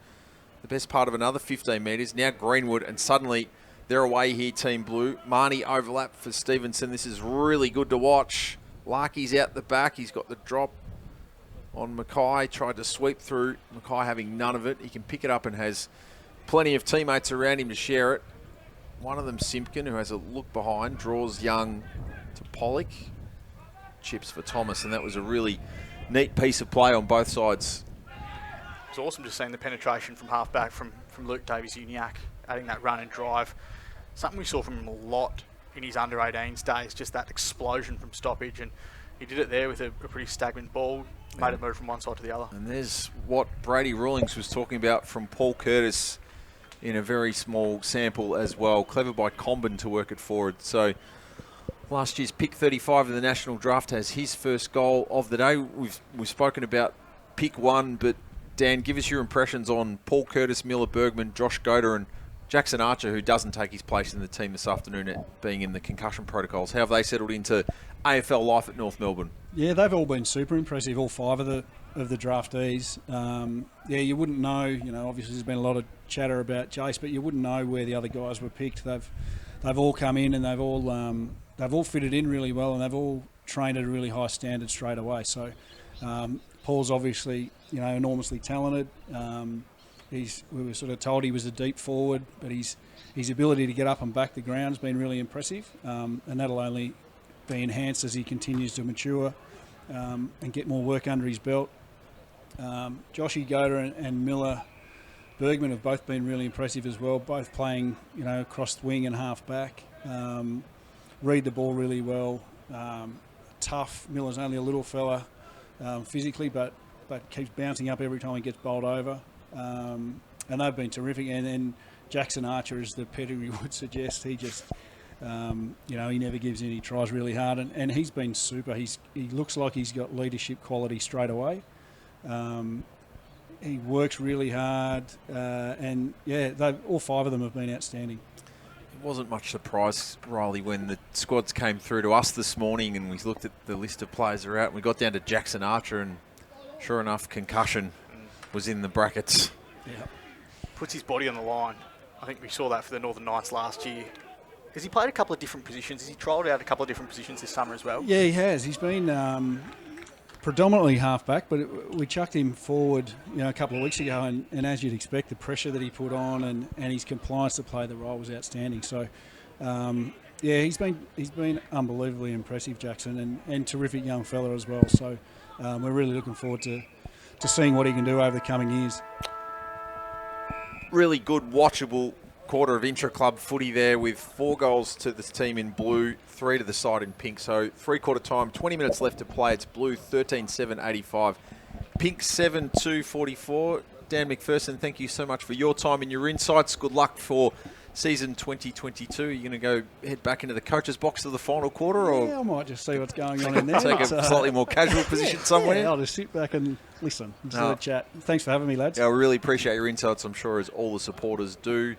the best part of another 15 metres. Now Greenwood, and suddenly they're away here, Team Blue. Marnie overlap for Stevenson. This is really good to watch. Larky's out the back. He's got the drop on Mackay. Tried to sweep through. Mackay having none of it. He can pick it up and has plenty of teammates around him to share it. One of them, Simpkin, who has a look behind, draws Young to Pollock. Chips for Thomas, and that was a really neat piece of play on both sides. It's awesome just seeing the penetration from half-back from Luke Davies-Uniacke, adding that run and drive. Something we saw from him a lot in his under-18s days, just that explosion from stoppage, and he did it there with a pretty stagnant ball, made it move from one side to the other. And there's what Brady Rawlings was talking about from Paul Curtis in a very small sample as well. Clever by Comben to work it forward. So last year's pick 35 of the national draft has his first goal of the day. We've spoken about pick one, but Dan, give us your impressions on Paul Curtis, Miller Bergman, Josh Goder, and Jackson Archer, who doesn't take his place in the team this afternoon, being in the concussion protocols. How have they settled into AFL life at North Melbourne? Yeah, they've all been super impressive, all five of the draftees. You wouldn't know, obviously there's been a lot of chatter about Jace, but you wouldn't know where the other guys were picked. They've all come in and they've all fitted in really well, and they've all trained at a really high standard straight away. So Paul's obviously, enormously talented. We were sort of told he was a deep forward, but his ability to get up and back the ground has been really impressive, and that'll only be enhanced as he continues to mature and get more work under his belt. Joshy Goder and Miller Bergman have both been really impressive as well, both playing across the wing and half back. Read the ball really well. Tough. Miller's only a little fella physically, but keeps bouncing up every time he gets bowled over. And they've been terrific. And then Jackson Archer, as the pedigree would suggest, he just, he never gives in. He tries really hard, and he's been super. He looks like he's got leadership quality straight away. He works really hard, and all five of them have been outstanding. It wasn't much surprise, Riley, when the squads came through to us this morning and we looked at the list of players that are out, and we got down to Jackson Archer, and sure enough, concussion was in the brackets. Yeah. Puts his body on the line. I think we saw that for the Northern Knights last year. Has he played a couple of different positions? Has he trialled out a couple of different positions this summer as well? Yeah, he has. He's been predominantly half-back, but we chucked him forward a couple of weeks ago, and as you'd expect, the pressure that he put on and his compliance to play the role was outstanding. So, he's been unbelievably impressive, Jackson, and terrific young fella as well. So we're really looking forward to seeing what he can do over the coming years. Really good, watchable quarter of intra-club footy there, with 4 goals to this team in blue, 3 to the side in pink. So three-quarter time, 20 minutes left to play. It's blue 13-7-85, pink 7-2-44. Dan McPherson, thank you so much for your time and your insights. Good luck for season 2022. You're going to go head back into the coach's box for the final quarter, or I might just see what's going on in there. Take a slightly more casual position somewhere. Yeah, I'll just sit back and listen to the chat. Thanks for having me, lads. I really appreciate your insights, I'm sure, as all the supporters do.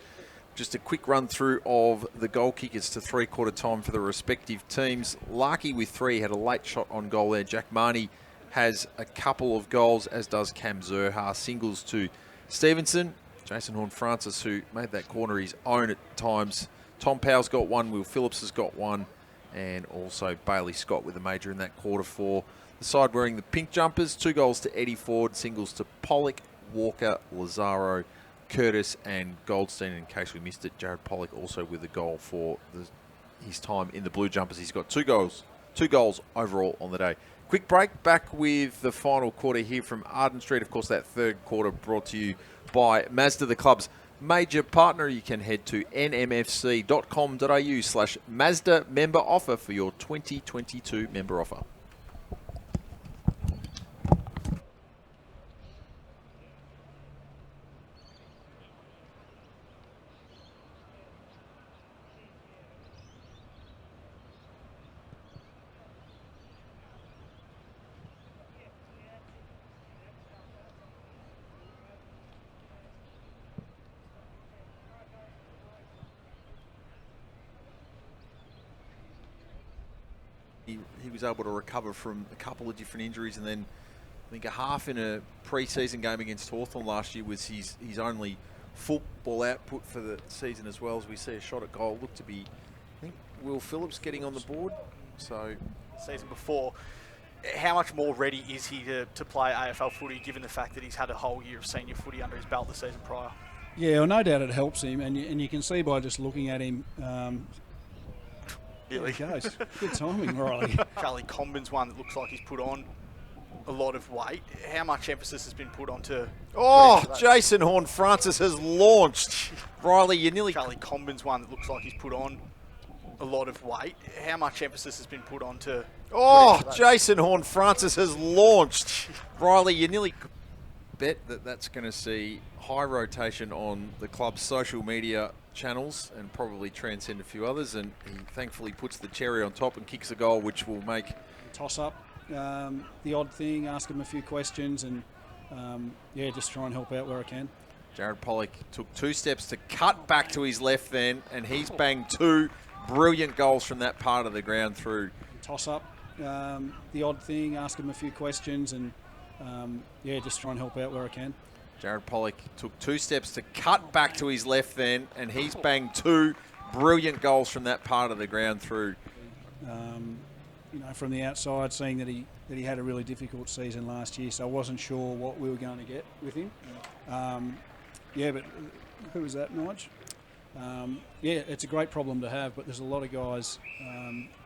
Just a quick run through of the goal kickers to three-quarter time for the respective teams. Larky with 3 had a late shot on goal there. Jack Marnie has a couple of goals, as does Cam Zerha. Singles to Stevenson. Jason Horne-Francis, who made that corner his own at times. Tom Powell's got one. Will Phillips has got one. And also Bailey Scott with a major in that quarter for the side wearing the pink jumpers. 2 goals to Eddie Ford. Singles to Pollock, Walker, Lazaro, Curtis and Goldstein. In case we missed it, Jared Pollock also with a goal for his time in the blue jumpers. He's got 2 goals overall on the day. Quick break, back with the final quarter here from Arden Street. Of course, that third quarter brought to you by Mazda, the club's major partner. You can head to nmfc.com.au/Mazda member offer for your 2022 member offer. He was able to recover from a couple of different injuries, and then I think a half in a pre-season game against Hawthorn last year was his only football output for the season as well. As we see a shot at goal, looked to be, I think, Will Phillips getting on the board. So Season before, how much more ready is he to play AFL footy, given the fact that he's had a whole year of senior footy under his belt the season prior? Yeah, well, no doubt it helps him, and you can see by just looking at him. There he goes. Good timing, Riley. Charlie Combin's one that looks like he's put on a lot of weight. How much emphasis has been put onto... Jason Horne-Francis has launched. Riley, you nearly... Charlie Combin's one that looks like he's put on a lot of weight. How much emphasis has been put onto... Jason Horne-Francis has launched. Riley, you nearly... bet that's going to see high rotation on the club's social media channels and probably transcend a few others, and he thankfully puts the cherry on top and kicks a goal which will make toss up the odd thing, ask him a few questions, and just try and help out where I can. Jared Pollock took 2 steps to cut back to his left then, and he's banged 2 brilliant goals from that part of the ground through. Toss up the odd thing, ask him a few questions, and just try and help out where I can. Jared Pollock took 2 steps to cut back to his left then, and he's banged 2 brilliant goals from that part of the ground through. From the outside, seeing that he had a really difficult season last year, so I wasn't sure what we were going to get with him. But who was that, Nigel? It's a great problem to have, but there's a lot of guys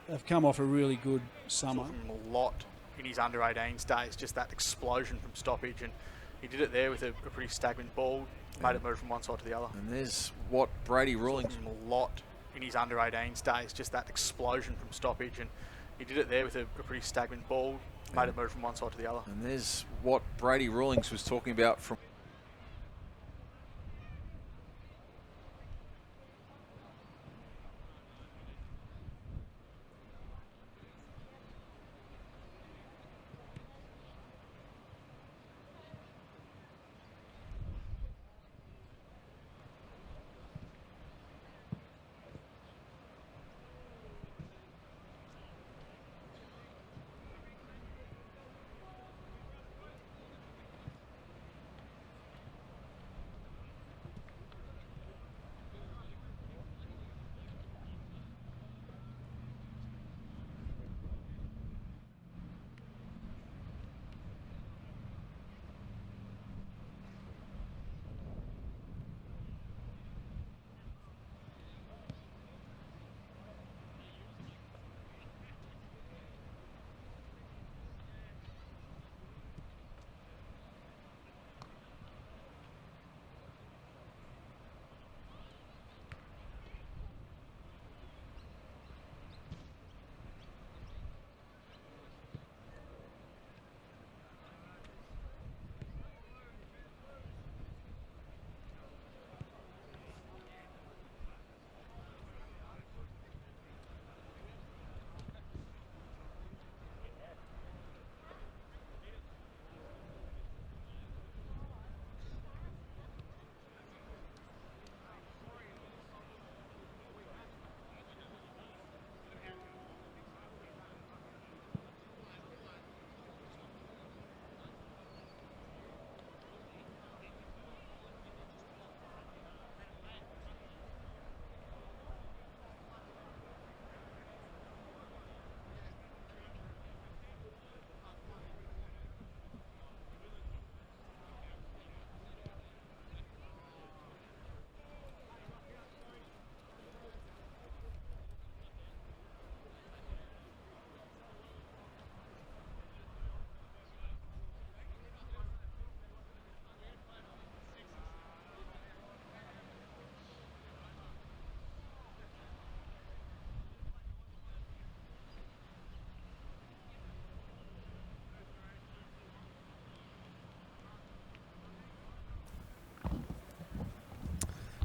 have come off a really good summer. A lot in his under-18s days, just that explosion from stoppage, and he did it there with a pretty stagnant ball, made it move from one side to the other. And there's what Brady Rawlings... A lot in his under-18s days, just that explosion from stoppage, and he did it there with a pretty stagnant ball, made it move from one side to the other. And there's what Brady Rawlings was talking about from...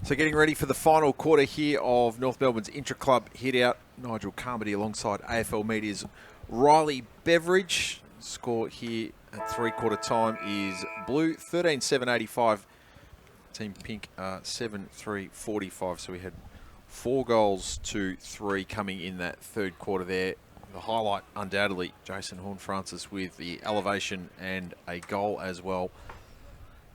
So getting ready for the final quarter here of North Melbourne's Intra-club hit-out. Nigel Carmody alongside AFL Media's Riley Beveridge. Score here at three-quarter time is Blue 13-7-85. Team Pink 7-3-45. So we had 4 goals to 3 coming in that third quarter there. The highlight, undoubtedly, Jason Horne-Francis with the elevation and a goal as well.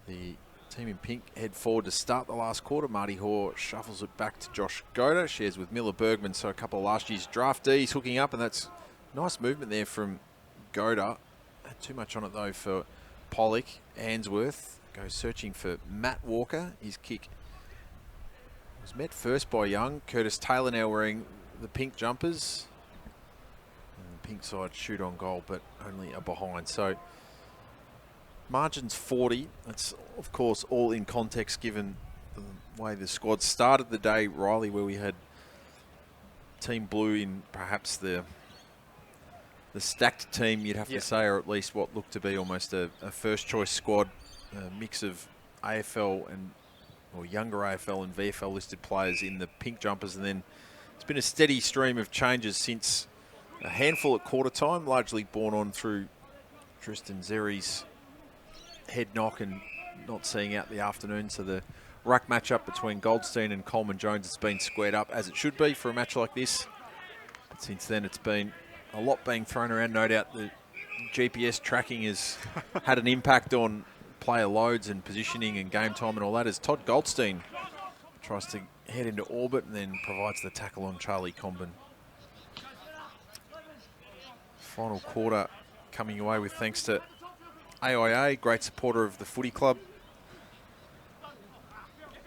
The team in pink head forward to start the last quarter. Marty Hoare shuffles it back to Josh Goda, shares with Miller Bergman, so a couple of last year's draftees hooking up, and that's nice movement there from Goda. Not too much on it though for Pollock. Answorth goes searching for Matt Walker. His kick was met first by Young. Curtis Taylor now wearing the pink jumpers. And the pink side shoot on goal, but only a behind. So margin's 40. That's, of course, all in context given the way the squad started the day, Riley, where we had Team Blue in perhaps the stacked team, you'd have to say, or at least what looked to be almost a first-choice squad, a mix of AFL or younger AFL and VFL listed players in the pink jumpers, and then it's been a steady stream of changes since a handful at quarter time, largely borne on through Tristan Zeri's head knock and not seeing out the afternoon. So the ruck matchup between Goldstein and Coleman Jones has been squared up as it should be for a match like this. But since then, it's been a lot being thrown around. No doubt the GPS tracking has had an impact on player loads and positioning and game time and all that, as Todd Goldstein tries to head into orbit and then provides the tackle on Charlie Comben. Final quarter coming away with thanks to AIA, great supporter of the footy club.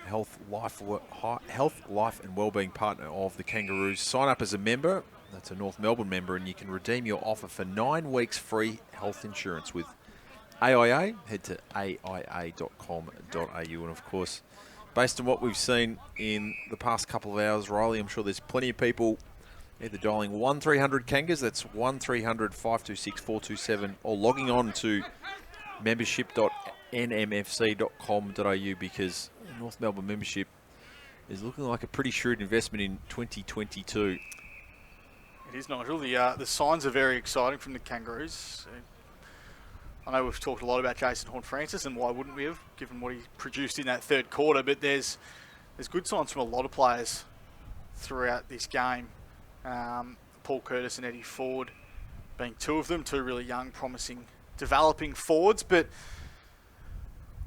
Health, life and wellbeing partner of the Kangaroos. Sign up as a member. That's a North Melbourne member, and you can redeem your offer for 9 weeks free health insurance with AIA. Head to aia.com.au. And of course, based on what we've seen in the past couple of hours, Riley, I'm sure there's plenty of people either dialing 1300 Kangas, that's 1300 526 427, or logging on to membership.nmfc.com.au, because North Melbourne membership is looking like a pretty shrewd investment in 2022. It is, Nigel. The signs are very exciting from the Kangaroos. I know we've talked a lot about Jason Horne-Francis, and why wouldn't we have, given what he produced in that third quarter, but there's good signs from a lot of players throughout this game. Paul Curtis and Eddie Ford being two of them, two really young, promising, developing forwards, but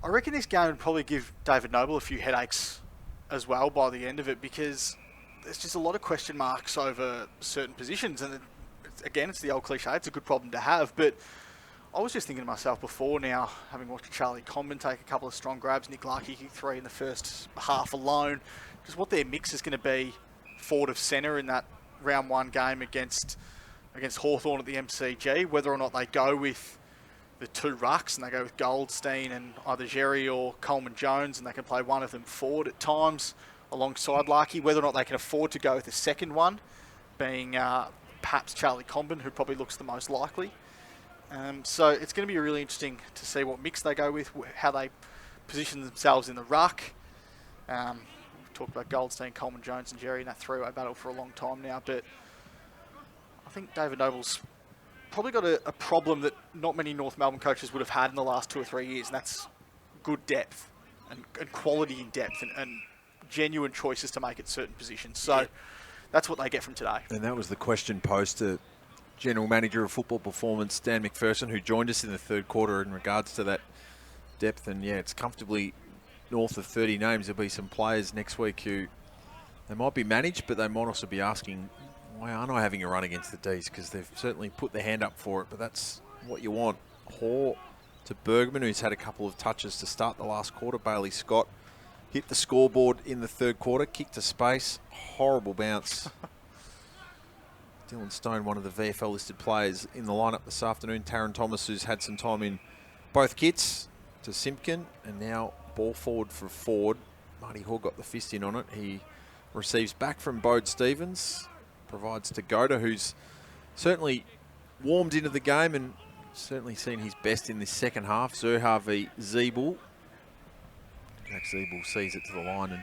I reckon this game would probably give David Noble a few headaches as well by the end of it, because there's just a lot of question marks over certain positions, and it's the old cliche, it's a good problem to have, but I was just thinking to myself before now, having watched Charlie Comben take a couple of strong grabs, Nick Larkey kick 3 in the first half alone, just what their mix is going to be forward of centre in that round 1 game against Hawthorn at the MCG, whether or not they go with the 2 rucks and they go with Goldstein and either Jerry or Coleman Jones, and they can play one of them forward at times alongside Larkey, whether or not they can afford to go with the second one, being perhaps Charlie Comben, who probably looks the most likely. So it's going to be really interesting to see what mix they go with, how they position themselves in the ruck. We've talked about Goldstein, Coleman Jones and Jerry in that three-way battle for a long time now, but I think David Noble's probably got a problem that not many North Melbourne coaches would have had in the last 2 or 3 years, and that's good depth and quality in depth and genuine choices to make at certain positions. So that's what they get from today. And that was the question posed to General Manager of Football Performance, Dan McPherson, who joined us in the third quarter in regards to that depth. And yeah, it's comfortably north of 30 names. There'll be some players next week who they might be managed, but they might also be asking, why aren't I having a run against the Ds? Because they've certainly put their hand up for it, but that's what you want. Hoare to Bergman, who's had a couple of touches to start the last quarter. Bailey Scott hit the scoreboard in the third quarter, kick to space, horrible bounce. Dylan Stone, one of the VFL listed players in the lineup this afternoon. Taron Thomas, who's had some time in both kits, to Simpkin, and now ball forward for Ford. Marty Hoare got the fist in on it. He receives back from Bode Stevens, provides to Goda, who's certainly warmed into the game and certainly seen his best in this second half. Zurhar v. Zeeble. Jack Zeeble sees it to the line and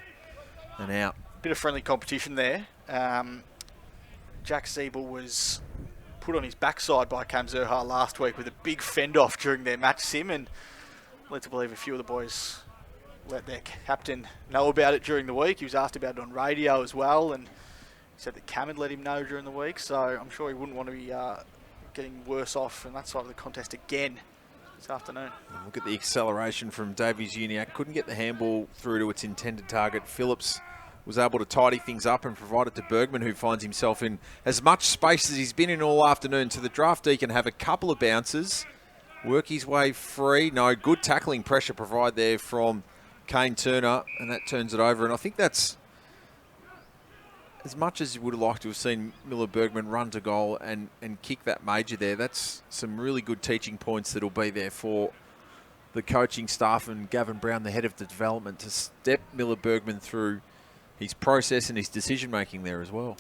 and out. Bit of friendly competition there. Jack Siebel was put on his backside by Cam Zerha last week with a big fend-off during their match sim, and led to believe a few of the boys let their captain know about it during the week. He was asked about it on radio as well, and he said that Cam had let him know during the week, so I'm sure he wouldn't want to be getting worse off in that side of the contest again this afternoon. Look at the acceleration from Davies Uniacke. Couldn't get the handball through to its intended target. Phillips was able to tidy things up and provide it to Bergman, who finds himself in as much space as he's been in all afternoon. So the draftee can have a couple of bounces, work his way free. No, good tackling pressure provided there from Kane Turner, and that turns it over. And I think that's, as much as you would have liked to have seen Miller Bergman run to goal and kick that major there, that's some really good teaching points that'll be there for the coaching staff and Gavin Brown, the head of the development, to step Miller Bergman through his process and his decision-making there as well.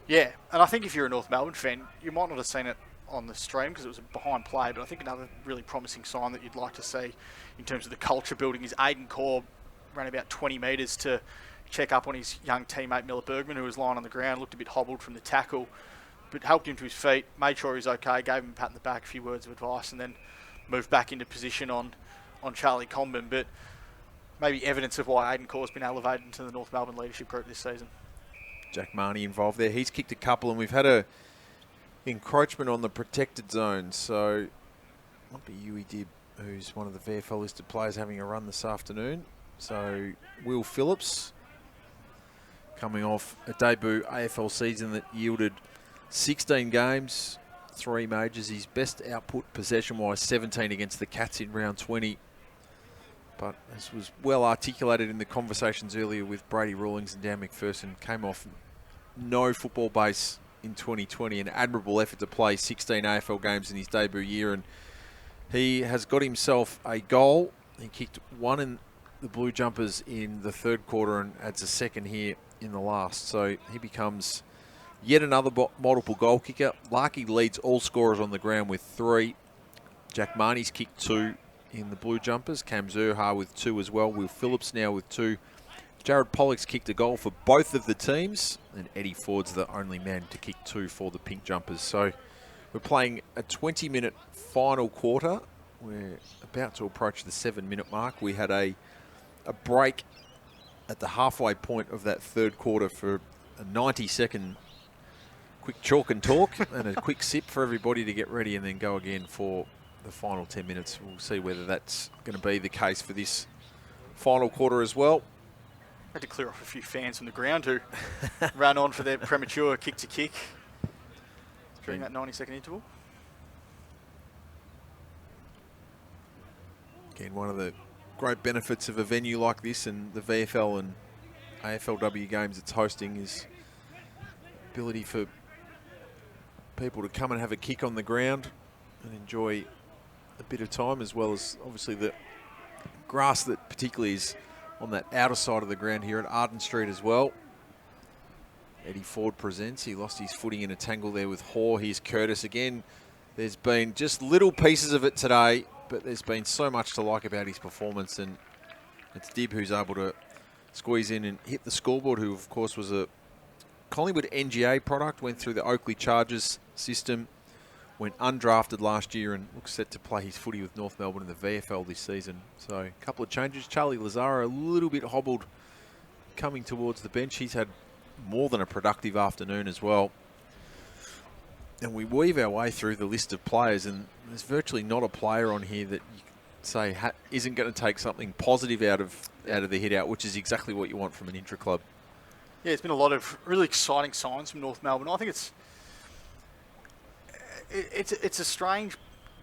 Yeah, and I think if you're a North Melbourne fan, you might not have seen it on the stream because it was a behind play, but I think another really promising sign that you'd like to see in terms of the culture building is Aiden Corb ran about 20 metres to check up on his young teammate Miller Bergman, who was lying on the ground, looked a bit hobbled from the tackle, but helped him to his feet, made sure he was okay, gave him a pat in the back, a few words of advice, and then moved back into position on Charlie Comben. But maybe evidence of why Aiden Corr's been elevated into the North Melbourne leadership group this season. Jack Marnie involved there. He's kicked a couple, and we've had a encroachment on the protected zone. So might be Yui Dib, who's one of the VFL listed players, having a run this afternoon. So Will Phillips, coming off a debut AFL season that yielded 16 games, 3 majors. His best output possession-wise, 17 against the Cats in round 20. But as was well articulated in the conversations earlier with Brady Rawlings and Dan McPherson, came off no football base in 2020. An admirable effort to play 16 AFL games in his debut year, and he has got himself a goal. He kicked one in the Blue Jumpers in the third quarter and adds a second here in the last. So he becomes yet another multiple goal kicker. Larkey leads all scorers on the ground with 3. Jack Marnie's kicked 2 in the Blue Jumpers. Cam Zerha with 2 as well. Will Phillips now with 2. Jared Pollock's kicked a goal for both of the teams, and Eddie Ford's the only man to kick 2 for the Pink Jumpers. So we're playing a 20-minute final quarter. We're about to approach the 7-minute mark. We had a break at the halfway point of that third quarter for a 90-second quick chalk and talk and a quick sip for everybody to get ready, and then go again for the final 10 minutes. We'll see whether that's going to be the case for this final quarter as well. Had to clear off a few fans from the ground who ran on for their premature kick-to-kick during that 90-second interval. Again, one of the great benefits of a venue like this and the VFL and AFLW games it's hosting is ability for people to come and have a kick on the ground and enjoy a bit of time, as well as obviously the grass that particularly is on that outer side of the ground here at Arden Street as well. Eddie Ford presents. He lost his footing in a tangle there with Hoare. Here's Curtis again. There's been just little pieces of it today, but there's been so much to like about his performance, and it's Dib who's able to squeeze in and hit the scoreboard, who of course was a Collingwood NGA product, went through the Oakley Chargers system, went undrafted last year, and looks set to play his footy with North Melbourne in the VFL this season. So a couple of changes. Charlie Lazaro a little bit hobbled coming towards the bench. He's had more than a productive afternoon as well. And we weave our way through the list of players, and there's virtually not a player on here that you say isn't going to take something positive out of the hit out, which is exactly what you want from an intra-club. Yeah, it's been a lot of really exciting signs from North Melbourne. I think it's a strange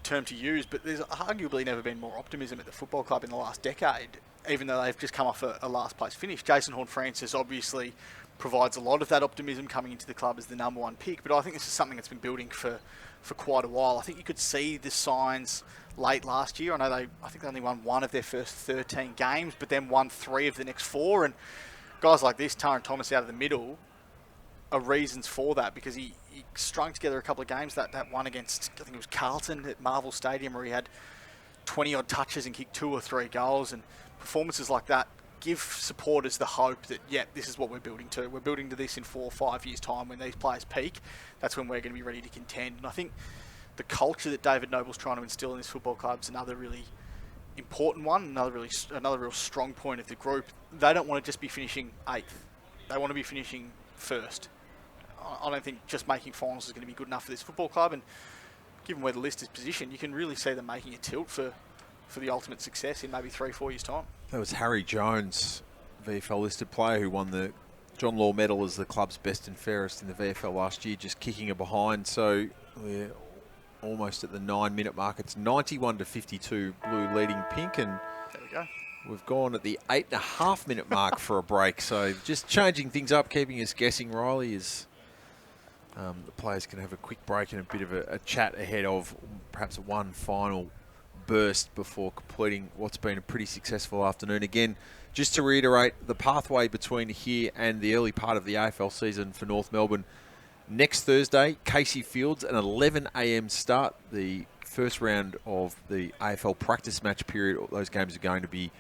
term to use, but there's arguably never been more optimism at the football club in the last decade, even though they've just come off a last place finish. Jason Horne-Francis obviously provides a lot of that optimism coming into the club as the #1 pick, but I think this is something that's been building for quite a while. I think you could see the signs late last year. I know I think they only won 1 of their first 13 games, but then won 3 of the next 4, and guys like this, Taran Thomas out of the middle, are reasons for that, because he strung together a couple of games. That one against, I think it was Carlton at Marvel Stadium, where he had 20 odd touches and kicked 2 or 3 goals, and performances like that give supporters the hope that, this is what we're building to. We're building to this in 4 or 5 years' time when these players peak. That's when we're going to be ready to contend. And I think the culture that David Noble's trying to instill in this football club is another really important one, another real strong point of the group. They don't want to just be finishing 8th. They want to be finishing 1st. I don't think just making finals is going to be good enough for this football club, and given where the list is positioned, you can really see them making a tilt for the ultimate success in maybe 3-4 years' time. That was Harry Jones, VFL listed player who won the John Law medal as the club's best and fairest in the VFL last year, just kicking a behind. So we're almost at the 9-minute mark. It's 91-52, Blue leading Pink, and there we go. We've gone at the 8.5-minute mark for a break. So just changing things up, keeping us guessing, Riley, is the players can have a quick break and a bit of a chat ahead of perhaps one final burst before completing what's been a pretty successful afternoon. Again, just to reiterate, the pathway between here and the early part of the AFL season for North Melbourne. Next Thursday, Casey Fields, an 11 a.m. start. The first round of the AFL practice match period. Those games are going to be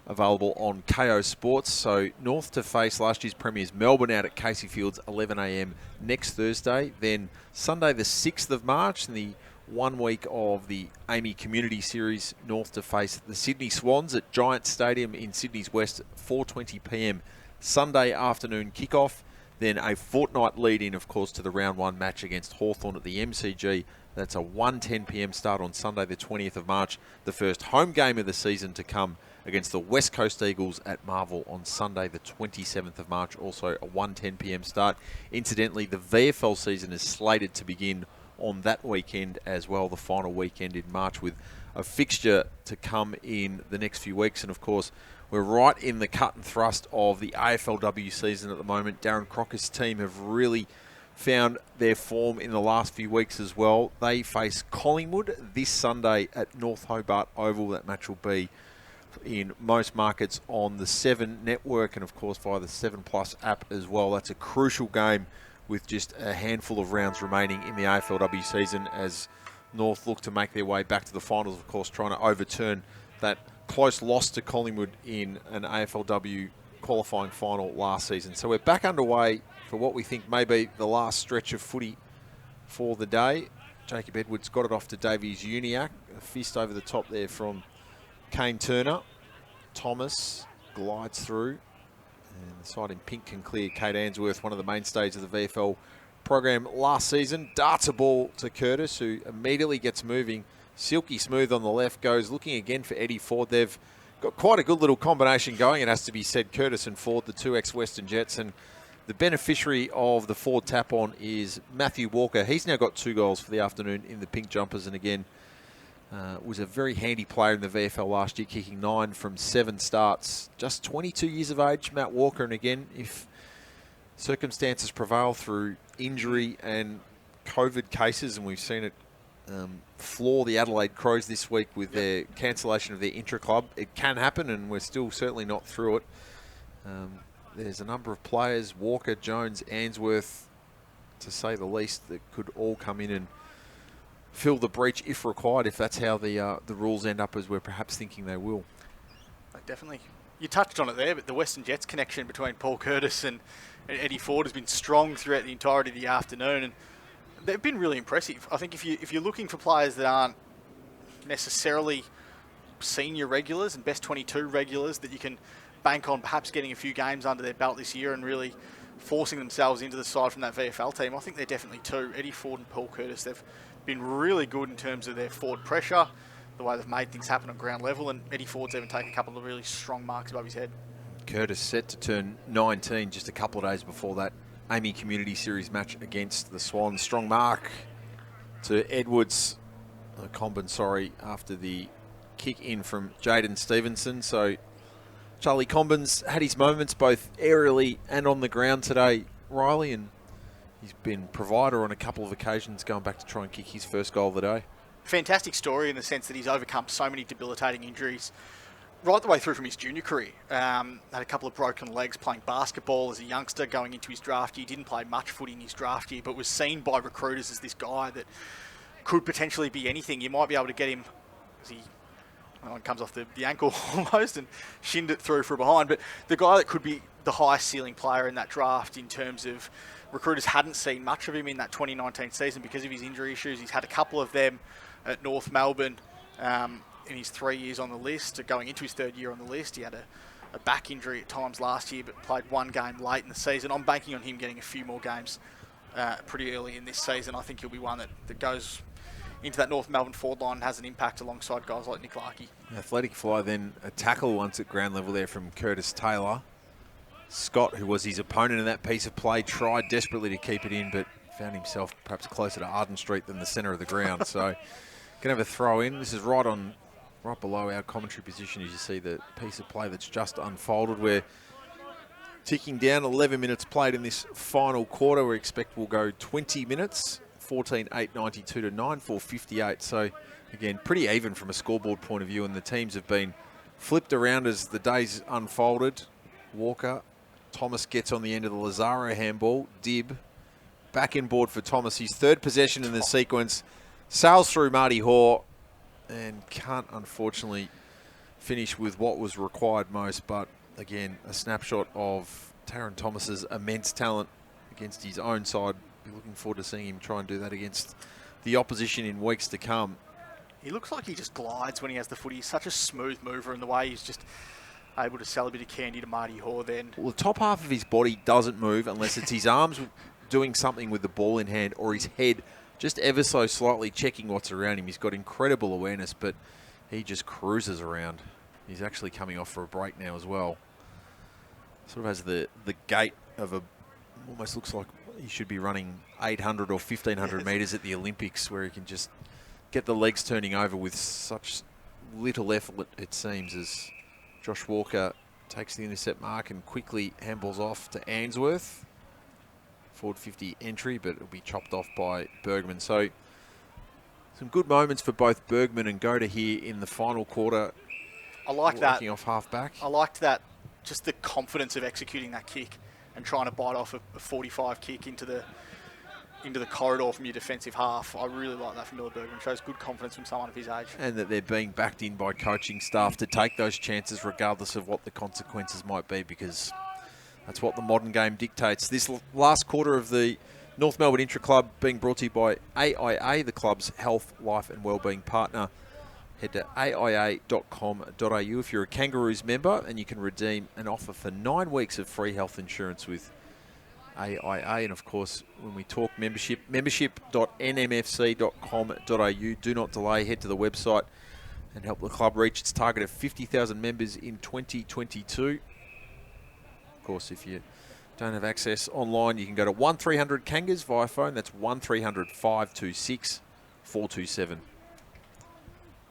available on KO Sports. So North to face last year's premiers Melbourne out at Casey Fields, 11 a.m. next Thursday. Then Sunday the 6th of March, in the 1 week of the Amy Community Series, North to face the Sydney Swans at Giant Stadium in Sydney's West, 4:20 p.m. Sunday afternoon kickoff. Then a fortnight lead-in, of course, to the round 1 match against Hawthorn at the MCG. That's a 1:10 p.m. start on Sunday the 20th of March. The first home game of the season to come against the West Coast Eagles at Marvel on Sunday the 27th of March. Also a 1:10 p.m. start. Incidentally, the VFL season is slated to begin on that weekend as well, the final weekend in March, with a fixture to come in the next few weeks. And of course, we're right in the cut and thrust of the AFLW season at the moment. Darren Crocker's team have really found their form in the last few weeks as well. They face Collingwood this Sunday at North Hobart Oval. That match will be in most markets on the 7 network and of course via the 7 Plus app as well. That's a crucial game with just a handful of rounds remaining in the AFLW season as North look to make their way back to the finals, of course, trying to overturn that close loss to Collingwood in an AFLW qualifying final last season. So we're back underway for what we think may be the last stretch of footy for the day. Jacob Edwards got it off to Davies Uniacke. A fist over the top there from Kane Turner. Thomas glides through. And the side in pink can clear Kate Answorth, one of the mainstays of the VFL program last season. Darts a ball to Curtis, who immediately gets moving. Silky smooth on the left, goes looking again for Eddie Ford. They've got quite a good little combination going, it has to be said. Curtis and Ford, the 2 ex-Western Jets. And the beneficiary of the Ford tap-on is Matthew Walker. He's now got 2 goals for the afternoon in the pink jumpers. And again, was a very handy player in the VFL last year, kicking 9 from 7 starts. Just 22 years of age, Matt Walker. And again, if circumstances prevail through injury and COVID cases, and we've seen it floor the Adelaide Crows this week with their cancellation of their Intra-club, it can happen, and we're still certainly not through it. There's a number of players, Walker, Jones, Answorth, to say the least, that could all come in and fill the breach if required, if that's how the rules end up as we're perhaps thinking they will. Definitely. You touched on it there, but the Western Jets connection between Paul Curtis and Eddie Ford has been strong throughout the entirety of the afternoon, and they've been really impressive. I think if you're looking for players that aren't necessarily senior regulars and best 22 regulars that you can bank on perhaps getting a few games under their belt this year and really forcing themselves into the side from that VFL team, I think they're definitely 2. Eddie Ford and Paul Curtis, they've been really good in terms of their forward pressure, the way they've made things happen on ground level, and Eddie Ford's even taken a couple of really strong marks above his head. Curtis set to turn 19 just a couple of days before that Amy Community Series match against the Swans. Strong mark to Edwards, Combin, after the kick in from Jaden Stevenson. So Charlie Combin's had his moments both aerially and on the ground today, Riley, and he's been provider on a couple of occasions, going back to try and kick his first goal of the day. Fantastic story in the sense that he's overcome so many debilitating injuries right the way through from his junior career. Had a couple of broken legs playing basketball as a youngster going into his draft year. Didn't play much footy in his draft year, but was seen by recruiters as this guy that could potentially be anything. You might be able to get him, as he well, it comes off the ankle almost and shinned it through from behind. But the guy that could be the highest ceiling player in that draft in terms of recruiters hadn't seen much of him in that 2019 season because of his injury issues. He's had a couple of them at North Melbourne in his 3 years on the list, going into his third year on the list. He had a back injury at times last year, but played one game late in the season. I'm banking on him getting a few more games pretty early in this season. I think he'll be one that goes into that North Melbourne forward line and has an impact alongside guys like Nick Larkey. Athletic fly, then a tackle once at ground level there from Curtis Taylor. Scott, who was his opponent in that piece of play, tried desperately to keep it in, but found himself perhaps closer to Arden Street than the centre of the ground. So, going to have a throw in. This is right below our commentary position as you see the piece of play that's just unfolded. We're ticking down 11 minutes played in this final quarter. We expect we'll go 20 minutes, 14-8, 92 to 9-4-58. So, again, pretty even from a scoreboard point of view, and the teams have been flipped around as the days unfolded. Walker, Thomas gets on the end of the Lazaro handball. Dib back in board for Thomas. His third possession in the sequence. Sails through Marty Hoare and can't unfortunately finish with what was required most. But again, a snapshot of Taron Thomas's immense talent against his own side. Be looking forward to seeing him try and do that against the opposition in weeks to come. He looks like he just glides when he has the footy. He's such a smooth mover in the way he's just able to sell a bit of candy to Marty Hoare then. Well, the top half of his body doesn't move unless it's his arms doing something with the ball in hand or his head just ever so slightly checking what's around him. He's got incredible awareness, but he just cruises around. He's actually coming off for a break now as well. Sort of has the gait of almost looks like he should be running 800 or 1,500 metres at the Olympics, where he can just get the legs turning over with such little effort, it seems, as Josh Walker takes the intercept mark and quickly handballs off to Ainsworth. Forward 50 entry, but it'll be chopped off by Bergman. So some good moments for both Bergman and Goda here in the final quarter. I like that. Working off half back. I liked that, just the confidence of executing that kick and trying to bite off a 45 kick into the corridor from your defensive half. I really like that from Miller Bergman. Shows good confidence from someone of his age. And that they're being backed in by coaching staff to take those chances regardless of what the consequences might be, because that's what the modern game dictates. This last quarter of the North Melbourne Intra-club being brought to you by AIA, the club's health, life and wellbeing partner. Head to aia.com.au if you're a Kangaroos member, and you can redeem an offer for 9 weeks of free health insurance with AIA. And of course, when we talk membership, membership.nmfc.com.au. Do not delay. Head to the website and help the club reach its target of 50,000 members in 2022. Of course, if you don't have access online, you can go to 1300 Kangas via phone. That's 1300 526 427.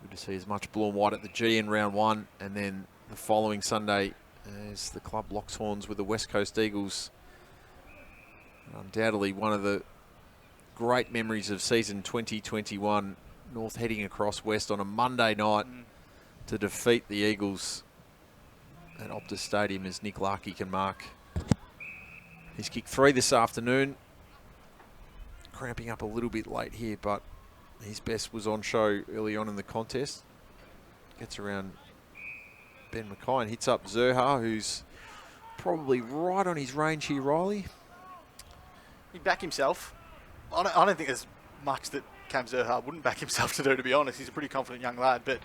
Good to see as much blue and white at the G in round one, and then the following Sunday as the club locks horns with the West Coast Eagles. Undoubtedly one of the great memories of season 2021. North heading across West on a Monday night to defeat the Eagles at Optus Stadium, as Nick Larkey can mark his kick 3 this afternoon. Cramping up a little bit late here, but his best was on show early on in the contest. Gets around Ben Mackay and hits up Zerha, who's probably right on his range here, Riley. He'd back himself. I don't think there's much that Cam Zerha wouldn't back himself to do, to be honest. He's a pretty confident young lad, but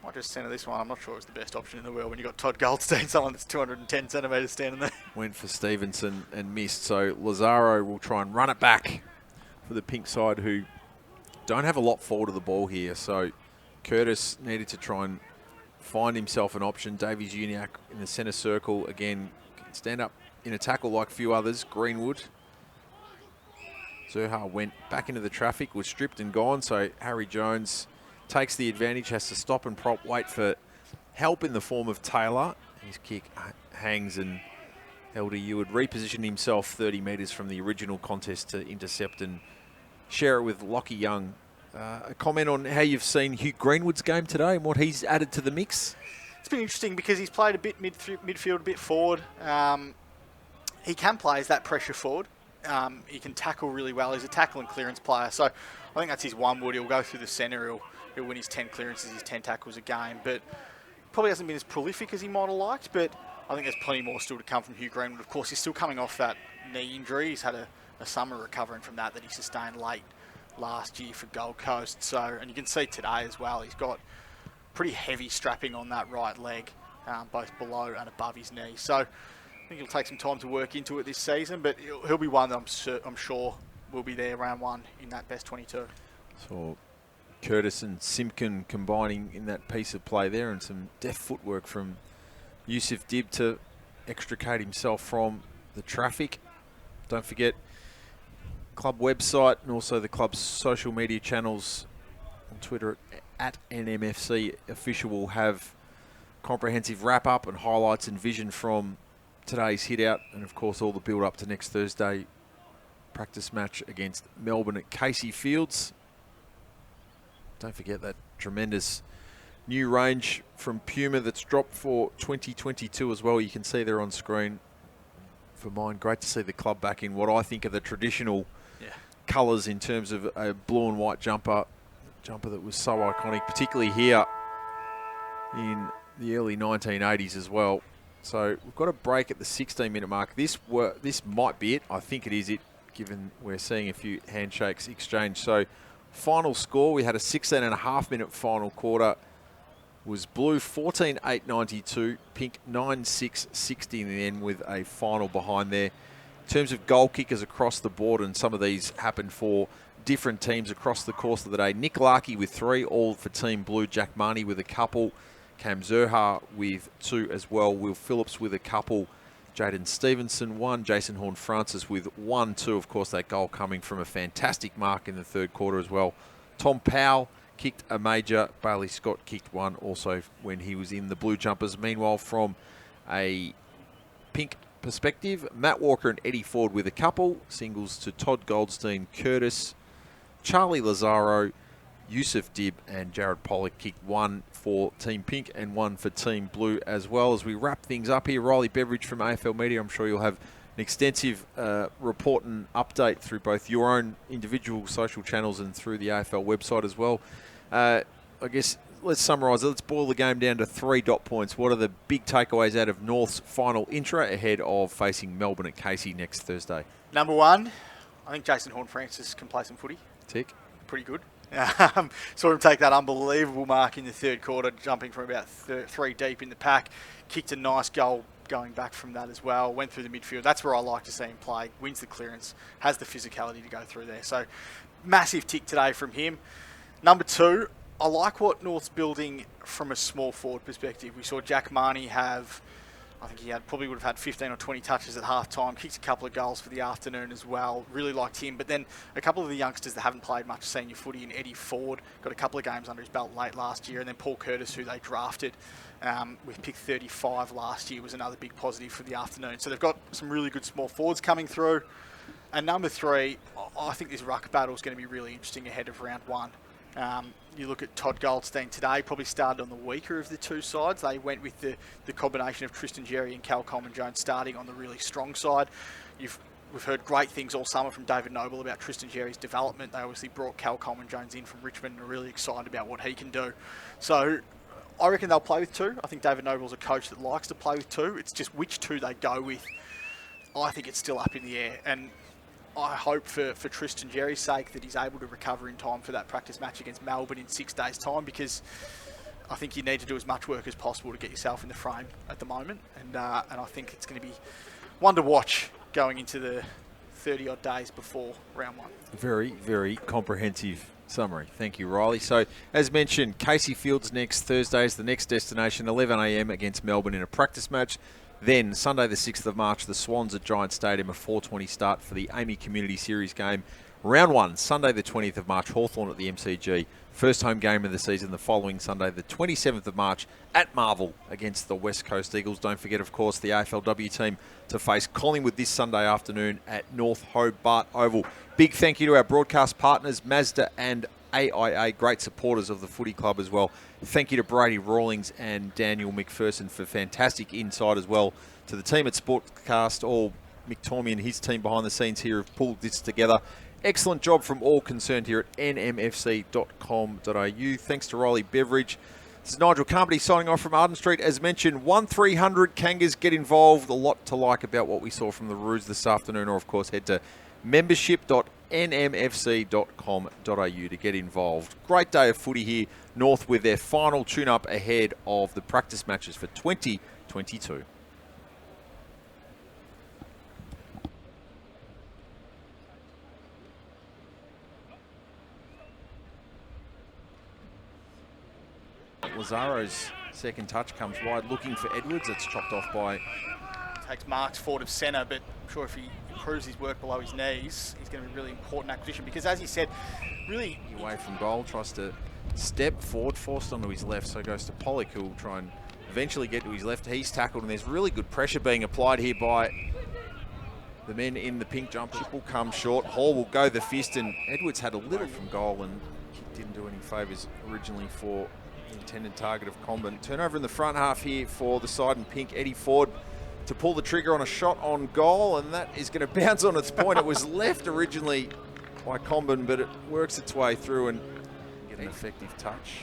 might just centre this one. I'm not sure it's the best option in the world when you've got Todd Goldstein, someone that's 210 centimetres standing there. Went for Stevenson and missed, so Lazaro will try and run it back for the pink side, who don't have a lot forward of the ball here. So Curtis needed to try and find himself an option. Davies Uniac in the centre circle again, can stand up in a tackle like a few others. Greenwood. Zerha went back into the traffic, was stripped and gone. So Harry Jones takes the advantage, has to stop and prop, wait for help in the form of Taylor. His kick hangs, and LDU would reposition himself 30 metres from the original contest to intercept and share it with Lockie Young. A comment on how you've seen Hugh Greenwood's game today and what he's added to the mix? It's been interesting because he's played a bit midfield, a bit forward. He can play as that pressure forward. He can tackle really well. He's a tackle and clearance player. So I think that's his one wood. He'll go through the centre. He'll He'll win his 10 clearances, his 10 tackles a game, but probably hasn't been as prolific as he might have liked, but I think there's plenty more still to come from Hugh Greenwood. Of course, he's still coming off that knee injury. He's had a summer recovering from that he sustained late last year for Gold Coast. So, and you can see today as well, he's got pretty heavy strapping on that right leg, both below and above his knee. So I think he'll take some time to work into it this season, but he'll be one that I'm sure will be there round one in that best 22. So Curtis and Simpkin combining in that piece of play there, and some deft footwork from Yusuf Dib to extricate himself from the traffic. Don't forget, club website and also the club's social media channels on Twitter at NMFC Official will have comprehensive wrap-up and highlights and vision from today's hit-out, and of course all the build-up to next Thursday practice match against Melbourne at Casey Fields. Don't forget that tremendous new range from Puma that's dropped for 2022 as well. You can see there on screen. For mine, great to see the club back in what I think are the traditional colours in terms of a blue and white jumper that was so iconic, particularly here in the early 1980s as well. So we've got a break at the 16-minute mark. This might be it. I think it is it, given we're seeing a few handshakes exchanged. So final score, we had a 16.5-minute final quarter. Was blue 14-8-92, pink 9-6-60 in the end, with a final behind there. In terms of goal kickers across the board, and some of these happened for different teams across the course of the day. Nick Larkey with 3, all for Team Blue. Jack Marnie with a couple. Cam Zerha with 2 as well. Will Phillips with a couple. Jaden Stevenson 1. Jason Horne-Francis with 1-2. Of course, that goal coming from a fantastic mark in the third quarter as well. Tom Powell kicked a major. Bailey Scott kicked 1 also when he was in the blue jumpers. Meanwhile, from a pink perspective, Matt Walker and Eddie Ford with a couple. Singles to Todd Goldstein, Curtis, Charlie Lazaro, Yusuf Dib and Jared Pollock kicked 1 for Team Pink and 1 for Team Blue as well. As we wrap things up here, Riley Beveridge from AFL Media, I'm sure you'll have an extensive report and update through both your own individual social channels and through the AFL website as well. I guess let's summarise it. Let's boil the game down to 3 dot points. What are the big takeaways out of North's final intra ahead of facing Melbourne at Casey next Thursday? Number 1, I think Jason Horne-Francis can play some footy. Tick. Pretty good. Saw him take that unbelievable mark in the third quarter, jumping from about 3 deep in the pack. Kicked a nice goal going back from that as well. Went through the midfield. That's where I like to see him play. Wins the clearance. Has the physicality to go through there. So massive tick today from him. Number 2, I like what North's building from a small forward perspective. We saw Jack Marnie have, I think he probably would have had 15 or 20 touches at half-time, kicked a couple of goals for the afternoon as well. Really liked him. But then a couple of the youngsters that haven't played much senior footy, and Eddie Ford got a couple of games under his belt late last year, and then Paul Curtis, who they drafted with pick 35 last year, was another big positive for the afternoon. So they've got some really good small forwards coming through. And number 3, I think this ruck battle is going to be really interesting ahead of round 1. You look at Todd Goldstein today, probably started on the weaker of the two sides. They went with the combination of Tristan Jerry and Cal Coleman-Jones starting on the really strong side. We've heard great things all summer from David Noble about Tristan Jerry's development. They obviously brought Cal Coleman-Jones in from Richmond and are really excited about what he can do. So I reckon they'll play with 2. I think David Noble's a coach that likes to play with 2. It's just which 2 they go with. I think it's still up in the air. And I hope for Tristan Jerry's sake that he's able to recover in time for that practice match against Melbourne in 6 days' time, because I think you need to do as much work as possible to get yourself in the frame at the moment. And I think it's going to be one to watch going into the 30-odd days before round 1. Very, very comprehensive summary. Thank you, Riley. So, as mentioned, Casey Fields next Thursday is the next destination, 11 a.m. against Melbourne in a practice match. Then, Sunday the 6th of March, the Swans at Giant Stadium, a 4:20 start for the Amy Community Series game. Round 1, Sunday the 20th of March, Hawthorn at the MCG. First home game of the season the following Sunday, the 27th of March, at Marvel against the West Coast Eagles. Don't forget, of course, the AFLW team to face Collingwood this Sunday afternoon at North Hobart Oval. Big thank you to our broadcast partners, Mazda and AIA, great supporters of the footy club as well. Thank you to Brady Rawlings and Daniel McPherson for fantastic insight as well. To the team at Sportcast, all Mick Tormey and his team behind the scenes here have pulled this together. Excellent job from all concerned here at nmfc.com.au. Thanks to Riley Beveridge. This is Nigel Carmody signing off from Arden Street. As mentioned, 1300 Kangas get involved. A lot to like about what we saw from the Roos this afternoon, or of course head to membership.nmfc.com.au to get involved. Great day of footy here, North with their final tune-up ahead of the practice matches for 2022. Lazaro's second touch comes wide, looking for Edwards. It's chopped off by... Takes marks forward of centre, but I'm sure if he improves his work below his knees, he's going to be a really important acquisition because, as he said, really... Away from goal, tries to step forward, forced onto his left, so goes to Pollock, who will try and eventually get to his left. He's tackled, and there's really good pressure being applied here by the men in the pink jumper. Will come short. Hall will go the fist, and Edwards had a little from goal and didn't do any favours originally for the intended target of Comben. Turnover in the front half here for the side in pink. Eddie Ford to pull the trigger on a shot on goal, and that is going to bounce on its point. It was left originally by Comben, but it works its way through and get an effective touch.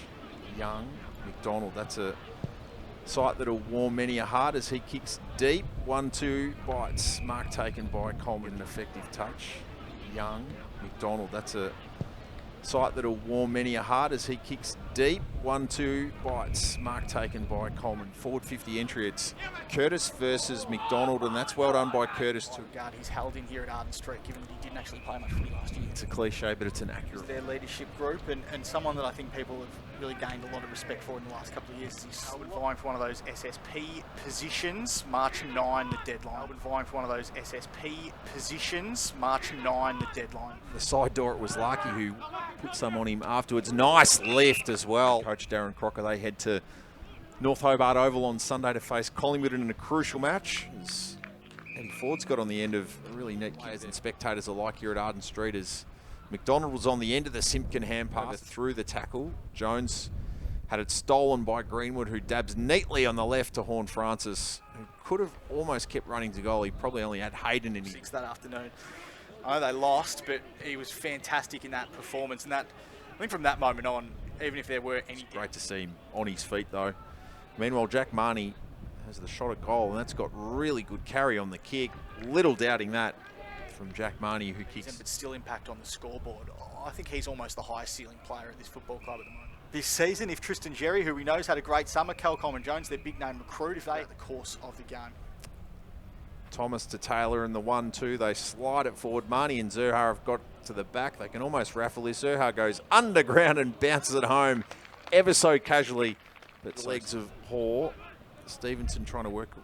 Young, McDonald, that's a sight that'll warm many a heart as he kicks deep. 1-2 bites, mark taken by Comben, an effective touch. Young, McDonald, that's a sight that'll warm many a heart as he kicks deep. 1-2 bites, mark taken by Coleman. Forward 50 entry, it's Curtis versus McDonald, and that's well done by Curtis too. Regard he's held in here at Arden Street, given that he didn't actually play much footy last year. It's a cliche, but it's an accurate. It's their leadership group, and someone that I think people have really gained a lot of respect for in the last couple of years. He's vying for one of those SSP positions, March 9 the deadline. Vying for one of those SSP positions, March 9 the deadline. The side door, it was Larky who put some on him afterwards. Nice lift as well. Coach Darren Crocker, they head to North Hobart Oval on Sunday to face Collingwood in a crucial match. As Eddie Ford's got on the end of a really neat players and spectators alike here at Arden Street, as McDonald was on the end of the Simpkin hand pass through the tackle. Jones had it stolen by Greenwood, who dabs neatly on the left to Horne-Francis, who could have almost kept running to goal. He probably only had Hayden in his... That afternoon. I know they lost, but he was fantastic in that performance. And that, I think from that moment on, even if there were any... Great to see him on his feet, though. Meanwhile, Jack Marnie has the shot at goal, and that's got really good carry on the kick. Little doubting that from Jack Marnie, who kicks... But still impact on the scoreboard. Oh, I think he's almost the highest ceiling player at this football club at the moment. This season, if Tristan Jerry, who we know has had a great summer, Cal Coleman Jones, their big name recruit, if they... the course of the game. Thomas to Taylor in the 1-2. They slide it forward. Marnie and Zerha have got to the back. They can almost raffle this. Zerha goes underground and bounces it home ever so casually. But the legs of Hall. Stevenson trying to work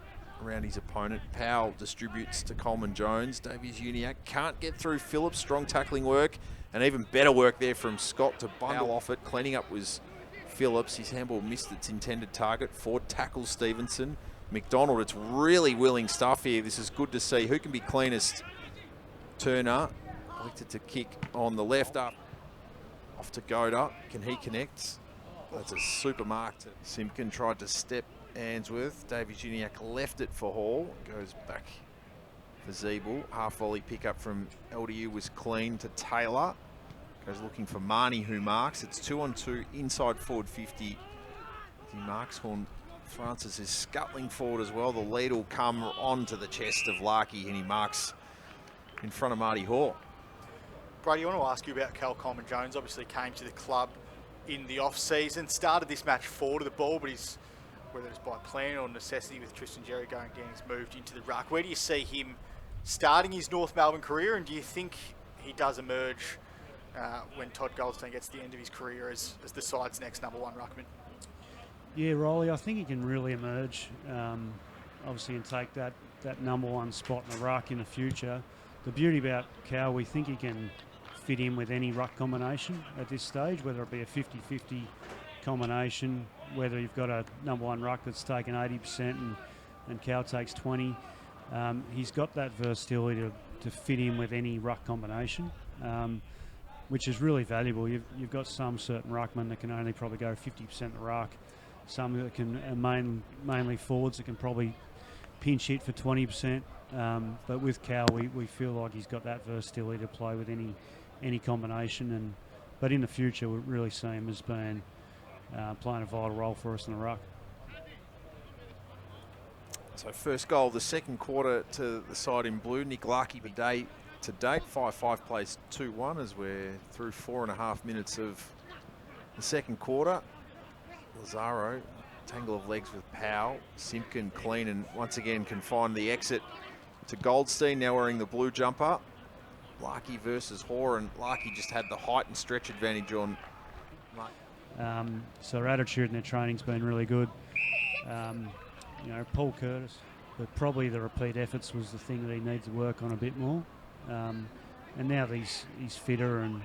around his opponent. Powell distributes to Coleman Jones. Davies Uniac can't get through Phillips. Strong tackling work. And even better work there from Scott to bundle off it. Cleaning up was Phillips. His handball missed its intended target. Ford tackles Stevenson. McDonald, it's really willing stuff here. This is good to see. Who can be cleanest? Turner elected to kick on the left up. Off to Goda. Can he connect? That's a super mark. Simpkin tried to step Ainsworth. Davies Uniac left it for Hall. Goes back for Zeeble. Half volley pickup from LDU was clean to Taylor. Goes looking for Marnie, who marks. It's 2-on-2 inside forward 50. He marks Horne-Francis is scuttling forward as well. The lead will come onto the chest of Larky, and he marks in front of Marty Hall. Brady, I want to ask you about Cal Coleman Jones. Obviously came to the club in the off-season, started this match forward of the ball, but he's, whether it's by plan or necessity with Tristan Jerry going down, he's moved into the ruck. Where do you see him starting his North Melbourne career, and do you think he does emerge when Todd Goldstein gets to the end of his career as the side's next #1 ruckman? Yeah, Rolly, I think he can really emerge, obviously, and take that #1 spot in the ruck in the future. The beauty about Cal, we think he can fit in with any ruck combination at this stage, whether it be a 50-50 combination, whether you've got a #1 ruck that's taken 80% and Cal takes 20. He's got that versatility to fit in with any ruck combination, which is really valuable. You've got some certain ruckmen that can only probably go 50% the ruck, some that can mainly forwards that can probably pinch hit for 20%. But with Cal, we feel like he's got that versatility to play with any any combination. But in the future, we really see him as being playing a vital role for us in the ruck. So first goal of the second quarter to the side in blue. Nick Larkey to date, 5-5 plays 2-1 as we're through 4.5 minutes of the second quarter. Lazaro, tangle of legs with Powell. Simpkin clean and once again can find the exit to Goldstein, now wearing the blue jumper. Larkey versus Hoare, and Larkey just had the height and stretch advantage on. So their attitude and their training's been really good. Paul Curtis, but probably the repeat efforts was the thing that he needs to work on a bit more. And now he's fitter, and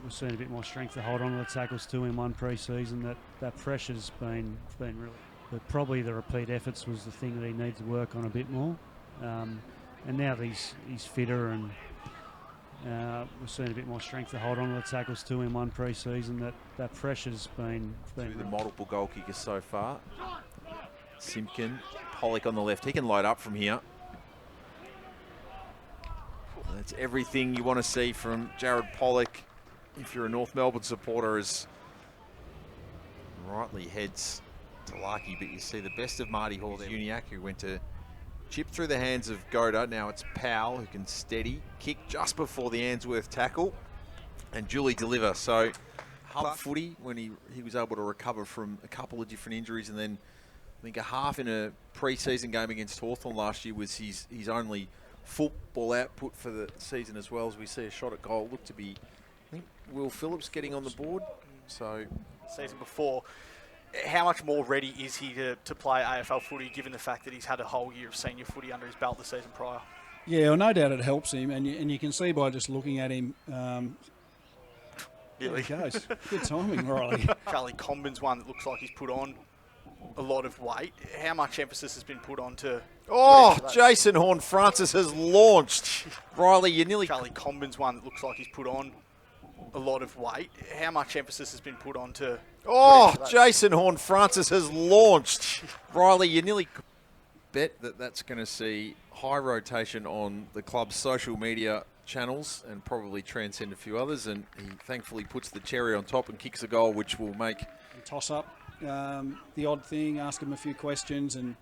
we've seen a bit more strength to hold on to the tackles too in one pre-season. That pressure's been really. But probably the repeat efforts was the thing that he needs to work on a bit more. And now he's fitter, and we've seen a bit more strength to hold on to the tackles too in one pre-season. That pressure's been the multiple goal kickers so far. Simpkin, Pollock on the left. He can load up from here. That's everything you want to see from Jared Pollock if you're a North Melbourne supporter, as rightly heads to Larkey, but you see the best of Marty Hall there. Uniac, who went to chip through the hands of Goda. Now it's Powell who can steady, kick just before the Answorth tackle, and Julie deliver. So hub footy when he was able to recover from a couple of different injuries, and then I think a half in a pre-season game against Hawthorn last year was his only football output for the season, as well as we see a shot at goal. Looked to be, I think, Will Phillips getting on the board. So season before, how much more ready is he to play AFL footy, given the fact that he's had a whole year of senior footy under his belt the season prior? Yeah, well, no doubt it helps him, and you can see by just looking at him. There he goes. Good timing, Riley. Charlie Combin's one that looks like he's put on a lot of weight. How much emphasis has been put on to... Oh, Jason Horne-Francis has launched. Riley, you nearly... Charlie Combin's one that looks like he's put on a lot of weight. How much emphasis has been put on to... Oh, Jason Horne-Francis has launched. Riley, you nearly... Bet that's going to see high rotation on the club's social media channels and probably transcend a few others, and he thankfully puts the cherry on top and kicks a goal, which will make... Toss up. The odd thing, ask him a few questions, and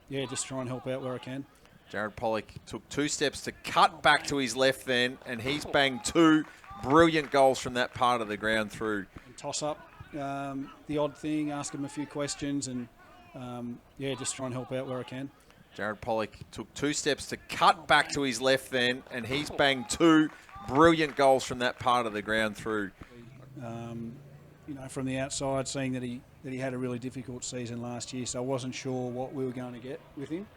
just try and help out where I can. Jared Pollock took 2 steps to cut back to his left then, and he's banged 2 brilliant goals from that part of the ground through. Toss up. The odd thing, ask him a few questions, and just try and help out where I can. Jared Pollock took 2 steps to cut back to his left then, and he's banged 2 brilliant goals from that part of the ground through. From the outside, seeing that he had a really difficult season last year, so I wasn't sure what we were going to get with him.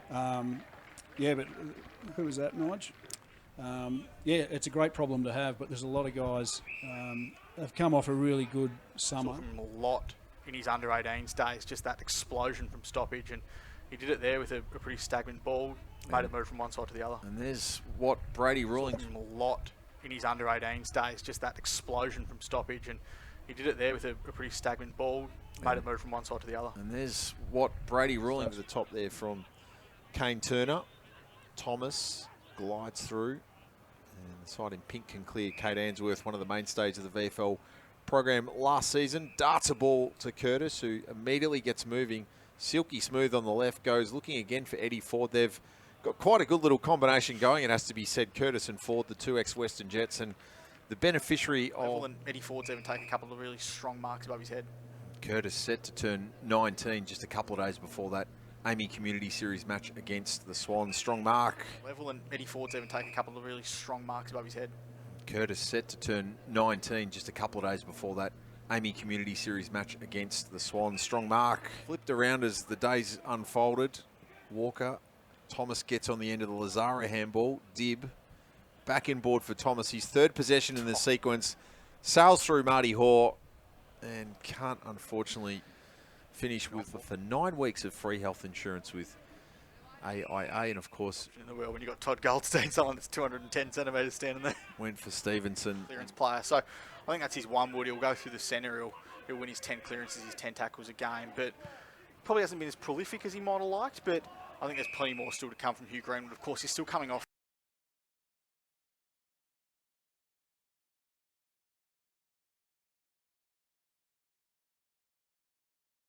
But who was that, Nige? It's a great problem to have, but there's a lot of guys have come off a really good summer. A lot in his under-18s days, just that explosion from stoppage, and he did it there with a pretty stagnant ball, made it move from one side to the other. And there's what Brady Rawlings... A lot in his under-18s days, just that explosion from stoppage, and he did it there with a pretty stagnant ball, made it move from one side to the other. And there's what Brady Rawlings at the top there from Kane Turner. Thomas glides through, and the side in pink can clear Kate Answorth, one of the mainstays of the VFL program last season. Darts a ball to Curtis, who immediately gets moving. Silky smooth on the left, goes looking again for Eddie Ford. They've got quite a good little combination going, it has to be said. Curtis and Ford, the 2 ex-Western Jets, and the beneficiary of... And Eddie Ford's even taken a couple of really strong marks above his head. Curtis set to turn 19 just a couple of days before that Amy Community Series match against the Swans. Strong mark. Level, and Eddie Ford's even taken a couple of really strong marks above his head. Curtis set to turn 19 just a couple of days before that Amy Community Series match against the Swans. Strong mark. Flipped around as the days unfolded. Walker. Thomas gets on the end of the Lazaro handball. Dib. Back in board for Thomas. His 3rd possession in the sequence. Sails through Marty Hoare and can't unfortunately finish with for 9 weeks of free health insurance with AIA, and of course in the world when you got Todd Goldstein, someone that's 210 centimetres standing there. Went for Stevenson. Clearance player. So I think that's his one wood. He'll go through the centre. He'll win his 10 clearances, his 10 tackles a game, but probably hasn't been as prolific as he might have liked. But I think there's plenty more still to come from Hugh Greenwood. Of course, he's still coming off